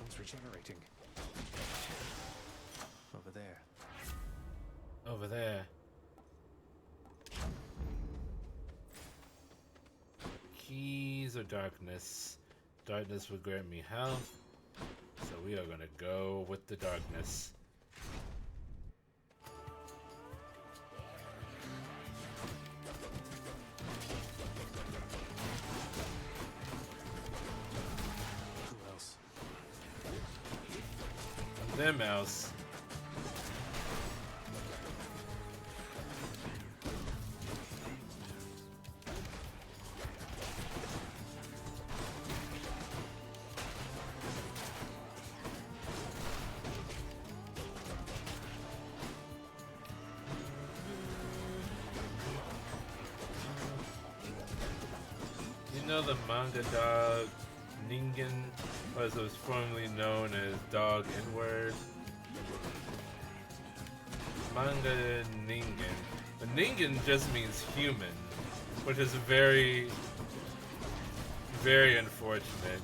It's regenerating. Over there. Over there. Keys or darkness? Darkness will grant me health. So we are gonna go with the darkness. Who else? Them else. You know the manga dog Ningen, as it was formerly known as Dog N-Word? Manga Ningen. The Ningen just means human, which is very, very unfortunate.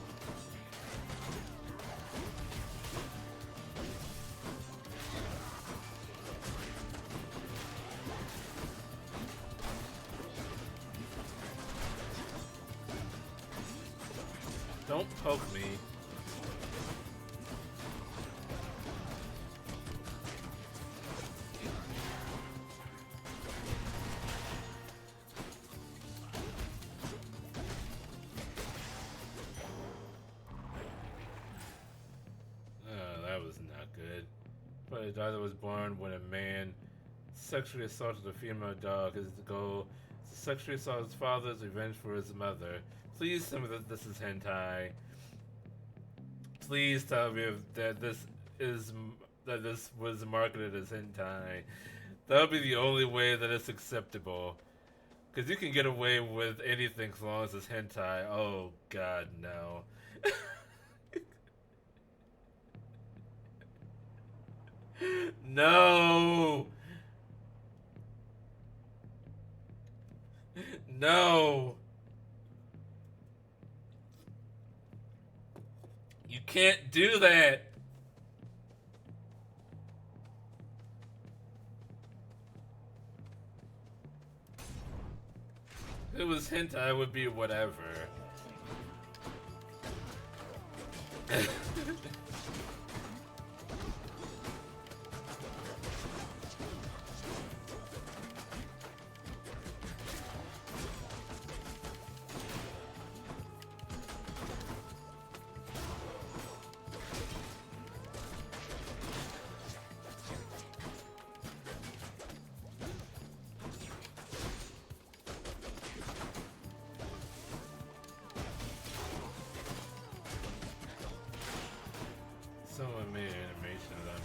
Don't poke me. Oh, that was not good. But a dog that was born when a man sexually assaulted a female dog. His goal is to sexually assault his father as revenge for his mother. Please tell me that this is hentai. Please tell me that this was marketed as hentai. That would be the only way that it's acceptable. Because you can get away with anything as long as it's hentai. Oh God, no. No! No! You can't do that! If it was hentai, it would be whatever. Someone made an animation of them.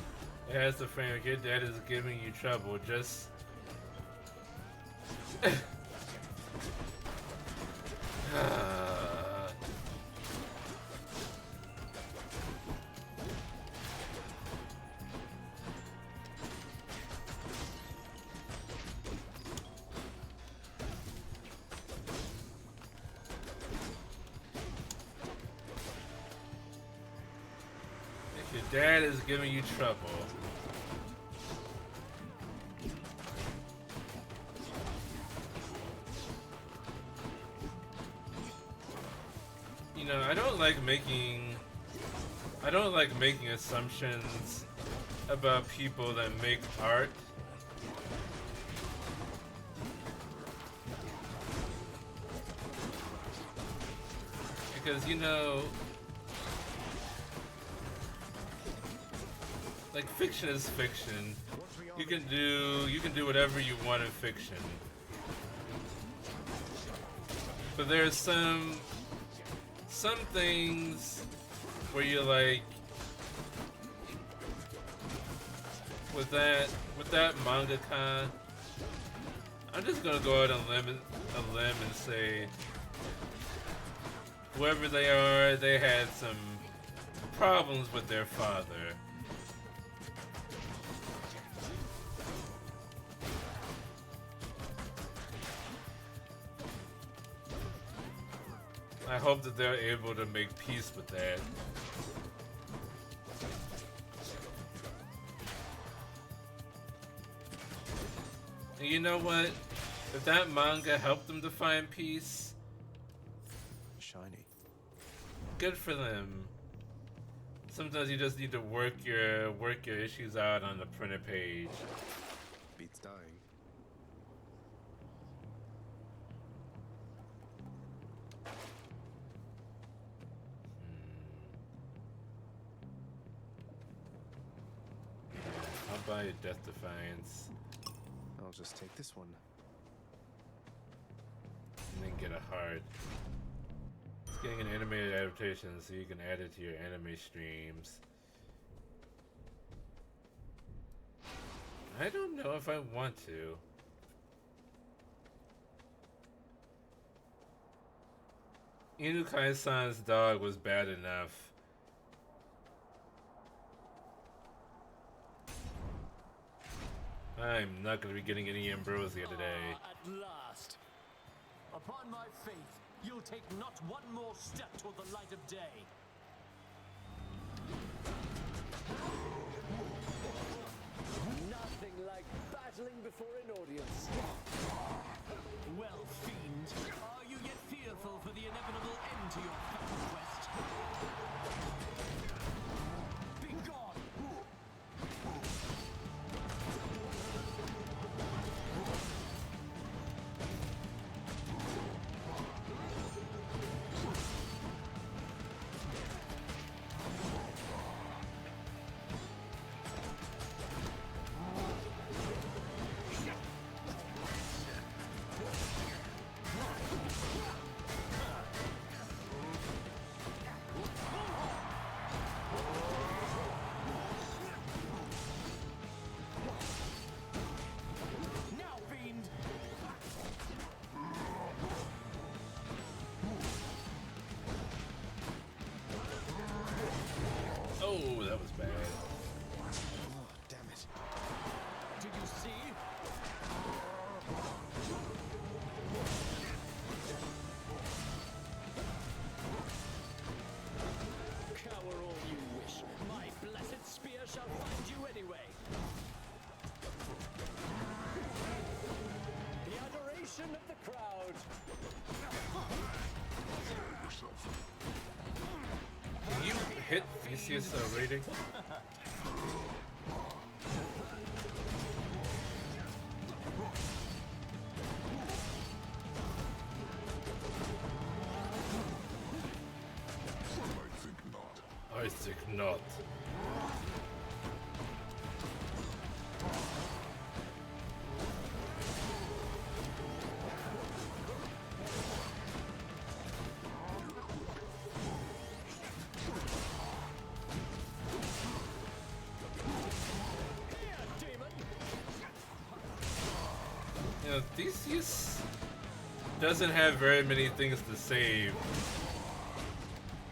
It has the frame like your dad is giving you trouble, just Your dad is giving you trouble. You know, I don't like making assumptions about people that make art. Because, you know, like, fiction is fiction. You can do whatever you want in fiction. But there's some things where you're like, with that mangaka, I'm just gonna go out on a limb and say, whoever they are, they had some problems with their father. I hope that they're able to make peace with that. And you know what? If that manga helped them to find peace, shiny. Good for them. Sometimes you just need to work your issues out on the printed page. Beats dying. I'll buy a Death Defiance. I'll just take this one. And then get a heart. It's getting an animated adaptation so you can add it to your anime streams. I don't know if I want to. Inukai-san's dog was bad enough. I'm not going to be getting any ambrosia today. At last. Upon my faith, you'll take not one more step toward the light of day. Nothing like battling before an audience. Well, fiend, are you yet fearful for the inevitable end to your battle quest? Be gone! Oh, that was bad. Oh, damn it. Did you see? Cower all you wish. My blessed spear shall find you anyway. The adoration of the crowd. Can you hit Theseus rating? I think not. You know, Theseus doesn't have very many things to save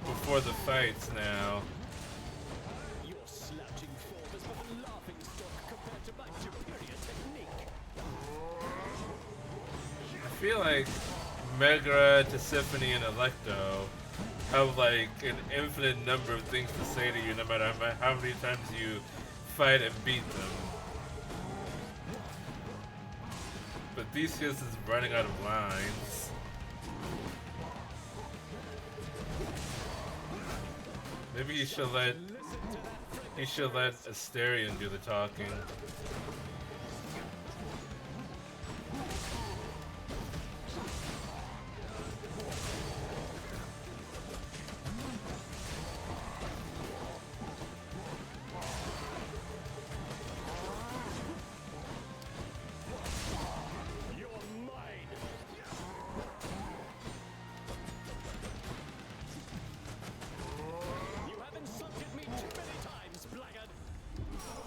before the fights now. Your slouching form is but a laughing stock compared to my superior technique. I feel like Megra, Tisiphone, and Electo have like an infinite number of things to say to you, no matter how many times you fight and beat them. But Theseus is running out of lines. Maybe he should let Asterion do the talking.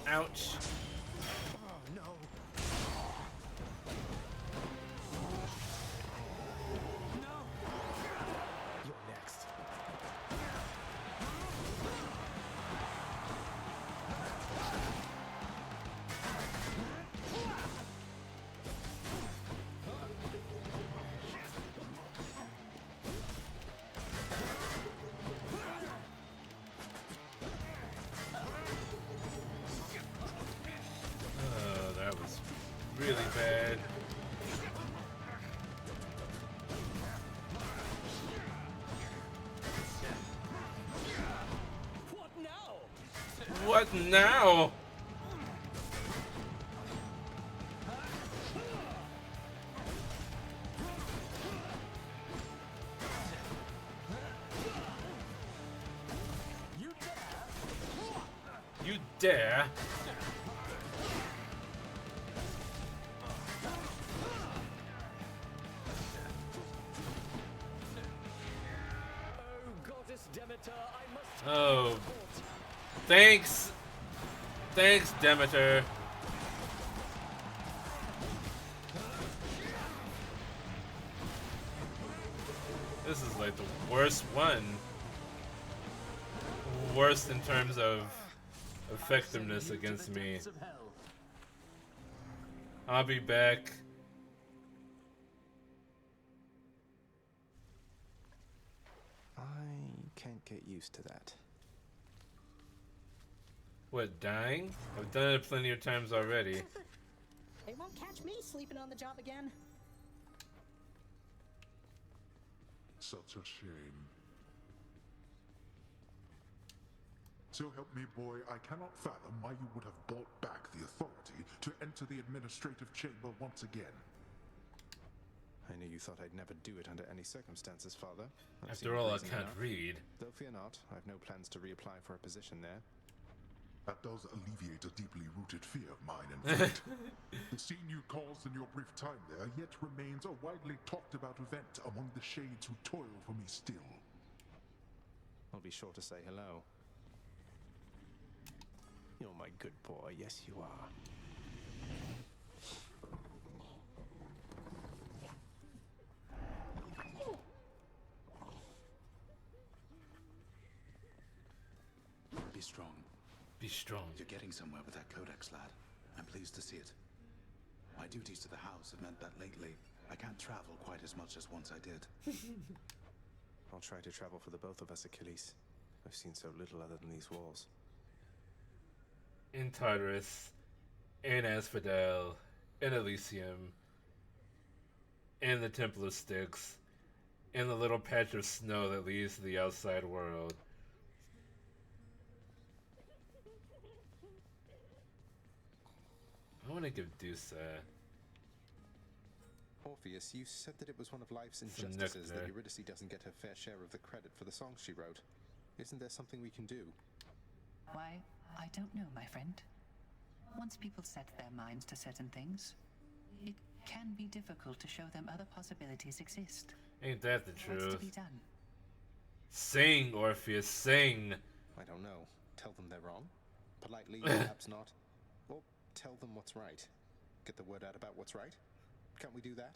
Ouch. Oh no. No. You're next. Oh, that was really bad. What now? What now? You dare? Goddess Demeter, I must. Oh. Thanks. Thanks, Demeter. This is like the worst one. Worst in terms of effectiveness against me. I'll be back. I can't get used to that. What, dying? I've done it plenty of times already. They won't catch me sleeping on the job again. Such a shame. So help me, boy, I cannot fathom why you would have bought back the authority to enter the administrative chamber once again. I knew you thought I'd never do it under any circumstances, Father. After all, I can't read. Though fear not, I've no plans to reapply for a position there. That does alleviate a deeply rooted fear of mine, in fact. The scene you caused in your brief time there yet remains a widely talked about event among the shades who toil for me still. I'll be sure to say hello. You're my good boy, yes you are. Be strong. Be strong. You're getting somewhere with that codex, lad. I'm pleased to see it. My duties to the house have meant that lately I can't travel quite as much as once I did. I'll try to travel for the both of us, Achilles. I've seen so little other than these walls. In Tartarus, in Asphodel, in Elysium, in the Temple of Styx, in the little patch of snow that leads to the outside world. I want to give Deuce Orpheus, you said that it was one of life's injustices that Eurydice doesn't get her fair share of the credit for the songs she wrote. Isn't there something we can do? Why, I don't know, my friend. Once people set their minds to certain things, it can be difficult to show them other possibilities exist. Ain't that the truth? What's to be done? Sing, Orpheus, sing! I don't know. Tell them they're wrong? Politely, perhaps not. Or tell them what's right. Get the word out about what's right? Can't we do that?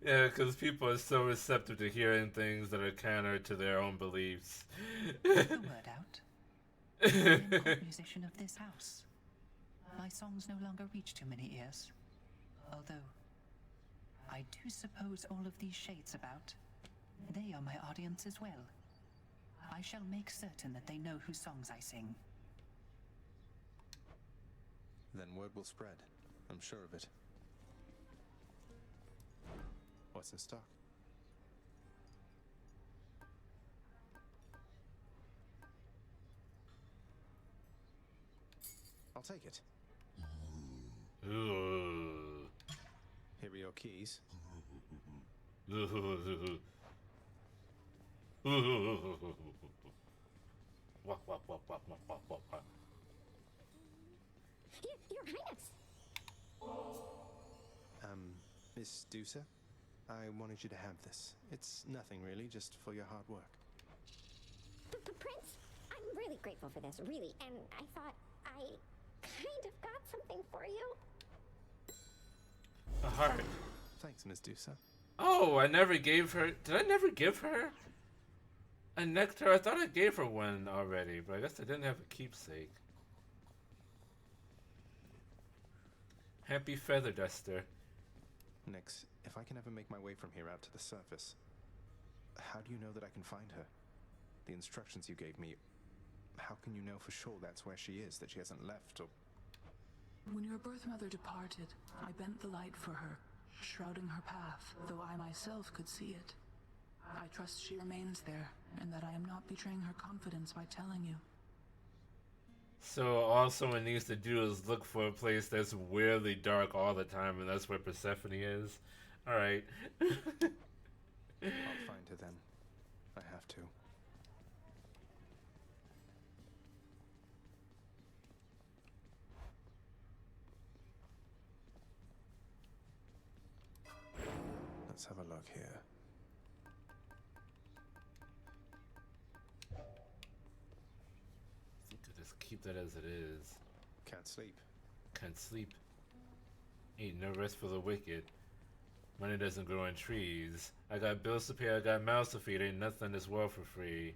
Yeah, because people are so receptive to hearing things that are counter to their own beliefs. Get the word out. I'm a court musician of this house. My songs no longer reach too many ears. Although, I do suppose all of these shades about, they are my audience as well. I shall make certain that they know whose songs I sing. Then word will spread. I'm sure of it. What's in stock? I'll take it. Ooh. Here are your keys. Your Highness! Miss Dusa? I wanted you to have this. It's nothing really, just for your hard work. Prince, I'm really grateful for this, really, and I thought I kind of got something for you. A heart. Thanks, Miss Dusa. Oh, I never gave her. Did I never give her a nectar? I thought I gave her one already, but I guess I didn't have a keepsake. Happy Feather Duster. Nix, if I can ever make my way from here out to the surface, how do you know that I can find her? The instructions you gave me, how can you know for sure that's where she is, that she hasn't left, or... When your birth mother departed, I bent the light for her, shrouding her path, though I myself could see it. I trust she remains there, and that I am not betraying her confidence by telling you. So all someone needs to do is look for a place that's weirdly dark all the time, and that's where Persephone is. Alright. I'll find her then. I have to. Let's have a look here. I think I'll just keep that as it is. Can't sleep. Can't sleep. Ain't no rest for the wicked. Money doesn't grow on trees. I got bills to pay, I got mouths to feed. Ain't nothing in this world for free.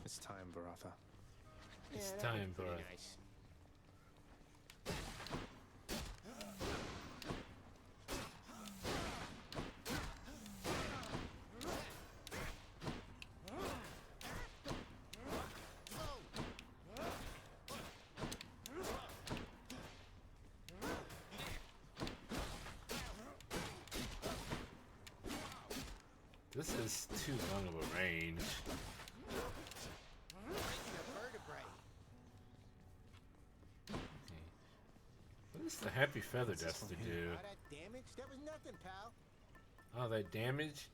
It's time, Baratha. It's time, Baratha. Nice. This is too long of a range. What does the Happy Feather Duster do? All that damage? That was nothing, pal. Oh, that damage?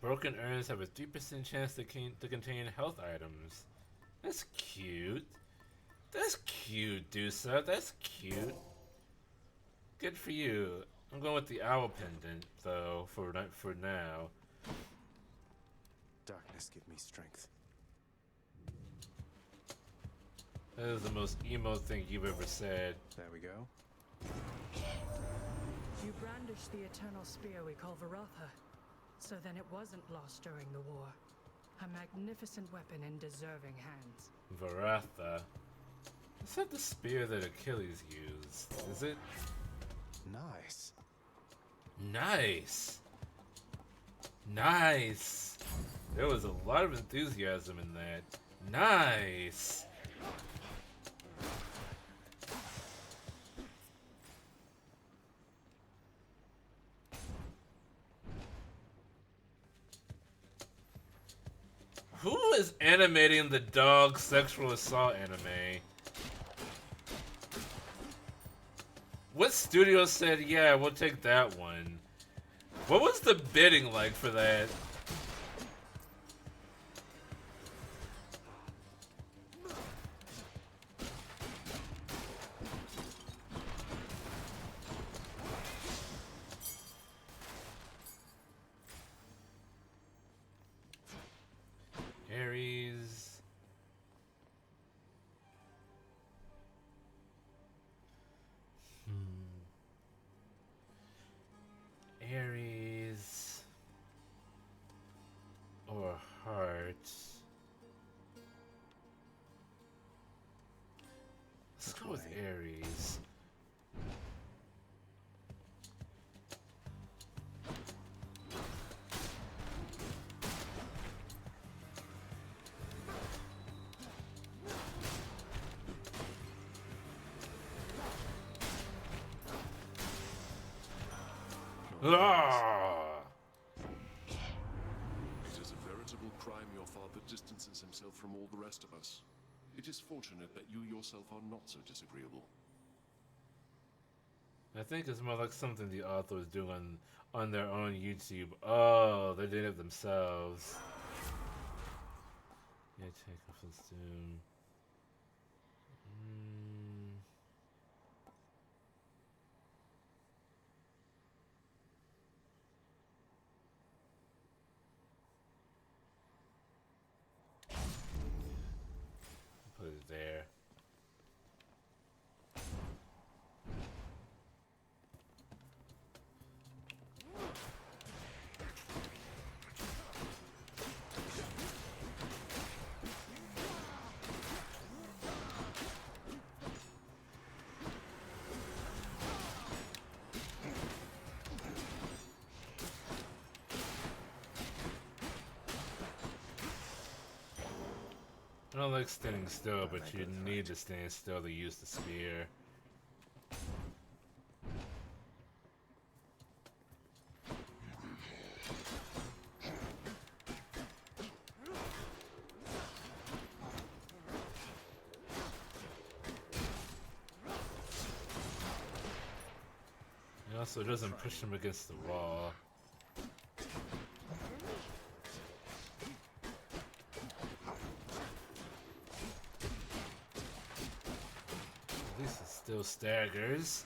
Broken urns have a 3% chance to contain health items. That's cute. That's cute, Dusa. That's cute. Good for you. I'm going with the owl pendant, though, for now. Darkness, give me strength. That is the most emo thing you've ever said. There we go. You brandished the eternal spear we call Varatha. So then it wasn't lost during the war. A magnificent weapon in deserving hands. Varatha. That's not the spear that Achilles used, is it? Nice. Nice. Nice. There was a lot of enthusiasm in that. Nice. Who is animating the dog sexual assault anime? What studio said, yeah, we'll take that one? What was the bidding like for that? Ares. How was Ares? Ah! It is a veritable crime your father distances himself from all the rest of us. It is fortunate that you yourself are not so disagreeable. I think it's more like something the author is doing on their own YouTube. Oh, they're doing it themselves. Yeah, take off the zoom. Put it there. I don't like standing still, but you need to stand still to use the spear. It also doesn't push him against the wall. At least it still staggers.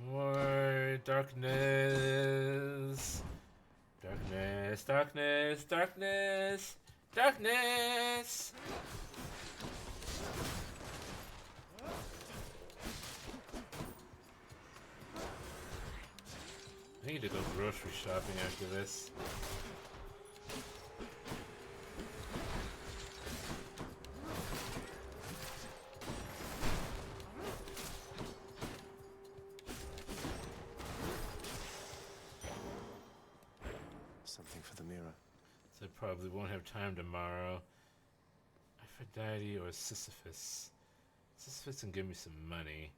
More darkness. Darkness, darkness, darkness, darkness. I need to go grocery shopping after this. Something for the mirror. So I probably won't have time tomorrow. Aphrodite or Sisyphus. Sisyphus can give me some money.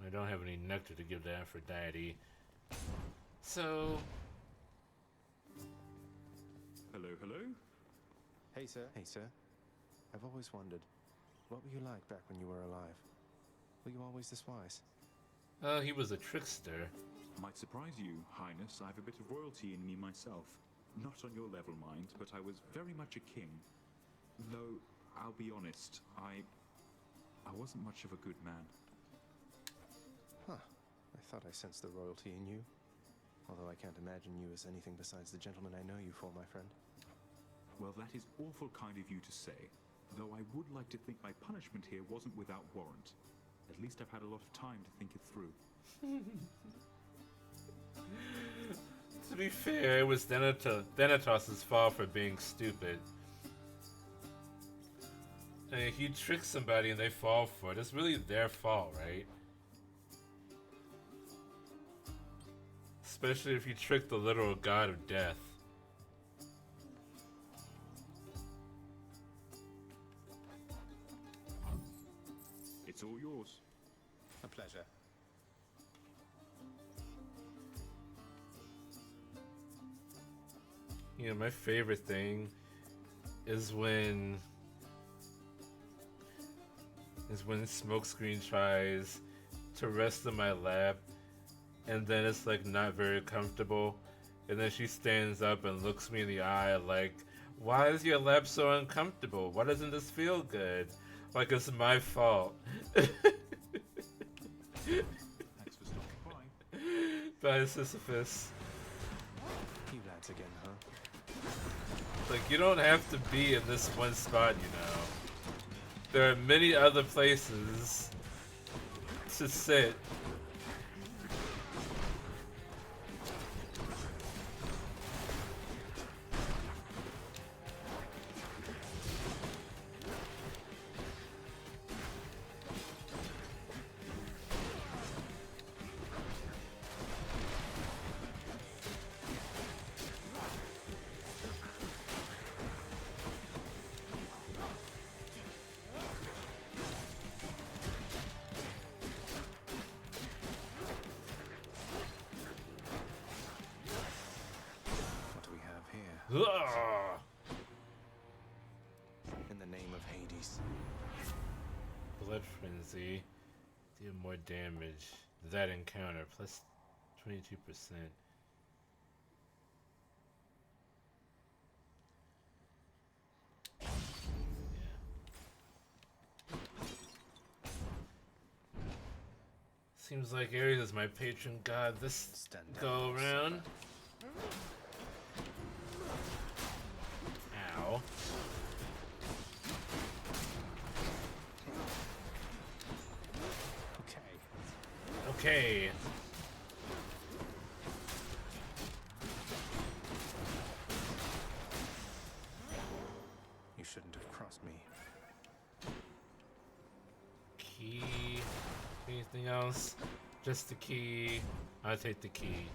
I don't have any nectar to give to Aphrodite. So... Hello, hello? Hey, sir. Hey, sir. I've always wondered, what were you like back when you were alive? Were you always this wise? He was a trickster. Might surprise you, Highness. I have a bit of royalty in me myself. Not on your level, mind, but I was very much a king. Though, I'll be honest, I wasn't much of a good man. Huh. I thought I sensed the royalty in you. Although I can't imagine you as anything besides the gentleman I know you for, my friend. Well, that is awful kind of you to say. Though I would like to think my punishment here wasn't without warrant. At least I've had a lot of time to think it through. To be fair, it was Thanatos' fault for being stupid. I mean, if you trick somebody and they fall for it, it's really their fault, right? Especially if you trick the literal god of death. It's all yours. A pleasure. You know, my favorite thing is when Smokescreen tries to rest in my lap and then it's like not very comfortable, and then she stands up and looks me in the eye like, why is your lap so uncomfortable? Why doesn't this feel good? Like it's my fault. Thanks for stopping by. by Sisyphus. You lads again, huh? Like, you don't have to be in this one spot, you know. There are many other places to sit. What do we have here? Ugh. In the name of Hades. Blood Frenzy. Deal more damage. That encounter. Plus 22%. Seems like Ares is my patron god this go around. Ow. Okay. You shouldn't have crossed me. Key. Anything else? Just the key. I'll take the key.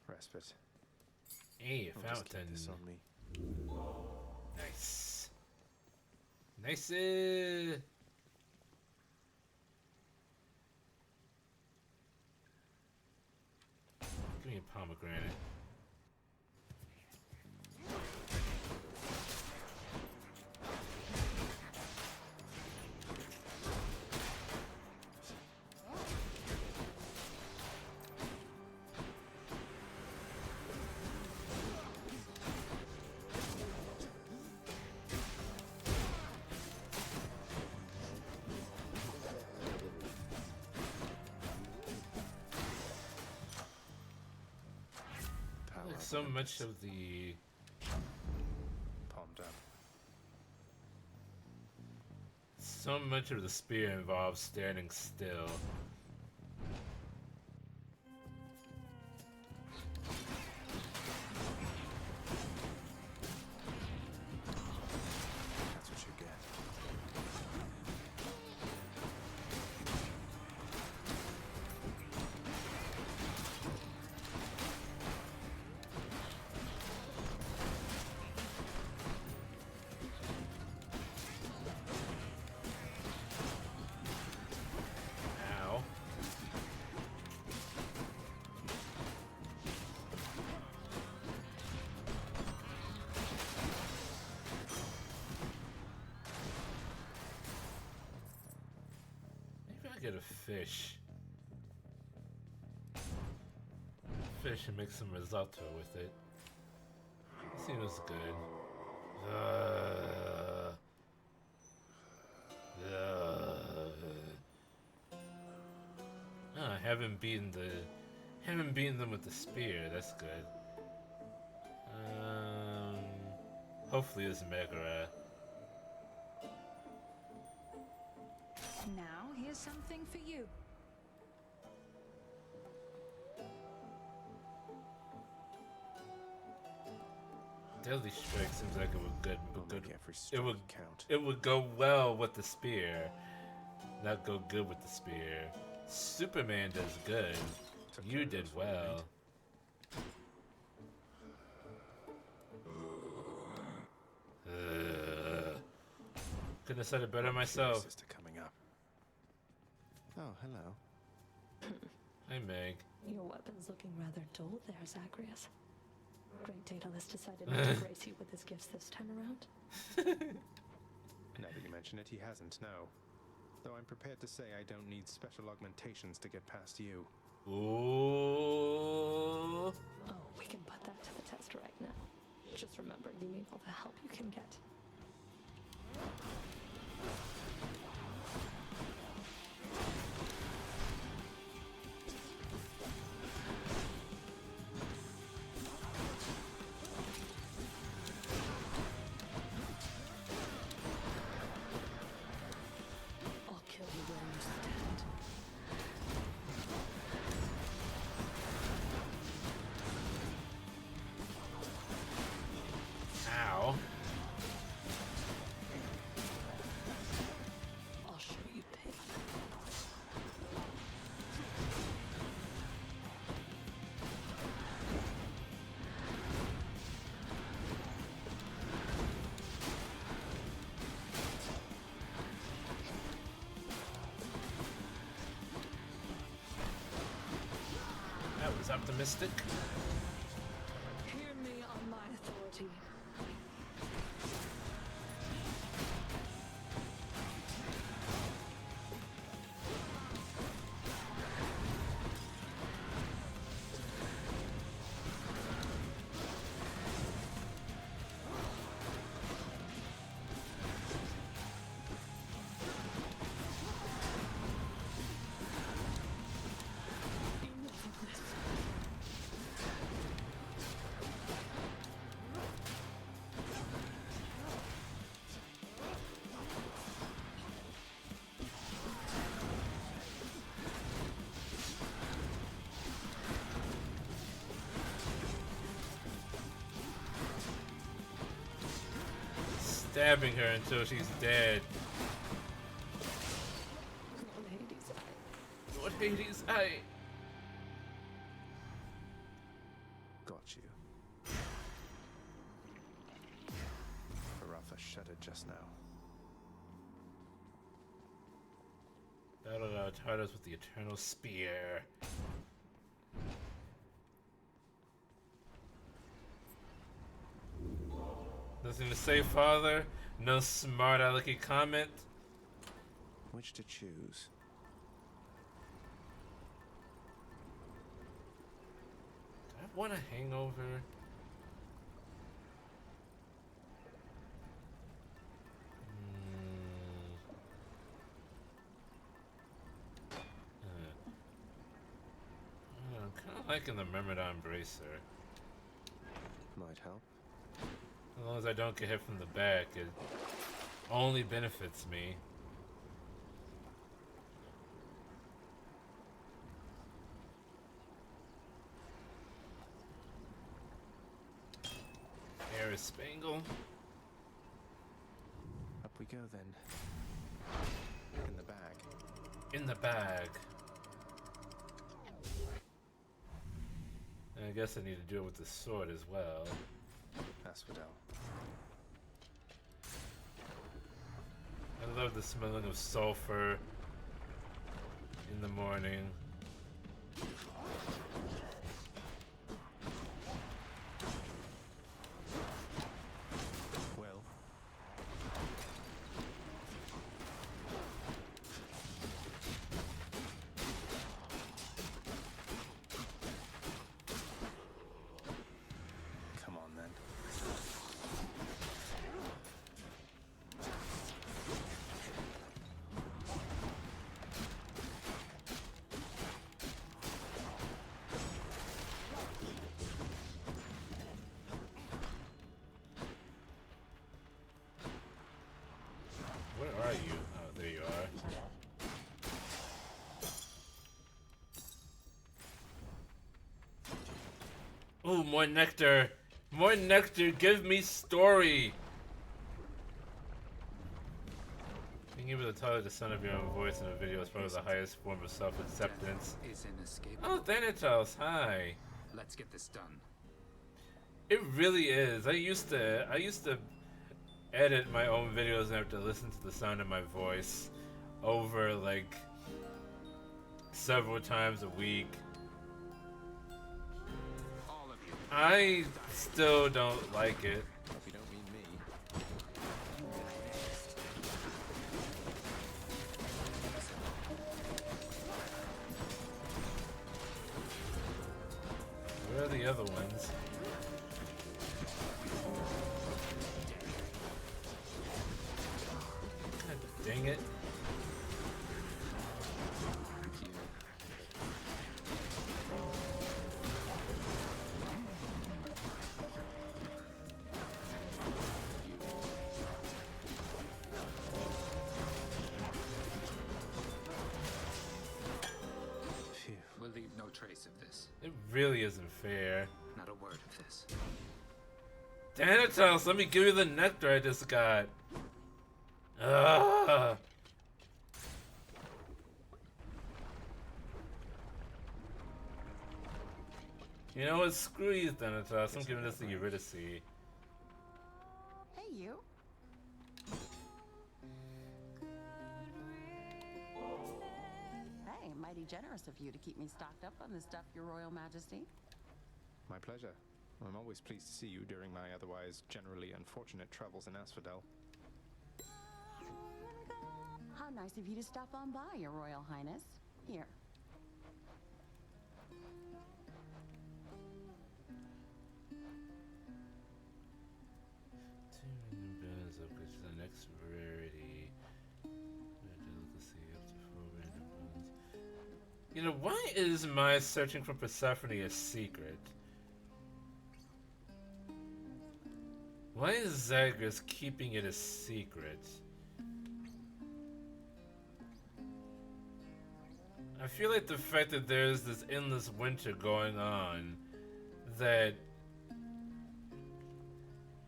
Respite. Hey, a I'll just keep fountain. this on me. Nice. Nice. Give me a pomegranate. Like so much of the palmed up. So much of the spear involves standing still. That's what you get. Ow. Maybe I get a fish. Fish and make some risotto with it. Seems good. I haven't beaten them with the spear. That's good. Hopefully it's Megara. Now, here's something for you. Deadly Strike seems like it would good. Count. It would go well with the spear. Not go good with the spear. Superman does good. You did well. Couldn't have said it better myself. Sister coming up. Oh, hello. Hey, Meg. Your weapon's looking rather dull there, Zagreus. Great Daedalus decided not to grace you with his gifts this time around. Now that you mention it, he hasn't, no. Though I'm prepared to say I don't need special augmentations to get past you. Ooh. Oh, we can put that to the test right now. Just remember, you need all the help you can get. mystic. Hear me on my authority. Stabbing her until she's dead. Lord Hades, I Got you. Rafa shuddered just now. battled out HADES with the Eternal Spear. Nothing to say, Father? No smart alecky comment? Which to choose? Do I want a hangover? I'm kind of liking the Myrmidon Bracer. Might help. As long as I don't get hit from the back, it only benefits me. Air Spangle. Up we go then. In the bag. In the bag. And I guess I need to do it with the sword as well. Asphodel. I love the smelling of sulfur in the morning. Well. Come on then. Where are you? Oh, there you are. Ooh, more nectar! More nectar! Give me story! Being able to tell the sound of your own voice in a video is probably the highest form of self-acceptance. Is inescapable. Oh, Thanatos, hi! Let's get this done. It really is. I used to edit my own videos and have to listen to the sound of my voice over like several times a week. All of you. I still don't like it. Hope you don't mean me. Where are the other ones? God dang it. We'll leave no trace of this. It really isn't fair. Not a word of this. Thanatos, let me give you the nectar I just got. Ugh. You know what? Screw you, Thanatos. I'm giving this to Eurydice. Hey, you. Hey, mighty generous of you to keep me stocked up on this stuff, Your Royal Majesty. My pleasure. I'm always pleased to see you during my otherwise generally unfortunate travels in Asphodel. How nice of you to stop on by, Your Royal Highness. Here. Which is the next rarity. Delicacy up to 4 random ones. You know, why is my searching for Persephone a secret? Why is Zagreus keeping it a secret? I feel like the fact that there's this endless winter going on, that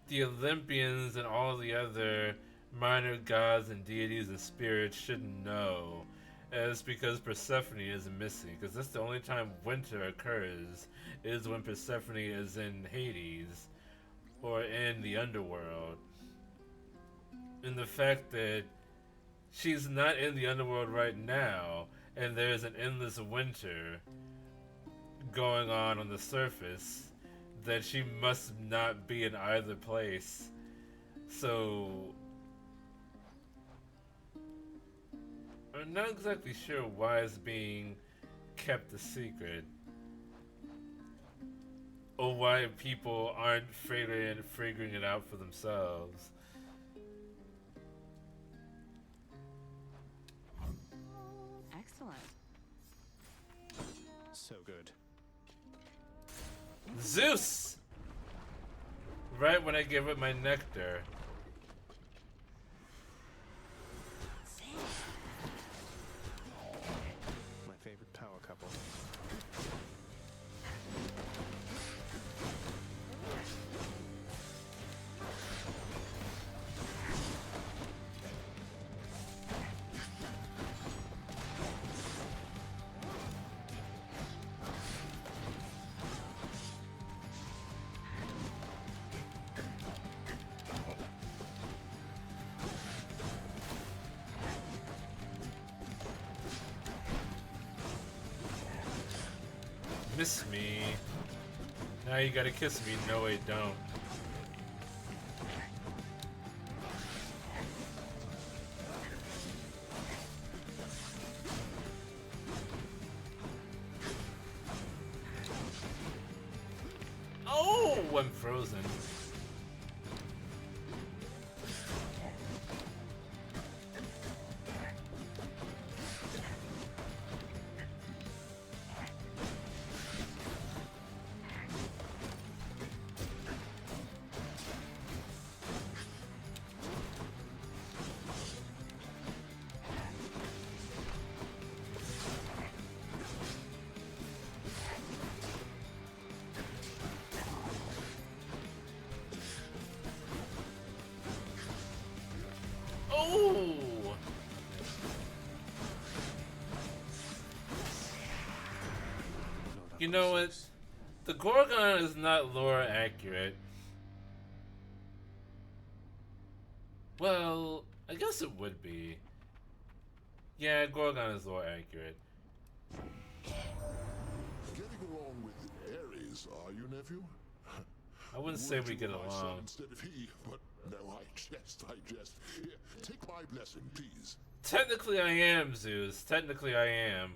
the Olympians and all the other minor gods and deities and spirits shouldn't know, is because Persephone is missing. Because that's the only time winter occurs, is when Persephone is in Hades or in the underworld. And the fact that she's not in the underworld right now, and there's an endless winter going on the surface, that she must not be in either place. So I'm not exactly sure why it's being kept a secret, or why people aren't figuring it out for themselves. Excellent. So good. Zeus! Right when I give it my nectar. My favorite power couple. Miss me. Now you gotta kiss me. No, wait, don't. Oh, I'm frozen. Oh! You know what? The Gorgon is not lore accurate. Well, I guess it would be. Yeah, Gorgon is lore accurate. Getting along with Ares, are you, nephew? I wouldn't say we get My son along. instead of he, but no, I jest. Here, take my blessing, please. Technically I am, Zeus. Technically I am.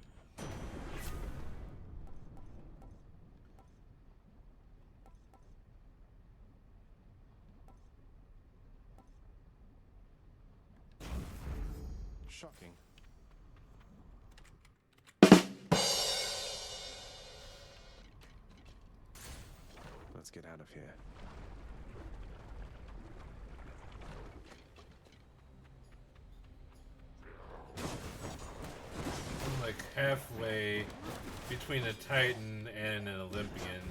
Shocking. Let's get out of here. I'm like halfway between a Titan and an Olympian.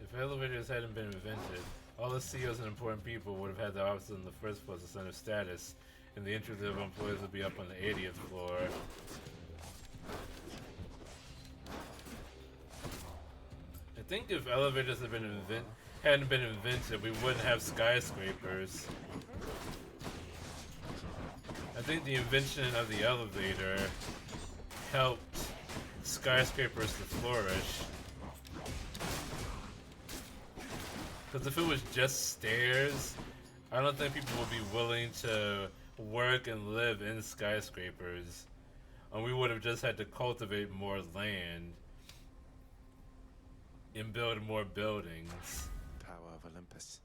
If elevators hadn't been invented, all the CEOs and important people would have had the offices in the first place, a center status, and the entry level employees would be up on the 80th floor. I think if elevators hadn't been invented, we wouldn't have skyscrapers. I think the invention of the elevator helped skyscrapers to flourish. Because if it was just stairs, I don't think people would be willing to work and live in skyscrapers. And we would have just had to cultivate more land and build more buildings. Power of Olympus.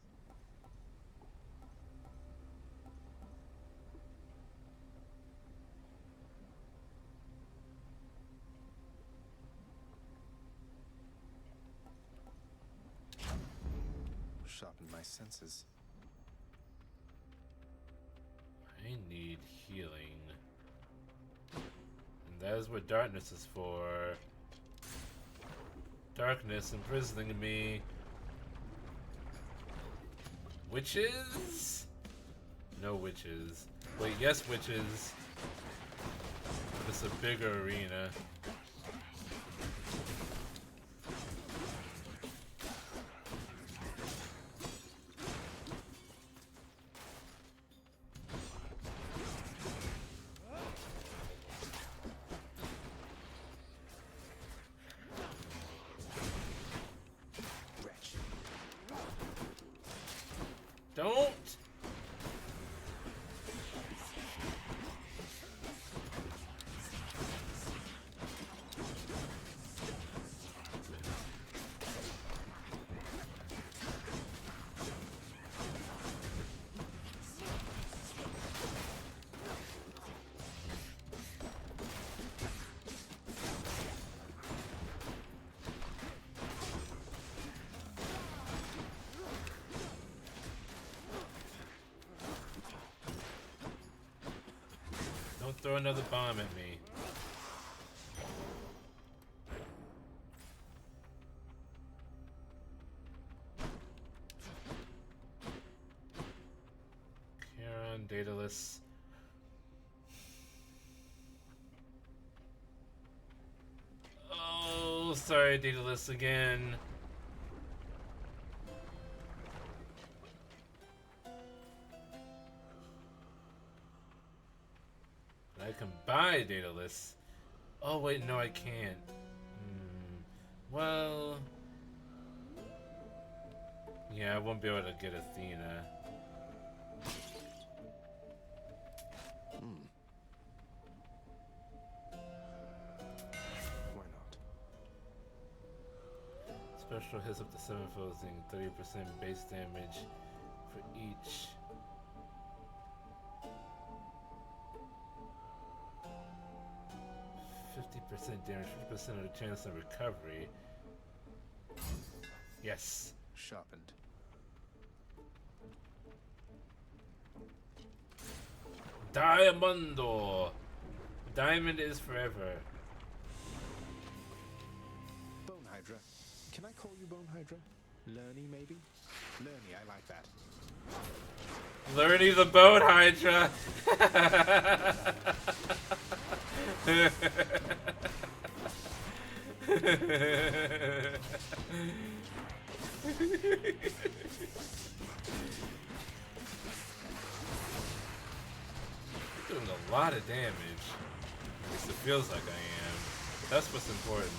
Sharpen my senses. I need healing. And that is what darkness is for. Darkness imprisoning me. Witches? No witches. Wait, yes witches. But it's a bigger arena. Don't! Don't throw another bomb at me. Charon, Daedalus. Oh, sorry, Daedalus again. I can buy Daedalus. Oh wait, no I can't. Well... yeah, I won't be able to get Athena. Why not? Special hits up to 7 foes, doing 30% base damage for each. % damage, 50% of the chance of recovery. Yes. Sharpened. Diamondo! Diamond is forever. Bone Hydra. Can I call you Bone Hydra? Lerny, maybe? Lerny, I like that. Lerny the Bone Hydra! Doing a lot of damage. At least it feels like I am. That's what's important.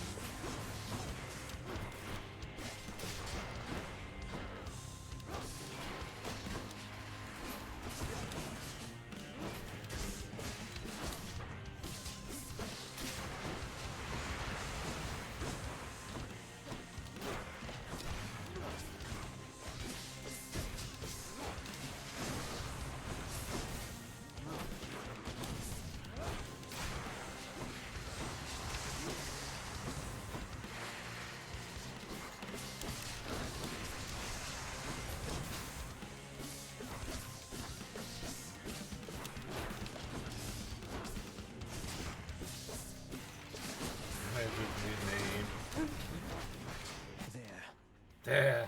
There.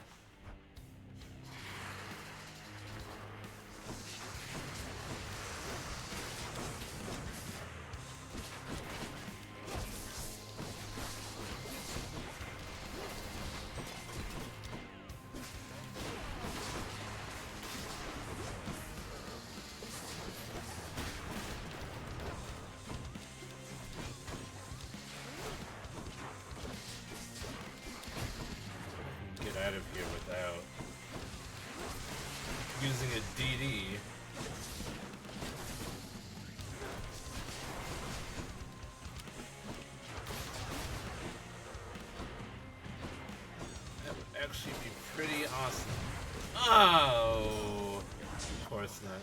a DD. That would actually be pretty awesome. Oh! Of course not.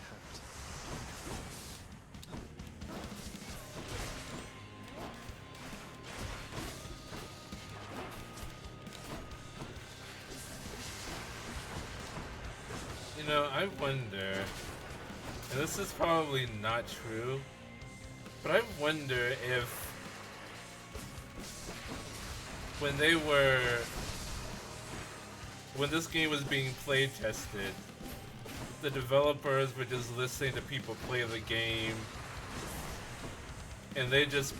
You know, I wonder, and this is probably not true, but I wonder if when this game was being play tested, the developers were just listening to people play the game, and they just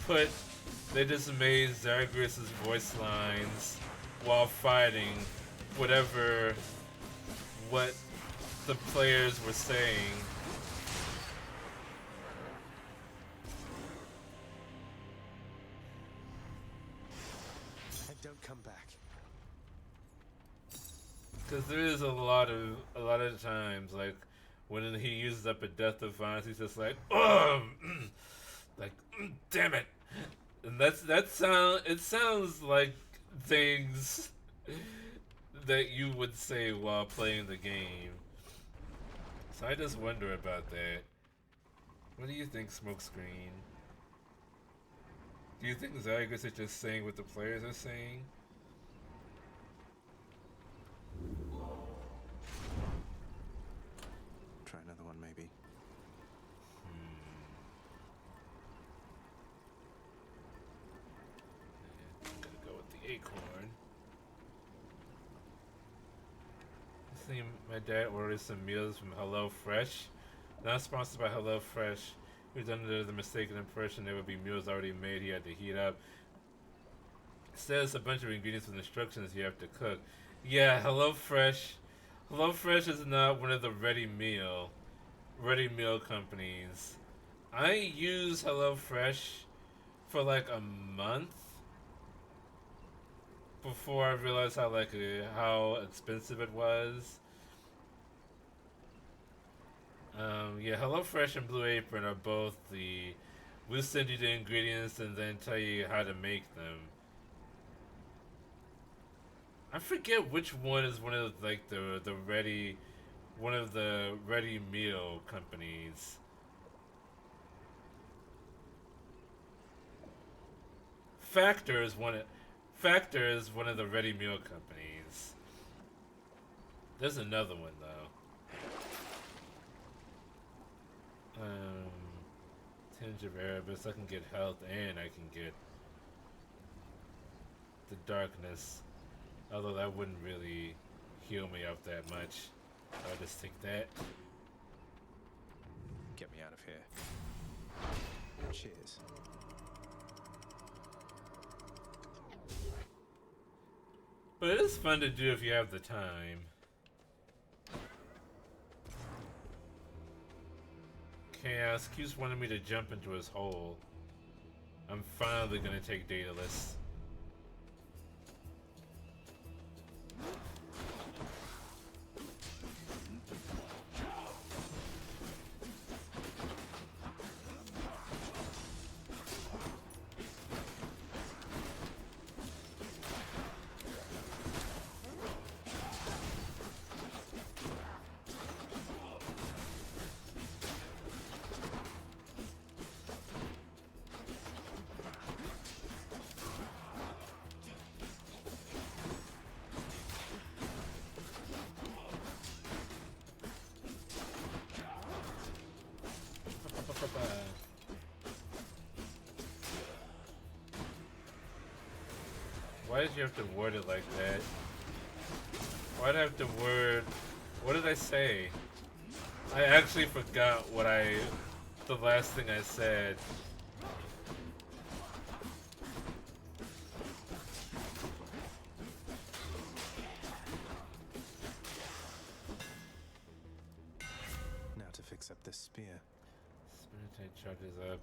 made Zagreus' voice lines while fighting what the players were saying. And don't come back. Because there is a lot of times, like when he uses up a Death of Violence, he's just like, like, damn it, and it sounds like things that you would say while playing the game. So I just wonder about that. What do you think, Smokescreen? Do you think Zagreus is just saying what the players are saying? Try another one, maybe. I'm gonna go with the acorn. See, my dad ordered some meals from Hello Fresh. Not sponsored by Hello Fresh. He was under the mistaken impression there would be meals already made he had to heat up. It says a bunch of ingredients with instructions you have to cook. Yeah, Hello Fresh. Hello Fresh is not one of the ready meal companies. I use Hello Fresh for like a month before I realized how expensive it was. Yeah, HelloFresh and Blue Apron are both we'll send you the ingredients and then tell you how to make them. I forget which one is one of the ready meal companies. Factor is one of the ready meal companies. There's another one though. Tinge of Erebus. I can get health and I can get the darkness. Although that wouldn't really heal me up that much. I'll just take that. Get me out of here. Cheers. But it is fun to do if you have the time. Chaos keeps wanting me to jump into his hole. I'm finally gonna take Daedalus. Why did you have to word it like that? Why did I have to word... What did I say? I actually forgot the last thing I said. Now to fix up this spear. Spin attack charges up.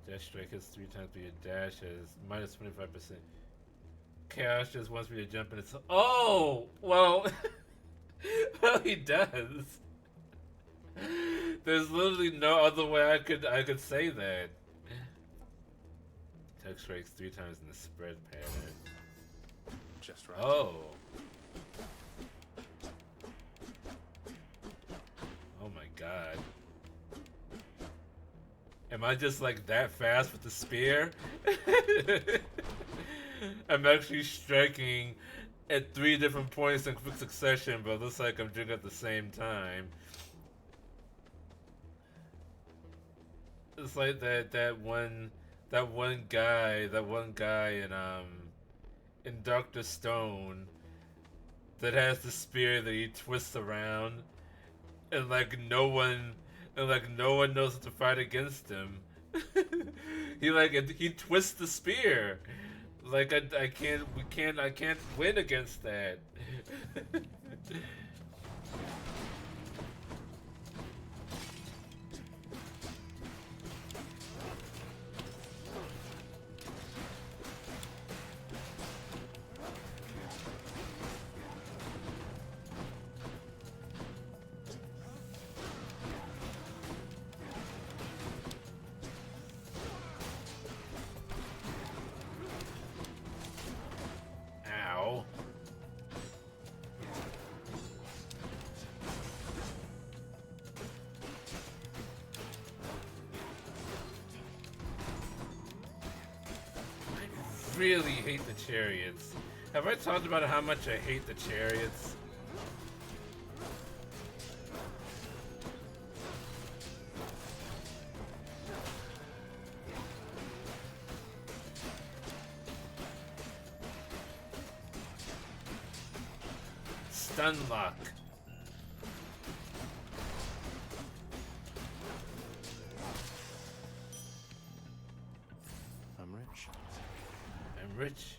Dash strike hits 3 times with your dash is minus 25%. Chaos just wants me to jump in its... Oh! Well... well, he does. There's literally no other way I could say that. Text strikes 3 times in the spread pattern. Just right. Oh. Oh my god. Am I just like that fast with the spear? I'm actually striking at 3 different points in quick succession, but it looks like I'm doing it at the same time. It's like that one guy in Dr. Stone that has the spear that he twists around, and no one knows how to fight against him. he twists the spear. Like I can't win against that. Ow. I really hate the chariots. Have I talked about how much I hate the chariots? Stun lock. I'm rich. I'm rich.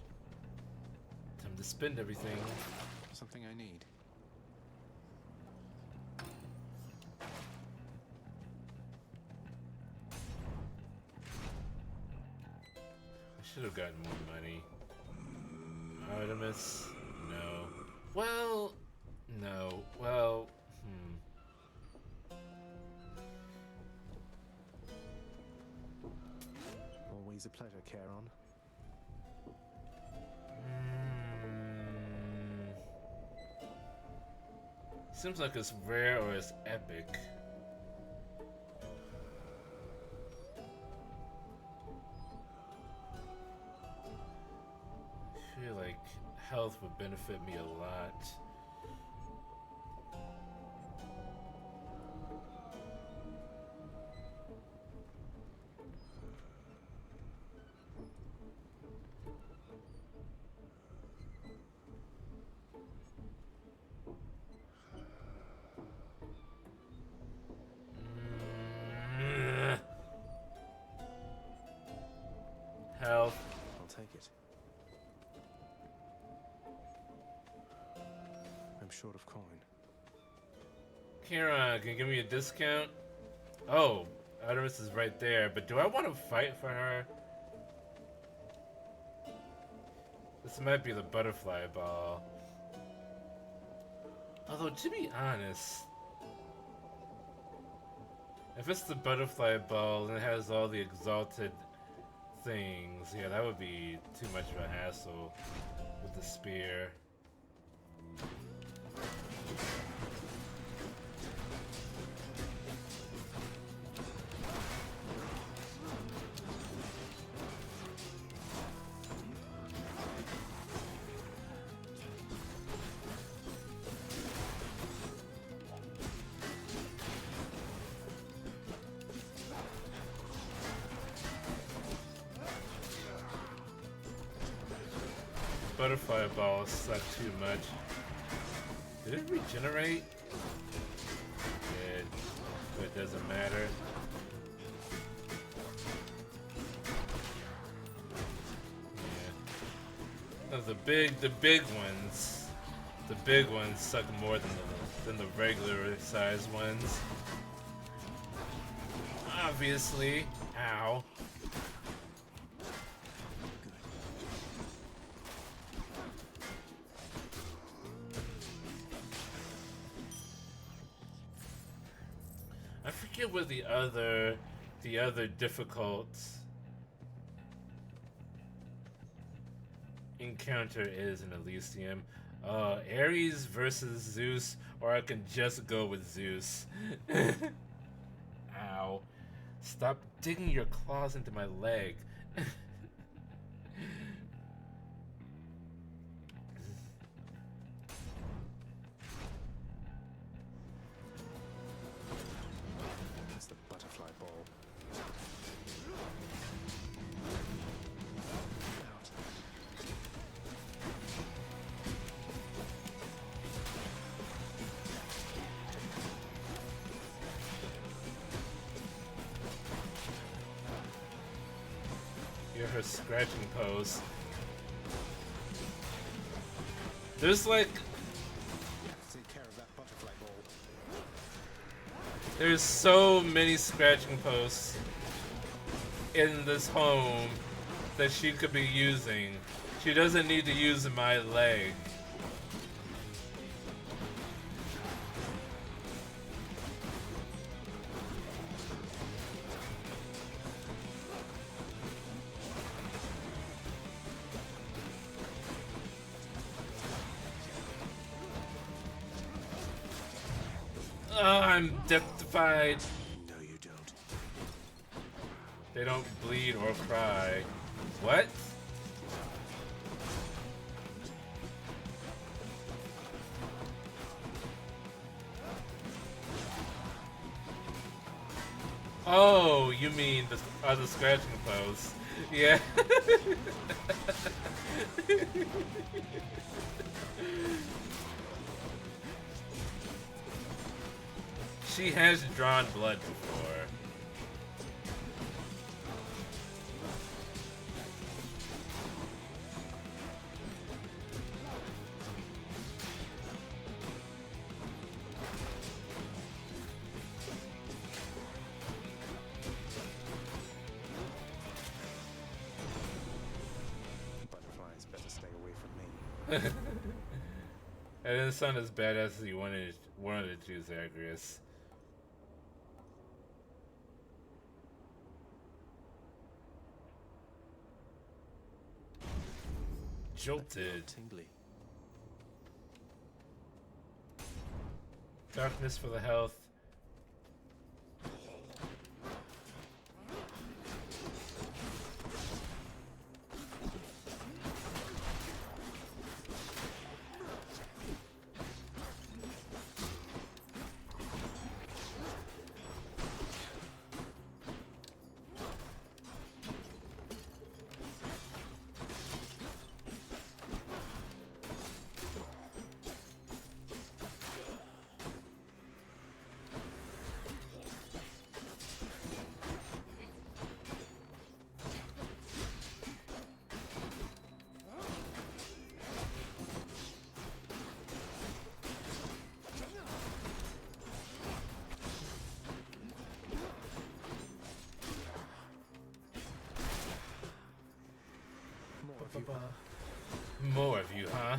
Time to spend everything. Something I need. I should have gotten more money. Artemis? No. Well, no. Well, Always a pleasure, Charon. Seems like it's rare or it's epic. I feel like health would benefit me a lot. Health. I'll take it. I'm short of coin. Kira, can you give me a discount? Oh, Artemis is right there, but do I want to fight for her? This might be the butterfly ball. Although, to be honest, if it's the butterfly ball and it has all the exalted things, yeah, that would be too much of a hassle with the spear. Butterfly balls suck too much. Did it regenerate? It did, but it doesn't matter. Yeah. No, the big ones suck more than the regular size ones. Obviously. Ow. I forget what the other difficult encounter is in Elysium. Ares versus Zeus, or I can just go with Zeus. Ow. Stop digging your claws into my leg. That's the butterfly ball. You're her scratching pose. There's like... Take care of that butterfly ball. There's so many scratching posts in this home that she could be using. She doesn't need to use my leg. Oh, I'm death-defied. No, you don't. They don't bleed or cry. What? Oh, you mean the other scratching pose. Yeah. She has drawn blood before. Butterflies better stay away from me. That didn't sound as badass as you wanted it to, Zagreus. Jolted. Tingly. Darkness for the health. More of you, huh?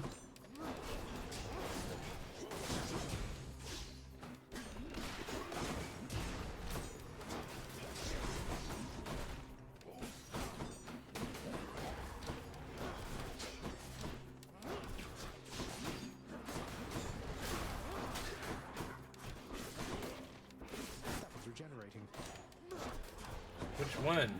That was regenerating. Which one?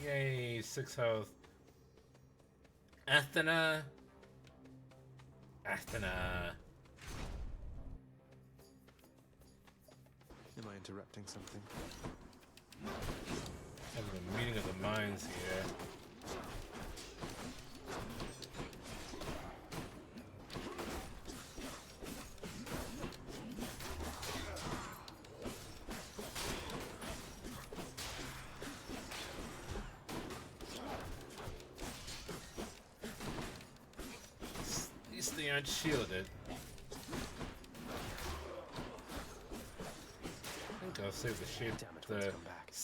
Yay, 6 health. Athena. Athena. Am I interrupting something? Having a meeting of the minds here. At least they aren't shielded. I think I'll save the shape, the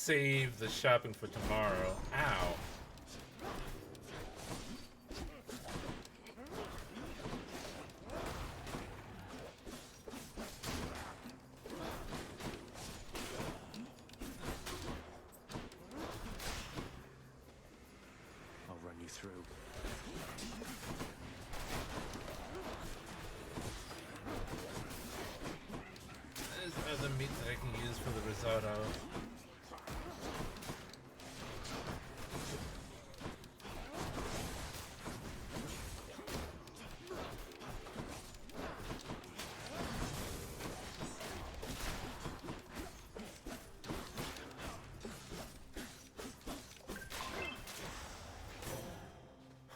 save the shopping for tomorrow. Ow. I'll run you through. There's other meat that I can use for the risotto.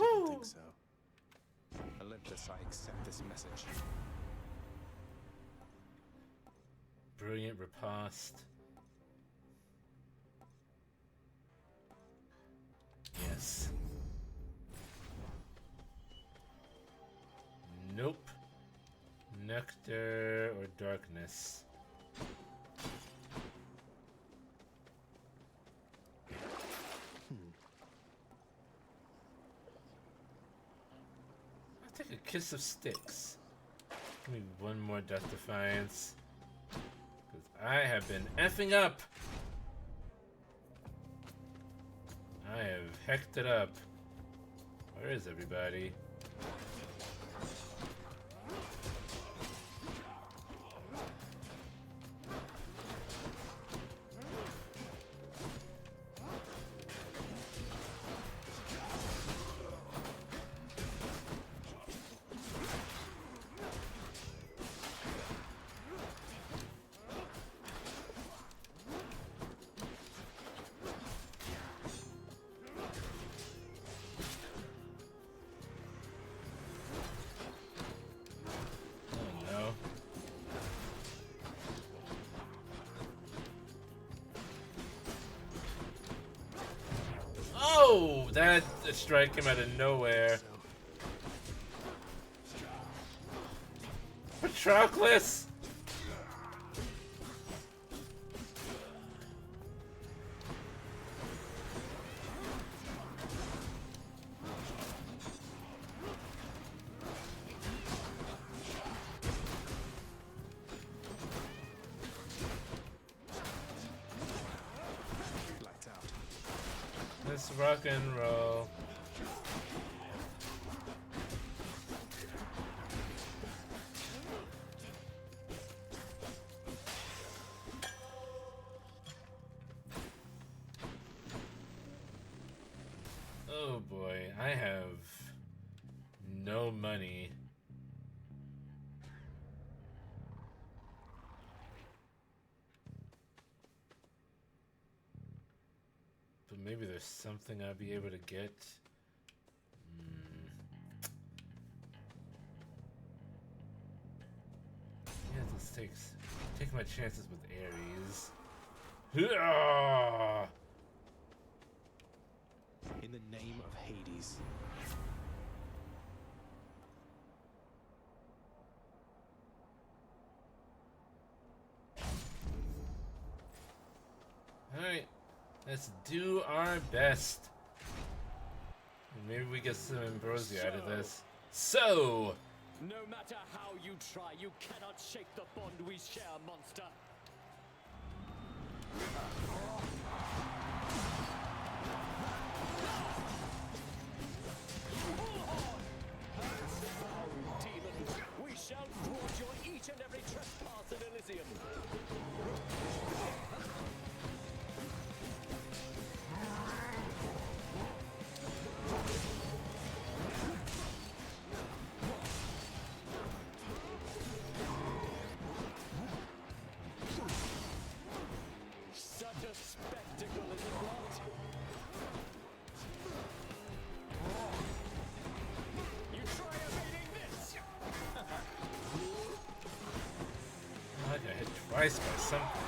I think so. Olympus, I accept this message. Brilliant riposte. Yes. Nope. Nectar or darkness. I'll take a kiss of sticks. Give me one more Death Defiance. Because I have been effing up. I have hecked it up. Where is everybody? Oh, that strike came out of nowhere. Patroclus! Lights out. Let's rock and roll. Oh boy, I have no money. But maybe there's something I'll be able to get. Yeah, this take my chances with Ares. Hyah! In the name of Hades. Alright, let's do our best. And maybe we get some ambrosia out of this. So! No matter how you try, you cannot shake the bond we share, monster. Foul demon, we shall thwart your each and every trespass in Elysium. Such a spectacle, is it not? You try evading this! I got hit twice by something.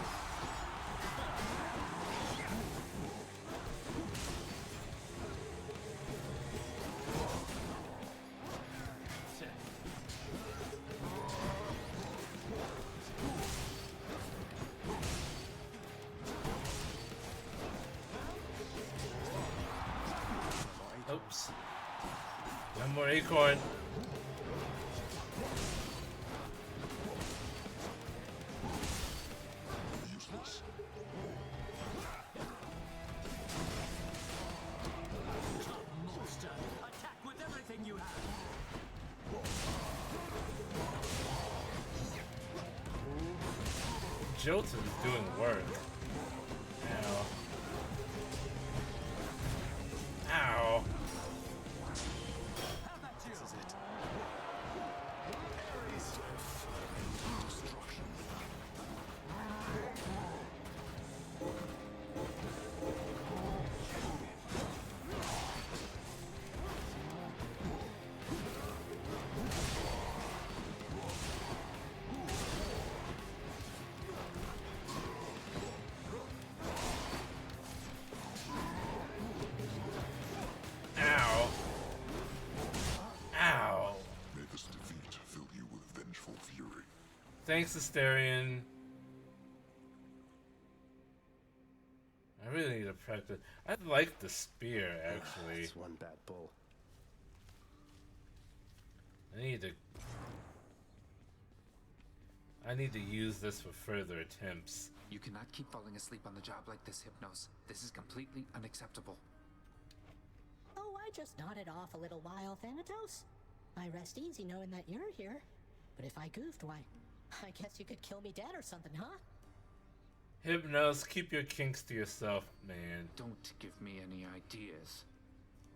Oops. One more acorn. Useless. Monster, attack with everything you have. Jolton's doing work. Ow. Ow. This is it. Destruction. Ow. Ow. May this defeat fill you with vengeful fury. Thanks, Asterion. I really need to practice. I like the spear, actually. It's one bad bull. I need to use this for further attempts. You cannot keep falling asleep on the job like this, Hypnos. This is completely unacceptable. Oh, I just nodded off a little while, Thanatos. I rest easy knowing that you're here. But if I goofed, why, I guess you could kill me dead or something, huh? Hypnos, keep your kinks to yourself, man. Don't give me any ideas.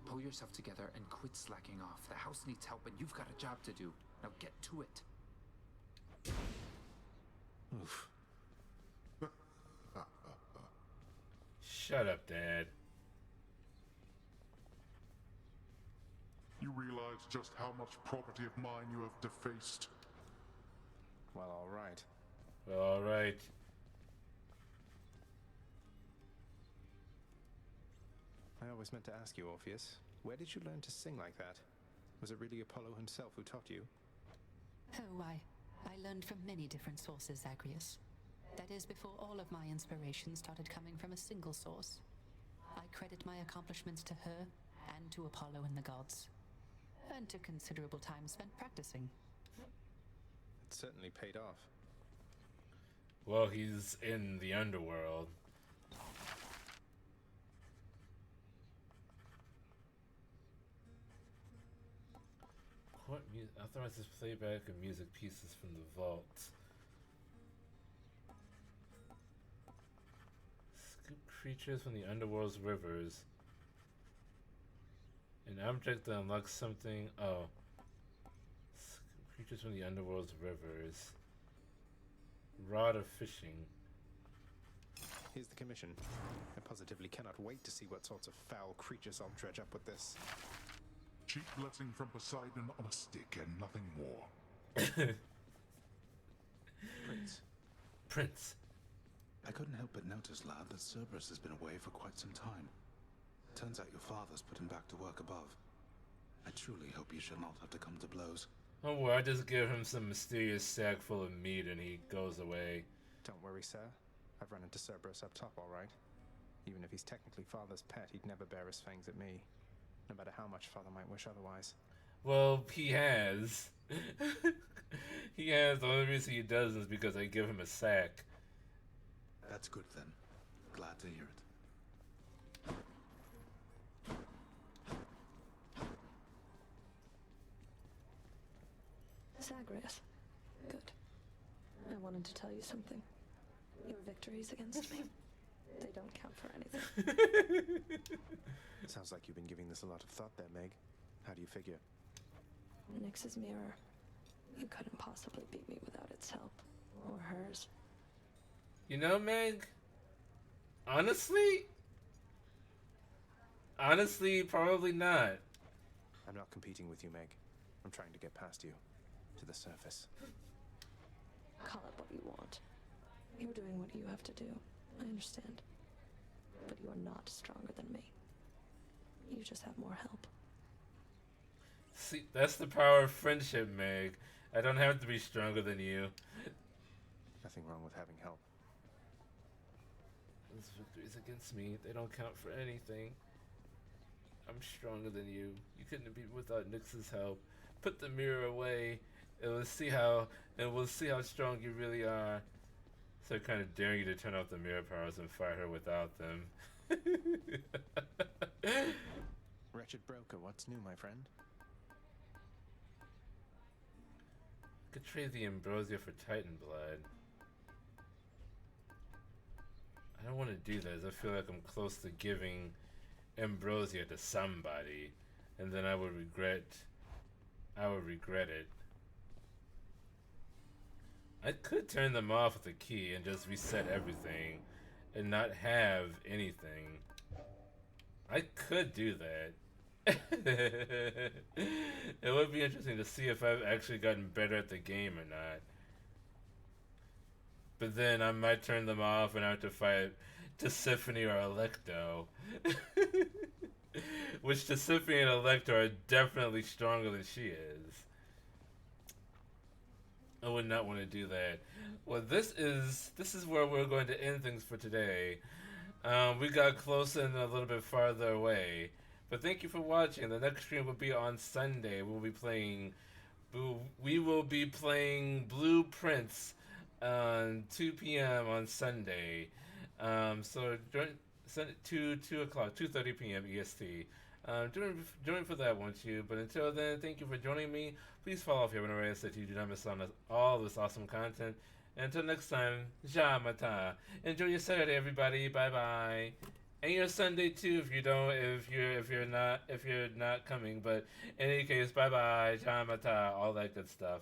Pull yourself together and quit slacking off. The house needs help and you've got a job to do. Now get to it. Oof. Shut up, Dad. You realize just how much property of mine you have defaced? Well, all right. Well, all right. I always meant to ask you, Orpheus, where did you learn to sing like that? Was it really Apollo himself who taught you? Oh, I learned from many different sources, Zagreus. That is, before all of my inspiration started coming from a single source. I credit my accomplishments to her, and to Apollo and the gods. And to considerable time spent practicing. It certainly paid off. Well, he's in the underworld. Court authorizes playback of music pieces from the vault. Scoop creatures from the underworld's rivers. An object that unlocks something. Oh. Scoop creatures from the underworld's rivers. Rod of fishing. Here's the commission. I positively cannot wait to see what sorts of foul creatures I'll dredge up with this. Cheap blessing from Poseidon on a stick and nothing more. Prince. I couldn't help but notice, lad, that Cerberus has been away for quite some time. Turns out your father's put him back to work above. I truly hope you shall not have to come to blows. Oh, well, I just give him some mysterious sack full of meat and he goes away. Don't worry, sir. I've run into Cerberus up top, all right. Even if he's technically father's pet, he'd never bear his fangs at me. No matter how much father might wish otherwise. Well, he has. He has. The only reason he does is because I give him a sack. That's good then. Glad to hear it. Zagreus. Good. I wanted to tell you something. Your victories against me, they don't count for anything. Sounds like you've been giving this a lot of thought there, Meg. How do you figure? Nyx's mirror. You couldn't possibly beat me without its help. Or hers. You know, Meg? Honestly, probably not. I'm not competing with you, Meg. I'm trying to get past you. To the surface. Call it what you want. You're doing what you have to do. I understand. But you are not stronger than me. You just have more help. See, that's the power of friendship, Meg. I don't have to be stronger than you. Nothing wrong with having help. Those victories against me, they don't count for anything. I'm stronger than you. You couldn't be without Nyx's help. Put the mirror away, and we'll see how strong you really are. So kind of daring you to turn off the mirror powers and fight her without them. Wretched broker, what's new, my friend? Could trade the ambrosia for Titan blood. I don't want to do that, as I feel like I'm close to giving ambrosia to somebody, and then I would regret it. I could turn them off with a key and just reset everything and not have anything. I could do that. It would be interesting to see if I've actually gotten better at the game or not. But then I might turn them off and I have to fight Tisiphone or Electo. Which Tisiphone and Electo are definitely stronger than she is. I would not want to do that. Well, this is where we're going to end things for today. We got closer and a little bit farther away. But thank you for watching. The next stream will be on Sunday. We will be playing Blueprints on 2 p.m. on Sunday. So join 2 o'clock, 2:30 p.m. EST. Join for that, won't you? But until then, thank you for joining me. Please follow if you haven't already, so you do not miss on all this awesome content. And until next time, Ja Mata. Enjoy your Saturday, everybody. Bye bye. And your Sunday too, if you're not coming. But in any case, bye bye, Ja Mata, all that good stuff.